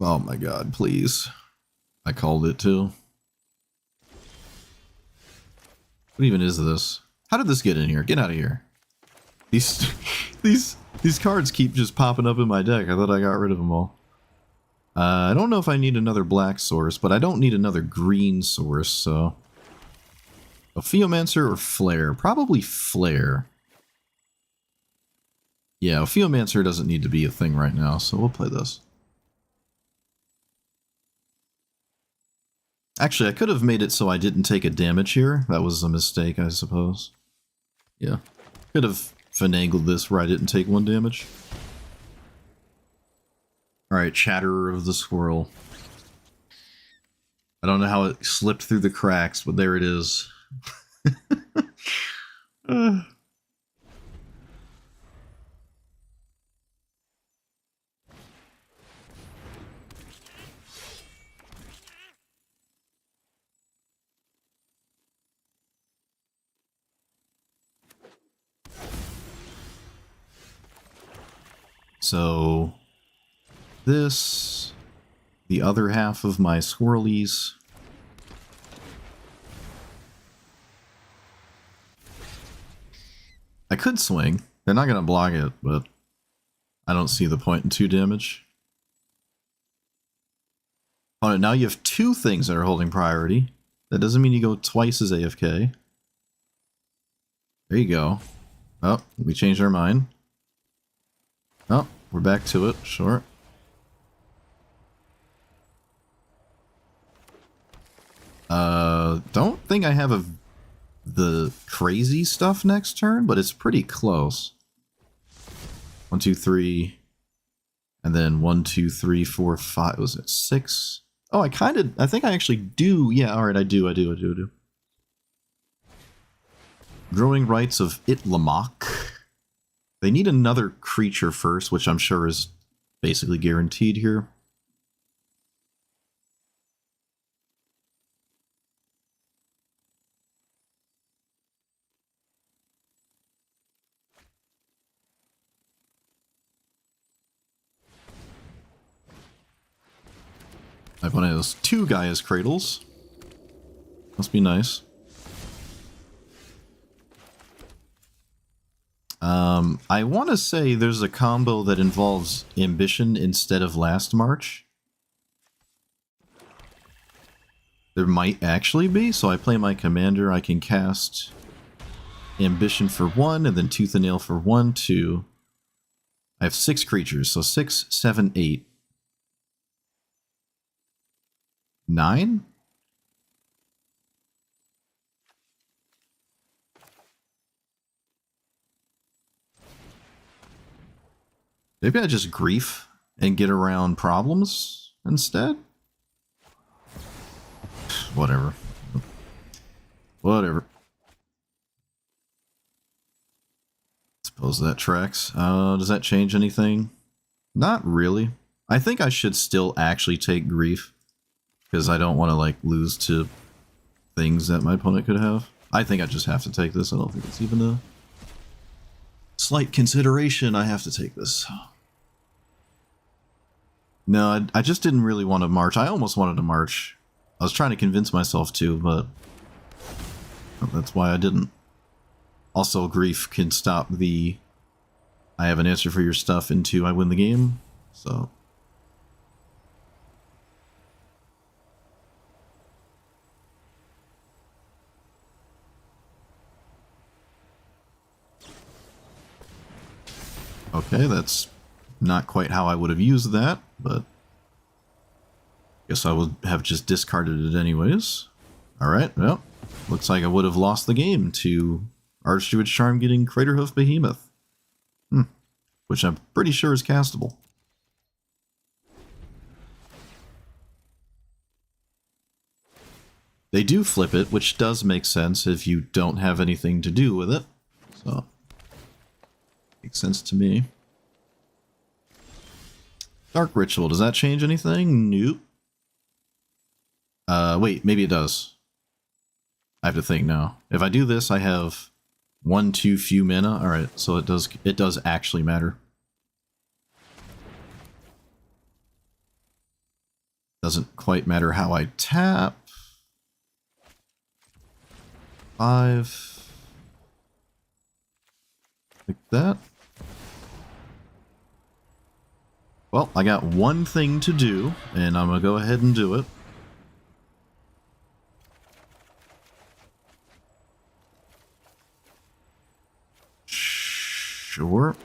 Oh my god, please. I called it too. What even is this? How did this get in here? Get out of here. These these cards keep just popping up in my deck. I thought I got rid of them all. I don't know if I need another black source, but I don't need another green source, so... Ophiomancer or Flare? Probably Flare. Yeah, Ophiomancer doesn't need to be a thing right now, so we'll play this. Actually, I could have made it so I didn't take a damage here. That was a mistake, I suppose. Yeah. Could have finagled this where I didn't take 1 damage. Alright, Chatterer of the Swirl. I don't know how it slipped through the cracks, but there it is. So, this. The other half of my swirlies. I could swing. They're not going to block it, but I don't see the point in 2 damage. Oh, now you have 2 things that are holding priority. That doesn't mean you go twice as AFK. There you go. Oh, we changed our mind. Oh, we're back to it. Sure. Don't think I have the crazy stuff next turn, but it's pretty close. 1, 2, 3, and then 1, 2, 3, 4, 5. Was it 6? Oh, I think I actually do. Yeah, all right, I do. Growing Rites of Itlamok. They need another creature first, which I'm sure is basically guaranteed here. My opponent has 2 Gaia's Cradles. Must be nice. I want to say there's a combo that involves Ambition instead of Last March. There might actually be, so I play my commander, I can cast Ambition for 1, and then Tooth and Nail for 1, 2. I have 6 creatures, so 6, 7, 8. 9? Maybe I just grief and get around problems instead? Whatever. Whatever. Suppose that tracks. Does that change anything? Not really. I think I should still actually take grief, because I don't want to, like, lose to things that my opponent could have. I think I just have to take this. I don't think it's even a slight consideration. I have to take this. No, I just didn't really want to march. I almost wanted to march. I was trying to convince myself to, but that's why I didn't. Also, grief can stop the I have an answer for your stuff into I win the game, so... Okay, that's not quite how I would have used that, but guess I would have just discarded it anyways. Alright, well, looks like I would have lost the game to Archdruid's Charm getting Craterhoof Behemoth. Which I'm pretty sure is castable. They do flip it, which does make sense if you don't have anything to do with it. So... makes sense to me. Dark Ritual, does that change anything? Nope. Wait, maybe it does. I have to think now. If I do this, I have 1 too few mana. Alright, so it does actually matter. Doesn't quite matter how I tap. 5. Like that. Well, I got one thing to do, and I'm gonna go ahead and do it. Sure.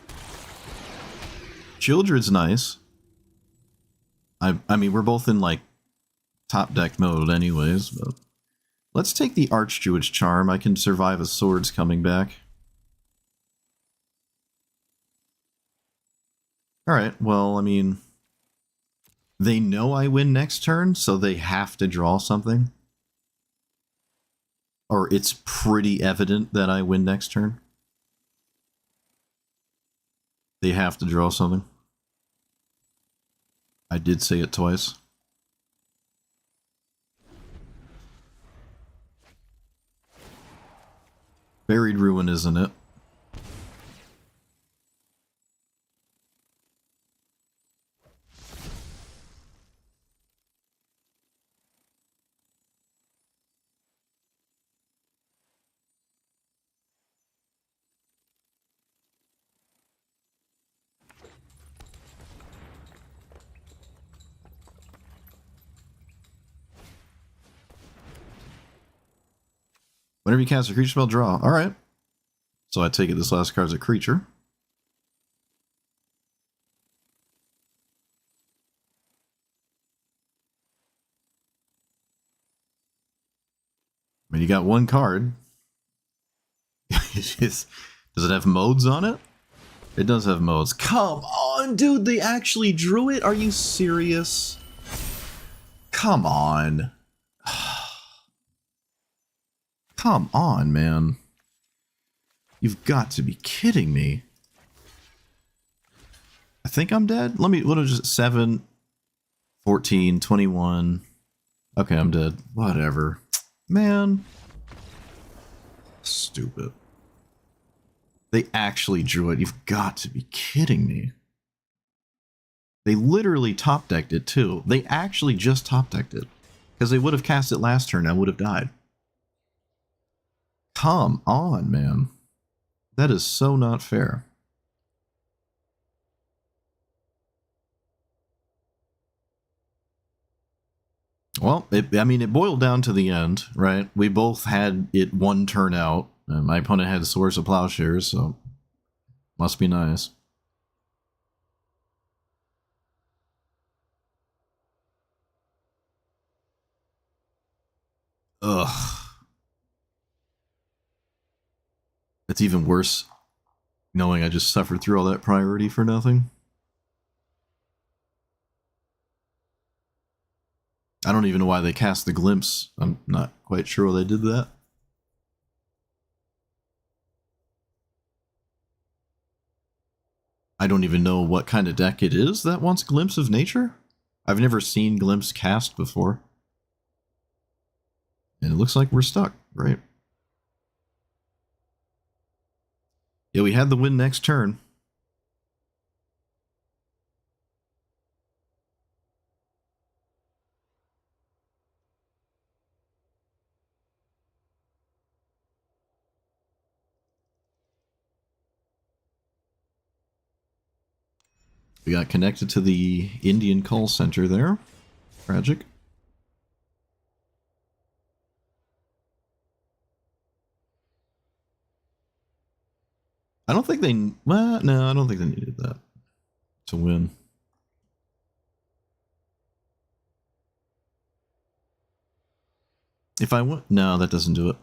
Childred's nice. I mean, we're both in, like, top deck mode anyways, but... let's take the Archdruid's Charm. I can survive a Swords coming back. Alright, well, I mean... they know I win next turn, so they have to draw something. Or it's pretty evident that I win next turn. They have to draw something. I did say it twice. Buried Ruin, isn't it? Whenever you cast a creature spell, draw. Alright. So I take it this last card's a creature. I mean, you got one card. Does it have modes on it? It does have modes. Come on, dude, they actually drew it? Are you serious? Come on. Come on, man. You've got to be kidding me. I think I'm dead. What is it? 7, 14, 21. Okay, I'm dead. Whatever. Man. Stupid. They actually drew it. You've got to be kidding me. They literally top decked it too. They actually just top decked it. Because they would have cast it last turn, I would have died. Come on, man. That is so not fair. Well, it boiled down to the end, right? We both had it one turn out. My opponent had Swords of Plowshares, so must be nice. Ugh. It's even worse knowing I just suffered through all that priority for nothing. I don't even know why they cast the Glimpse. I'm not quite sure why they did that. I don't even know what kind of deck it is that wants Glimpse of Nature. I've never seen Glimpse cast before. And it looks like we're stuck, right? Yeah, we had the win next turn. We got connected to the Indian call center there. Tragic. I don't think they... Well, no, I don't think they needed that to win. If I want... No, that doesn't do it.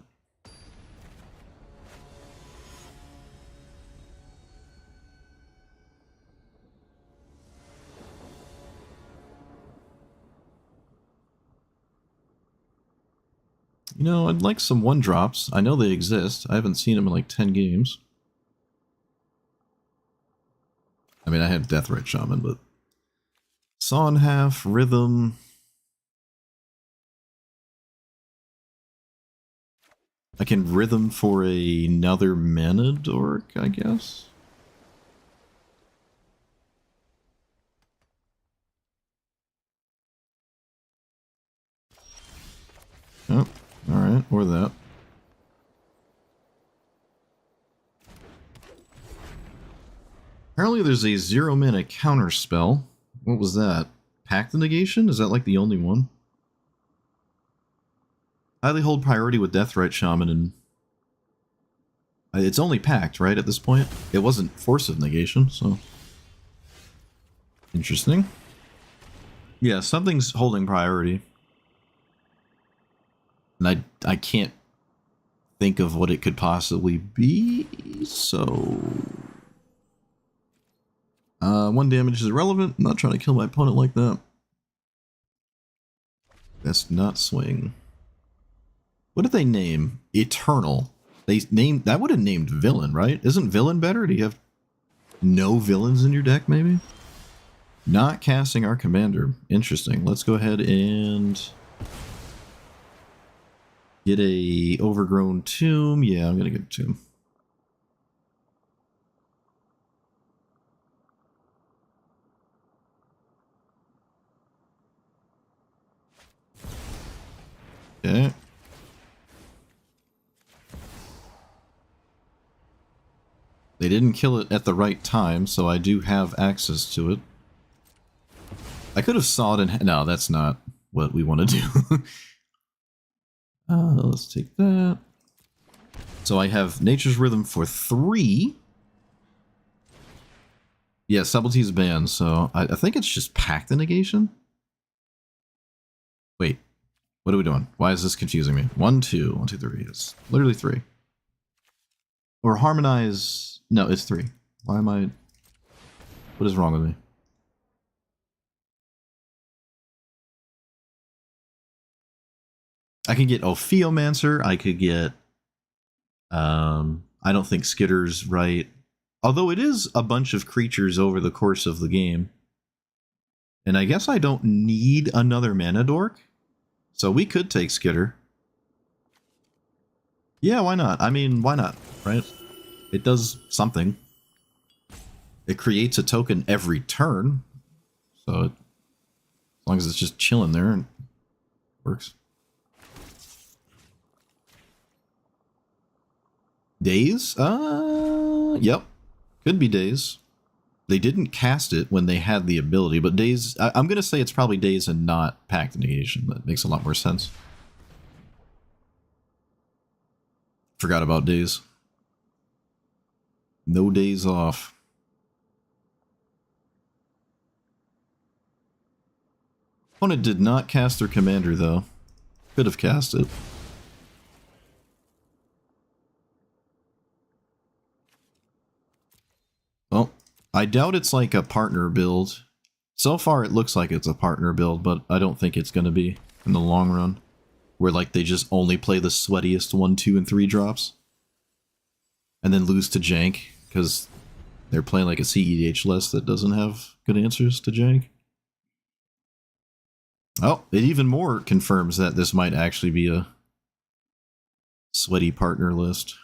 You know, I'd like some 1-drops. I know they exist. I haven't seen them in like 10 games. I mean, I have Deathrite Shaman, but... Saw in Half, Rhythm... I can Rhythm for another mana dork, I guess? Oh, alright, or that. Apparently there's a 0-mana counter spell. What was that? Pact the Negation? Is that like the only one? Highly hold priority with Deathrite Shaman, and it's only Pact, right, at this point? It wasn't Force of Negation, so... Interesting. Yeah, something's holding priority. And I can't think of what it could possibly be, so... 1 damage is irrelevant. I'm not trying to kill my opponent like that. Best not swing. What did they name? Eternal. They named... That would have named Villain, right? Isn't Villain better? Do you have no villains in your deck, maybe? Not casting our commander. Interesting. Let's go ahead and... get a Overgrown Tomb. Yeah, I'm gonna get a Tomb. Okay. They didn't kill it at the right time, so I do have access to it. I could have sawed in... No, that's not what we want to do. Let's take that. So I have Nature's Rhythm for 3. Yeah, Subtlety's banned, so I think it's just Pact the Negation. Wait, what are we doing? Why is this confusing me? 1, 2, 1, 2, 3. It's literally 3. Or Harmonize. No, it's 3. Why am I. What is wrong with me? I could get Ophiomancer. I could get. I don't think Skitter's right. Although it is a bunch of creatures over the course of the game. And I guess I don't need another mana dork. So we could take Skitter. Yeah, why not? I mean, why not, right? It does something. It creates a token every turn. So as long as it's just chilling there, it works. Days? Yep. Could be Days. They didn't cast it when they had the ability, but Days... I'm going to say it's probably Days and not Pact Negation. That makes a lot more sense. Forgot about Days. No days off. Opponent did not cast their commander, though. Could have cast it. Well, I doubt it's like a partner build. So far, it looks like it's a partner build, but I don't think it's going to be in the long run. Where, like, they just only play the sweatiest 1, 2, and 3 drops. And then lose to Jank, because they're playing like a CEDH list that doesn't have good answers to Jank. Oh, it even more confirms that this might actually be a sweaty partner list.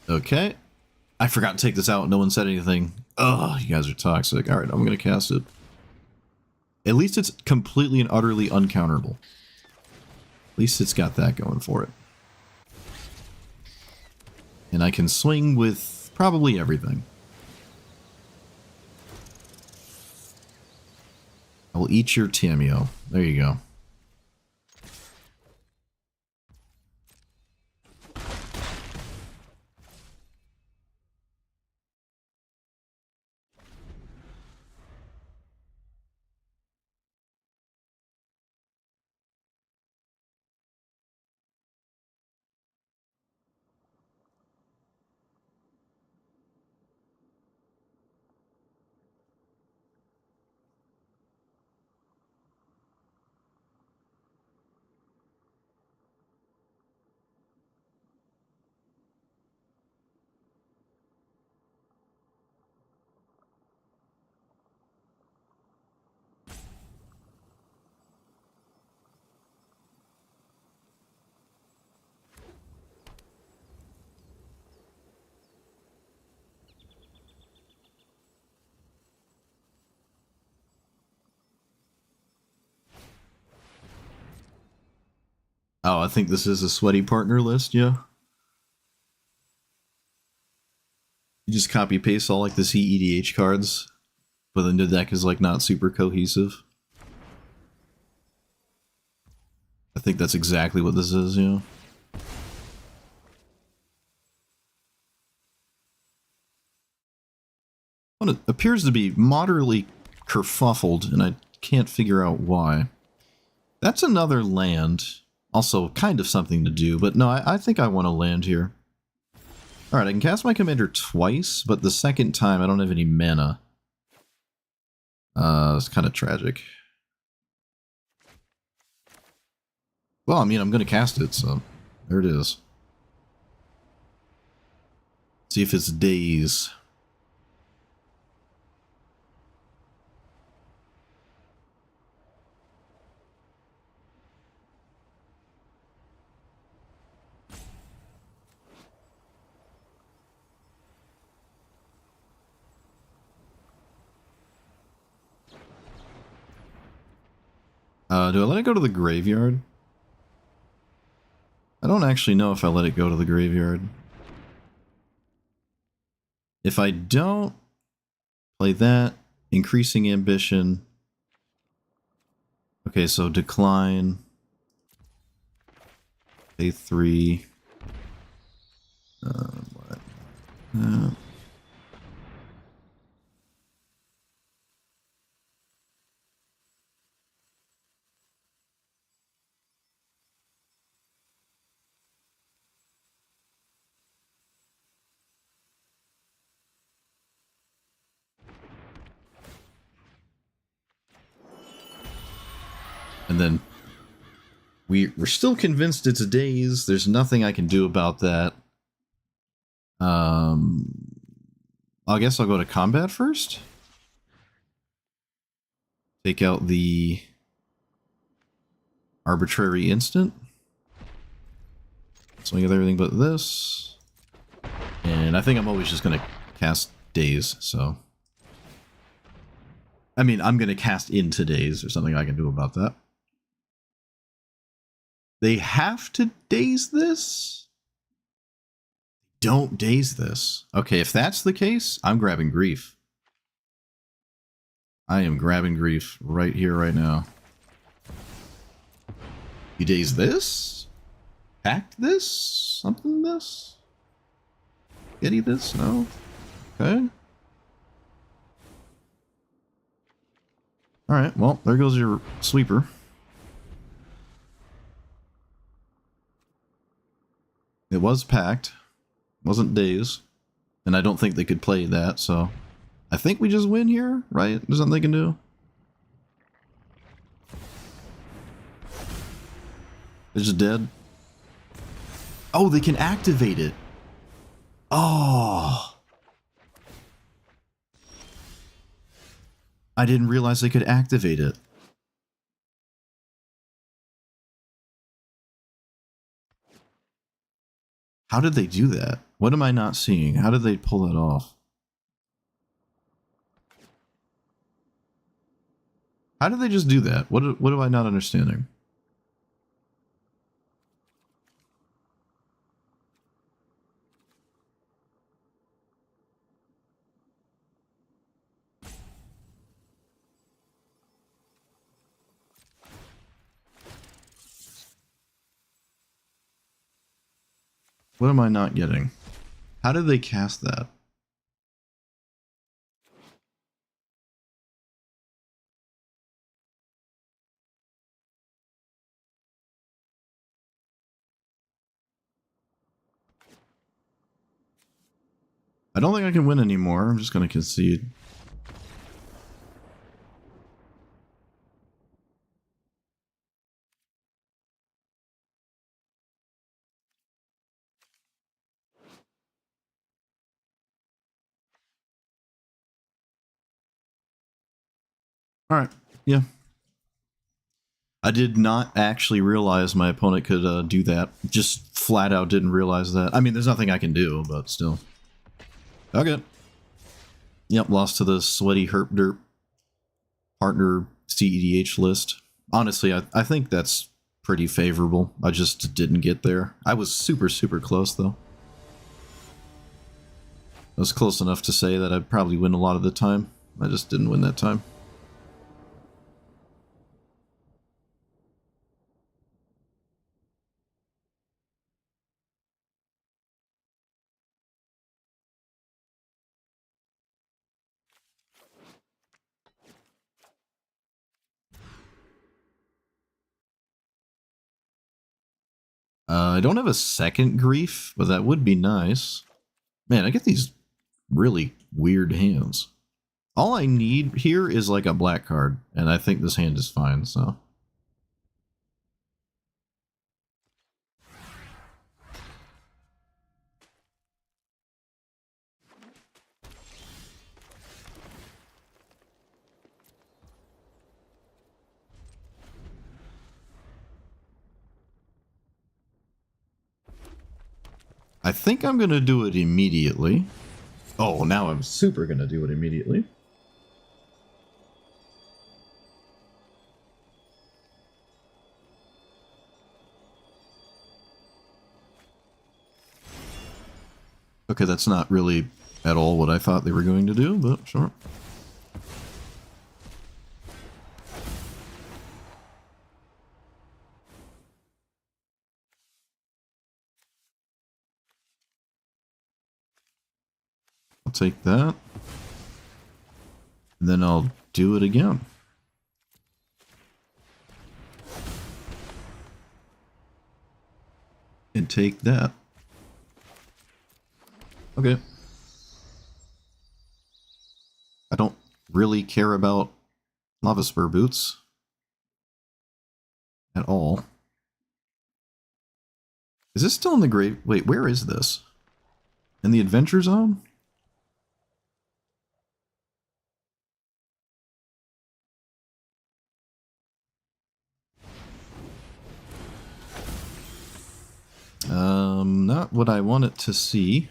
Okay. I forgot to take this out. No one said anything. Ugh, you guys are toxic. Alright, I'm going to cast it. At least it's completely and utterly uncounterable. At least it's got that going for it. And I can swing with probably everything. I will eat your Tamiyo. There you go. Oh, I think this is a sweaty partner list, yeah. You just copy paste all like the CEDH cards, but then the deck is like not super cohesive. I think that's exactly what this is, yeah. Well, it appears to be moderately kerfuffled, and I can't figure out why. That's another land. Also, kind of something to do, but no, I think I want to land here. Alright, I can cast my commander twice, but the second time I don't have any mana. It's kind of tragic. Well, I mean, I'm going to cast it, so there it is. See if it's Days. Do I let it go to the graveyard? I don't actually know if I let it go to the graveyard. If I don't play that, increasing ambition, Okay, so decline. A3. What? And then we're still convinced it's a daze. There's nothing I can do about that. I guess I'll go to combat first. Take out the arbitrary instant. Swing at everything but this. And I think I'm always just going to cast daze, so. I mean, I'm going to cast into daze. There's something I can do about that. They have to daze this? Don't daze this. Okay, if that's the case, I'm grabbing grief. I am grabbing grief right here, right now. You daze this? Pact this? Something this? Getty this? No? Okay. Alright, well, there goes your sweeper. It was packed. Wasn't daze. And I don't think they could play that, so I think we just win here, right? There's nothing they can do. They're just dead. Oh, they can activate it. Oh. I didn't realize they could activate it. How did they do that? What am I not seeing? How did they pull that off? How did they just do that? What am I not understanding? What am I not getting? How did they cast that? I don't think I can win anymore. I'm just going to concede. Alright, yeah. I did not actually realize my opponent could do that. Just flat out didn't realize that. I mean, there's nothing I can do, but still. Okay. Yep, lost to the sweaty herp derp partner CEDH list. Honestly, I think that's pretty favorable. I just didn't get there. I was super, super close, though. I was close enough to say that I'd probably win a lot of the time. I just didn't win that time. I don't have a second grief, but that would be nice. Man, I get these really weird hands. All I need here is like a black card, and I think this hand is fine, so. I think I'm gonna do it immediately. Oh, now I'm super gonna do it immediately. Okay, that's not really at all what I thought they were going to do, but sure. take that. And then I'll do it again. And take that. Okay. I don't really care about Lava Spur boots at all. Is this still in the grave? Wait, where is this? In the Adventure Zone? Not what I want it to see.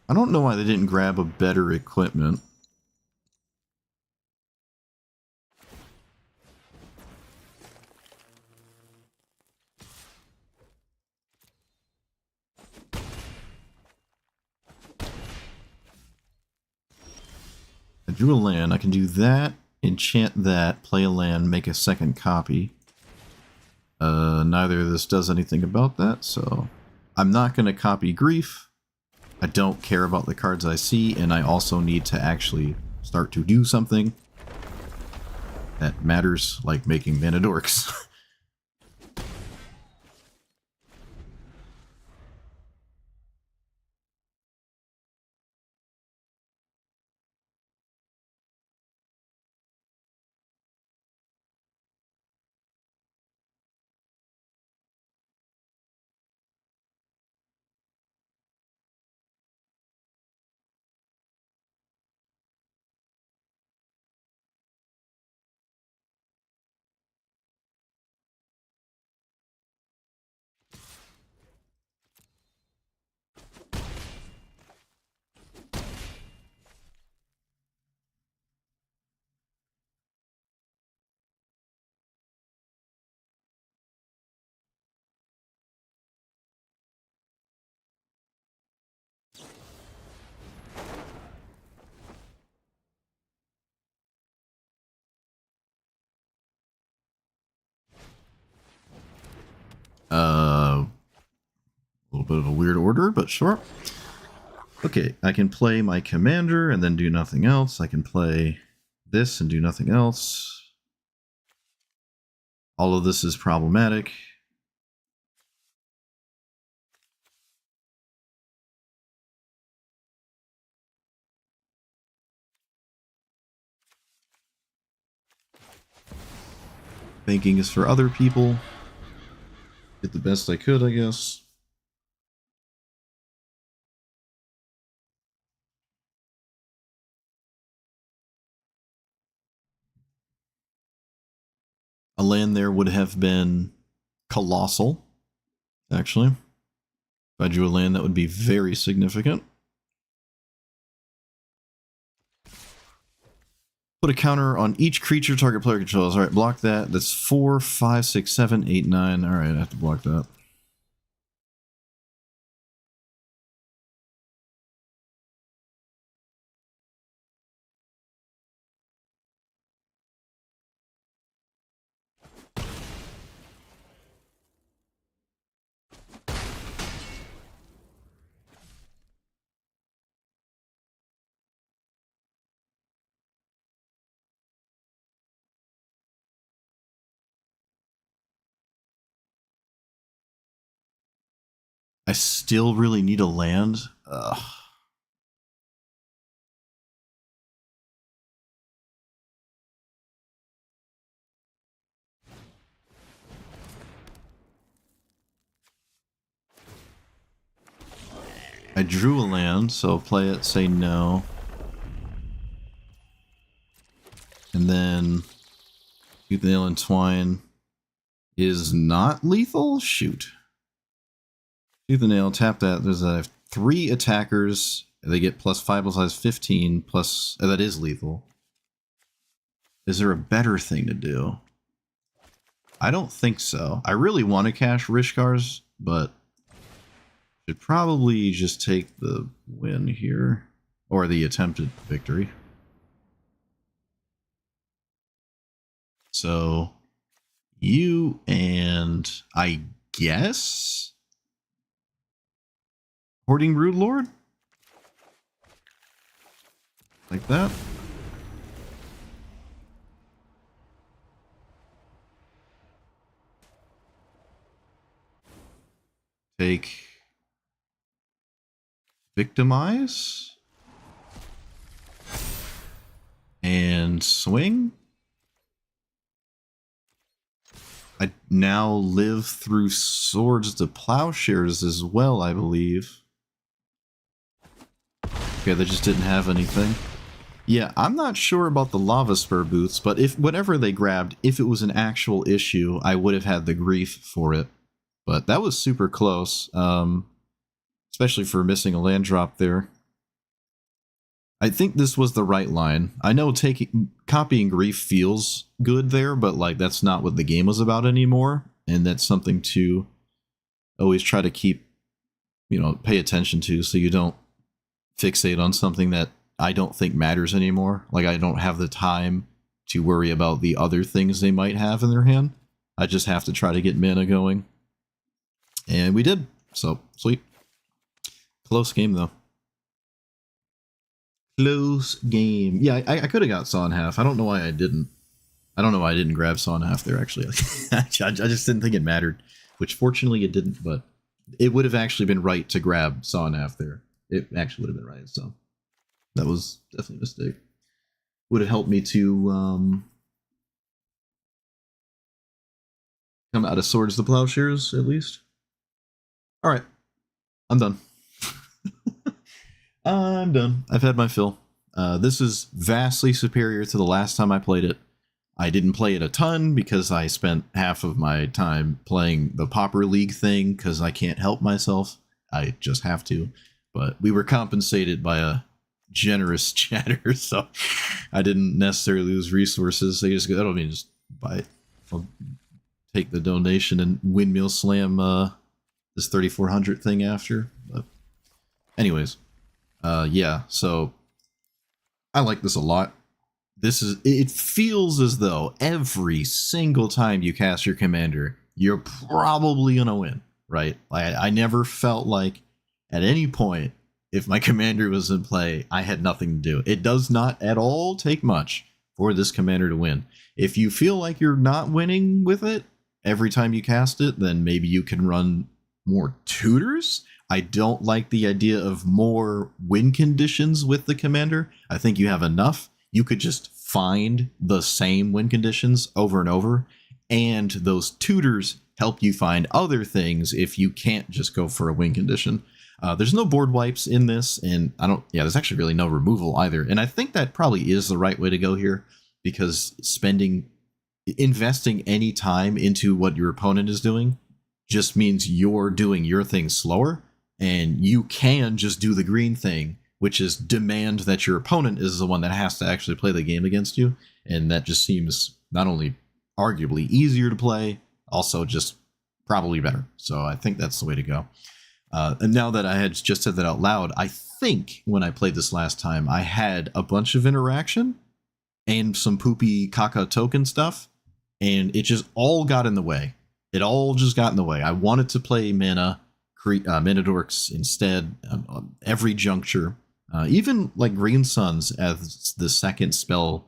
I don't know why they didn't grab a better equipment. I drew a land. I can do that, enchant that, play a land, make a second copy. Neither of this does anything about that, so I'm not going to copy Grief. I don't care about the cards I see, and I also need to actually start to do something that matters, like making mana dorks. A little bit of a weird order, but sure. Okay, I can play my commander and then do nothing else. I can play this and do nothing else. All of this is problematic. Thinking is for other people. Did the best I could, I guess. A land there would have been colossal, actually. If I drew a land, that would be very significant. Put a counter on each creature target player controls. Alright, block that. That's 4, 5, 6, 7, 8, 9. Alright, I have to block that. I still really need a land. Ugh. I drew a land, so play it, say no. And then Tooth and Nail and Twine is not lethal? Shoot. Tooth and Nail, tap that. There's 3 attackers. They get plus 5 size 15 plus. That is lethal. Is there a better thing to do? I don't think so. I really want to cash Rishkars, but should probably just take the win here. Or the attempted victory. So you and I guess Hoarding Brood Lord? Like that? Take Victimize and swing. I now live through Swords to Plowshares as well, I believe. Okay, they just didn't have anything. Yeah, I'm not sure about the Lava Spur boots, but if whatever they grabbed, if it was an actual issue, I would have had the grief for it. But that was super close, especially for missing a land drop there. I think this was the right line. I know copying grief feels good there, but like that's not what the game was about anymore, and that's something to always try to keep, pay attention to, so you don't fixate on something that I don't think matters anymore. Like I don't have the time to worry about the other things they might have in their hand. I just have to try to get mana going. And we did. So, sweet. Close game, though. Close game. Yeah, I could have got Saw in Half. I don't know why I didn't. I don't know why I didn't grab Saw in Half there, actually. I just didn't think it mattered. Which, fortunately, it didn't. But it would have actually been right to grab Saw in Half there. It actually would have been right, so... That was definitely a mistake. Would have helped me to come out of Swords to Plowshares, at least. Alright. I'm done. I'm done. I've had my fill. This is vastly superior to the last time I played it. I didn't play it a ton because I spent half of my time playing the Pauper League thing because I can't help myself. I just have to. But we were compensated by a generous chatter, so I didn't necessarily lose resources. They just go, I don't mean just buy it. I'll take the donation and windmill slam this 3400 thing after. But anyways, yeah, so I like this a lot. It feels as though every single time you cast your commander, you're probably gonna win, right? I never felt like at any point, if my commander was in play, I had nothing to do. It does not at all take much for this commander to win. If you feel like you're not winning with it every time you cast it, then maybe you can run more tutors. I don't like the idea of more win conditions with the commander. I think you have enough. You could just find the same win conditions over and over, and those tutors help you find other things if you can't just go for a win condition. There's no board wipes in this, and there's actually really no removal either. And I think that probably is the right way to go here, because investing any time into what your opponent is doing just means you're doing your thing slower, and you can just do the green thing, which is demand that your opponent is the one that has to actually play the game against you. And that just seems not only arguably easier to play, also just probably better. So I think that's the way to go. And now that I had just said that out loud, I think when I played this last time, I had a bunch of interaction and some poopy caca token stuff, and it just all got in the way. It all just got in the way. I wanted to play mana dorks instead, every juncture. Even like Green Suns as the second spell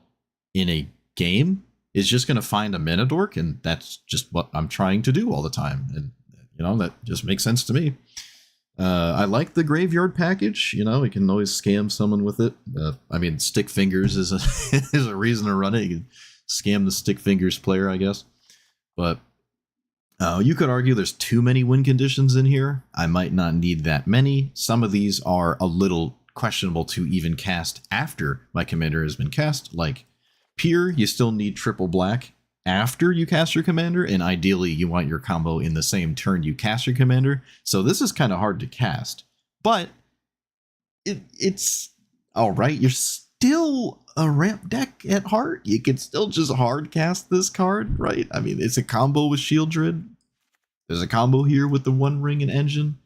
in a game is just going to find a mana dork, and that's just what I'm trying to do all the time. And, that just makes sense to me. I like the graveyard package. We can always scam someone with it. Stick Fingers is is a reason to run it. You can scam the Stick Fingers player, I guess. But you could argue there's too many win conditions in here. I might not need that many. Some of these are a little questionable to even cast after my commander has been cast. Like Pier, you still need triple black after you cast your commander, and ideally you want your combo in the same turn you cast your commander. So this is kind of hard to cast, but it's all right. You're still a ramp deck at heart. You can still just hard cast this card, right? It's a combo with Shieldred. There's a combo here with the One Ring and Engine.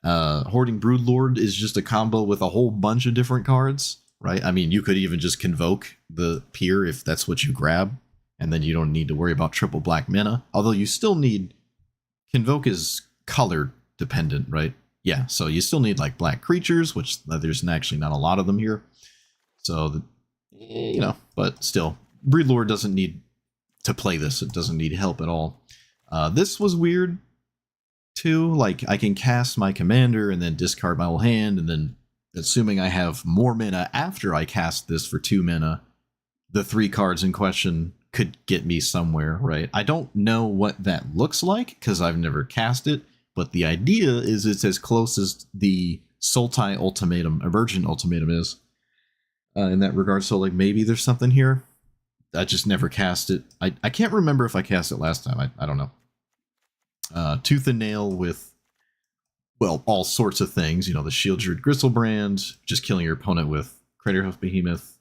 Hoarding Broodlord is just a combo with a whole bunch of different cards, right? You could even just Convoke the Pier if that's what you grab. and then you don't need to worry about triple black mana. Although you still need, Convoke is color dependent, right? Yeah, so you still need like black creatures, which there's actually not a lot of them here. So, but still, Breedlord doesn't need to play this. It doesn't need help at all. This was weird too. Like, I can cast my commander and then discard my whole hand, and then assuming I have more mana after I cast this for 2 mana, the 3 cards in question could get me somewhere, right? I don't know what that looks like because I've never cast it, but the idea is it's as close as the Sultai Ultimatum, Emergent Ultimatum is in that regard. So, like, maybe there's something here. I just never cast it. I can't remember if I cast it last time. I don't know. Tooth and Nail with, well, all sorts of things. You know, the Shield Druid Gristlebrand, just killing your opponent with Craterhoof Behemoth.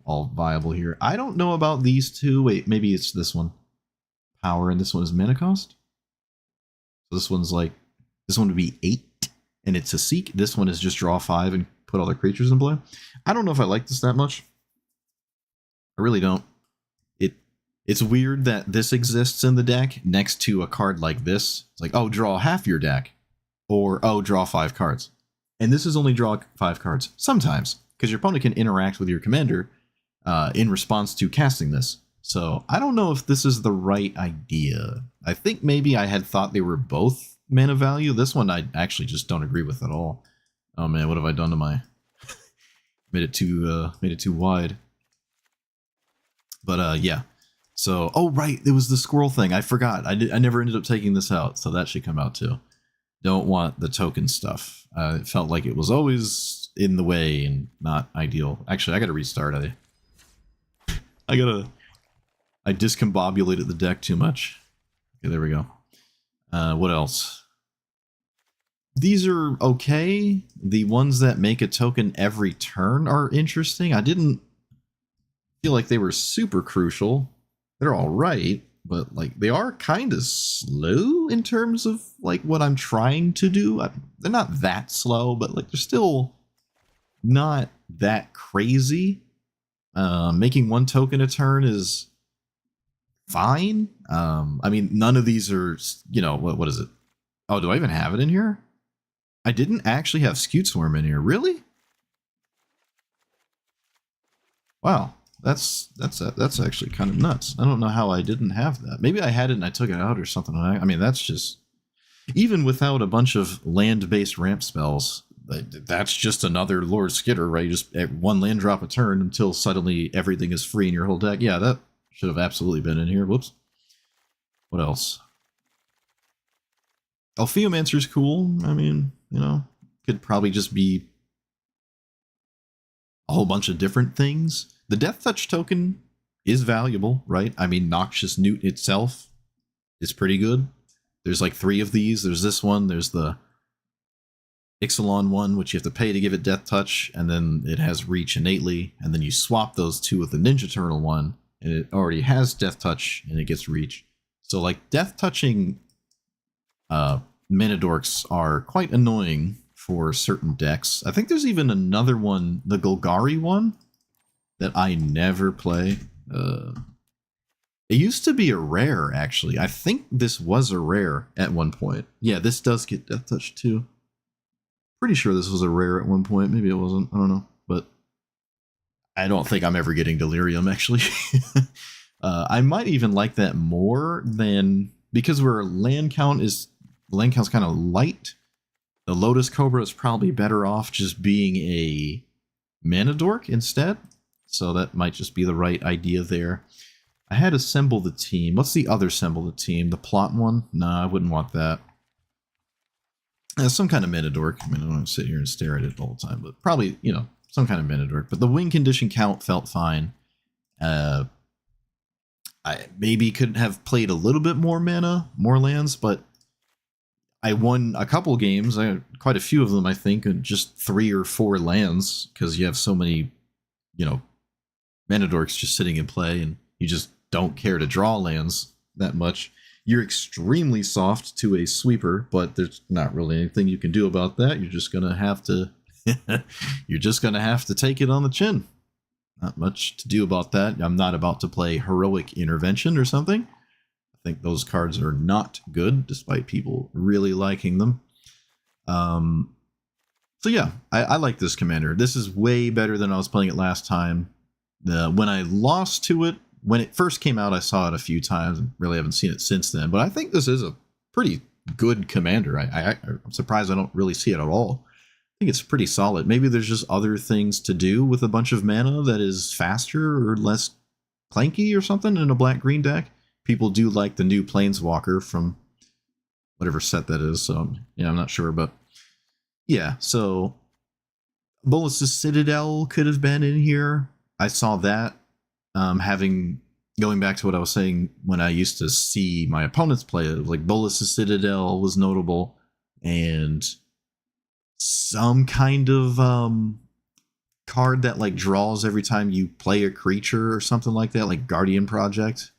All viable here. I don't know about these two. Wait, maybe it's this one. Power, and this one is mana cost. So this one's like, this one would be 8, and it's a Seek. This one is just draw 5 and put all the creatures in play. I don't know if I like this that much. I really don't. It's weird that this exists in the deck next to a card like this. It's like, oh, draw half your deck. Or, oh, draw 5 cards. And this is only draw 5 cards. Sometimes. Because your opponent can interact with your commander in response to casting this. So, I don't know if this is the right idea. I think maybe I had thought they were both mana value. This one I actually just don't agree with at all. Oh man, what have I done to my... made it too wide. But yeah. So, oh right, it was the squirrel thing. I forgot. I never ended up taking this out, so that should come out too. Don't want the token stuff. It felt like it was always in the way and not ideal. Actually, I gotta restart. I discombobulated the deck too much. Okay, there we go. What else? These are okay. The ones that make a token every turn are interesting. I didn't feel like they were super crucial. They're all right, but like they are kind of slow in terms of like what I'm trying to do. They're not that slow, but like they're still not that crazy. Making 1 token a turn is fine. I mean, none of these are, you know, what is it? Oh, do I even have it in here? I didn't actually have Scute Swarm in here. Really? Wow. That's actually kind of nuts. I don't know how I didn't have that. Maybe I had it and I took it out or something. I mean, that's just... Even without a bunch of land-based ramp spells, that's just another Lord Skitter, right? You just 1 land drop a turn until suddenly everything is free in your whole deck. Yeah, that should have absolutely been in here. Whoops. What else? Alpheomancer's cool. I mean, you know, could probably just be a whole bunch of different things. The Death Touch token is valuable, right? I mean, Noxious Newt itself is pretty good. There's like 3 of these. There's this one. There's the Ixalan one, which you have to pay to give it Death Touch, and then it has Reach innately, and then you swap those 2 with the Ninja Turtle one, and it already has Death Touch, and it gets Reach. So, like, Death Touching Mana Dorks are quite annoying for certain decks. I think there's even another one, the Golgari one, that I never play. It used to be a rare, actually. I think this was a rare at one point. Yeah, this does get Death Touch too. Pretty sure this was a rare at one point. Maybe it wasn't. I don't know. But I don't think I'm ever getting Delirium, actually. I might even like that more than... Because where land count's kind of light, the Lotus Cobra is probably better off just being a Mana Dork instead. So that might just be the right idea there. I had Assemble the Team. What's the other Assemble the Team? The plot one? Nah, I wouldn't want that. Some kind of Mana Dork. I mean, I don't want to sit here and stare at it all the time, but probably, you know, some kind of Mana Dork. But the win condition count felt fine. I maybe could have played a little bit more mana, more lands, but I won a couple games, quite a few of them, I think, and just 3 or 4 lands, because you have so many, you know, Mana Dorks just sitting in play, and you just don't care to draw lands that much. You're extremely soft to a sweeper, but there's not really anything you can do about that. You're just gonna have to, you're just gonna have to take it on the chin. Not much to do about that. I'm not about to play Heroic Intervention or something. I think those cards are not good, despite people really liking them. So yeah, I like this commander. This is way better than I was playing it last time. When I lost to it, when it first came out, I saw it a few times and really haven't seen it since then. But I think this is a pretty good commander. I'm surprised I don't really see it at all. I think it's pretty solid. Maybe there's just other things to do with a bunch of mana that is faster or less clanky or something in a black-green deck. People do like the new Planeswalker from whatever set that is. So yeah, I'm not sure, but yeah. So Bolas's Citadel could have been in here. I saw that. Going back to what I was saying when I used to see my opponents play it, like Bolas's Citadel was notable, and some kind of card that like draws every time you play a creature or something like that, like Guardian Project.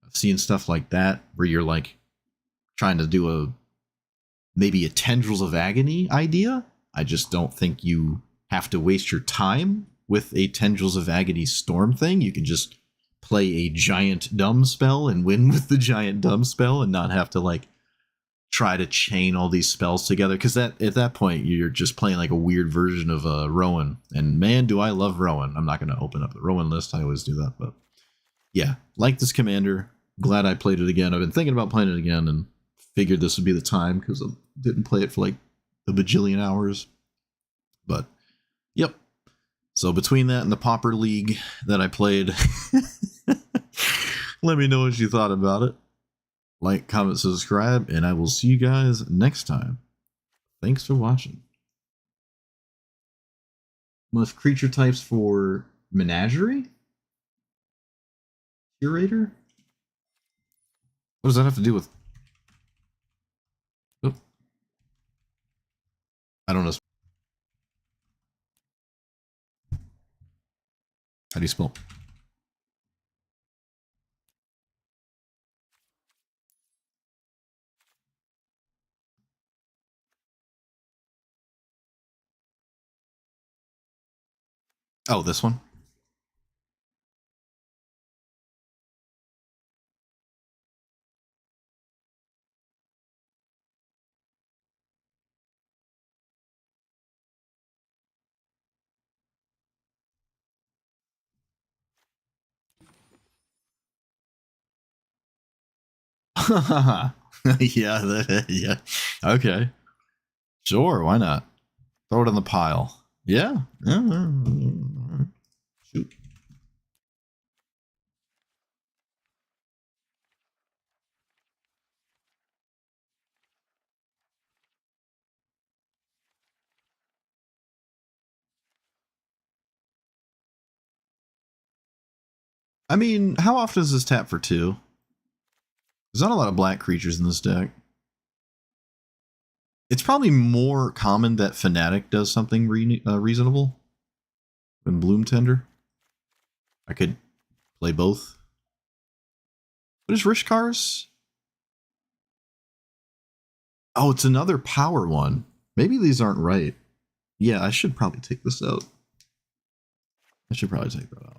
I've seen stuff like that where you're like trying to do maybe a Tendrils of Agony idea. I just don't think you have to waste your time with a Tendrils of Agony Storm thing. You can just play a giant dumb spell and win with the giant dumb spell and not have to like try to chain all these spells together, because at that point you're just playing like a weird version of Rowan, and man do I love Rowan. I'm not going to open up the Rowan list, I always do that, but yeah, like this commander. Glad I played it again. I've been thinking about playing it again and figured this would be the time because I didn't play it for like a bajillion hours. But yep, so between that and the Pauper League that I played, let me know what you thought about it. Like, comment, subscribe, and I will see you guys next time. Thanks for watching. Most creature types for Menagerie? Curator? What does that have to do with... Oh. I don't know. How do you spell? Oh, this one? Yeah, yeah. Okay. Sure, why not? Throw it in the pile. Yeah. Shoot. I mean, how often is this tap for 2? There's not a lot of black creatures in this deck. It's probably more common that Fnatic does something reasonable than Bloom Tender. I could play both. What is Rishkar's? Oh, it's another power one. Maybe these aren't right. Yeah, I should probably take this out. I should probably take that out.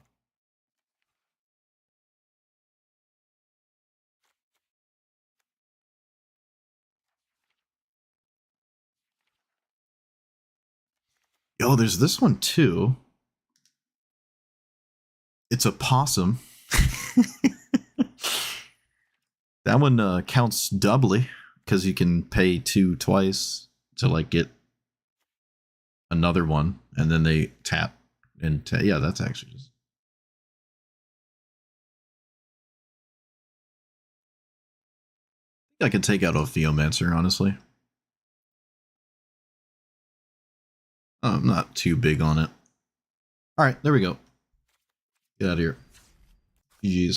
Oh, there's this one too. It's a possum. That one counts doubly because you can pay 2 twice to like get another one, and then they tap and yeah, that's actually just. I could take out Ophiomancer, honestly. I'm not too big on it. All right, there we go. Get out of here. GG's.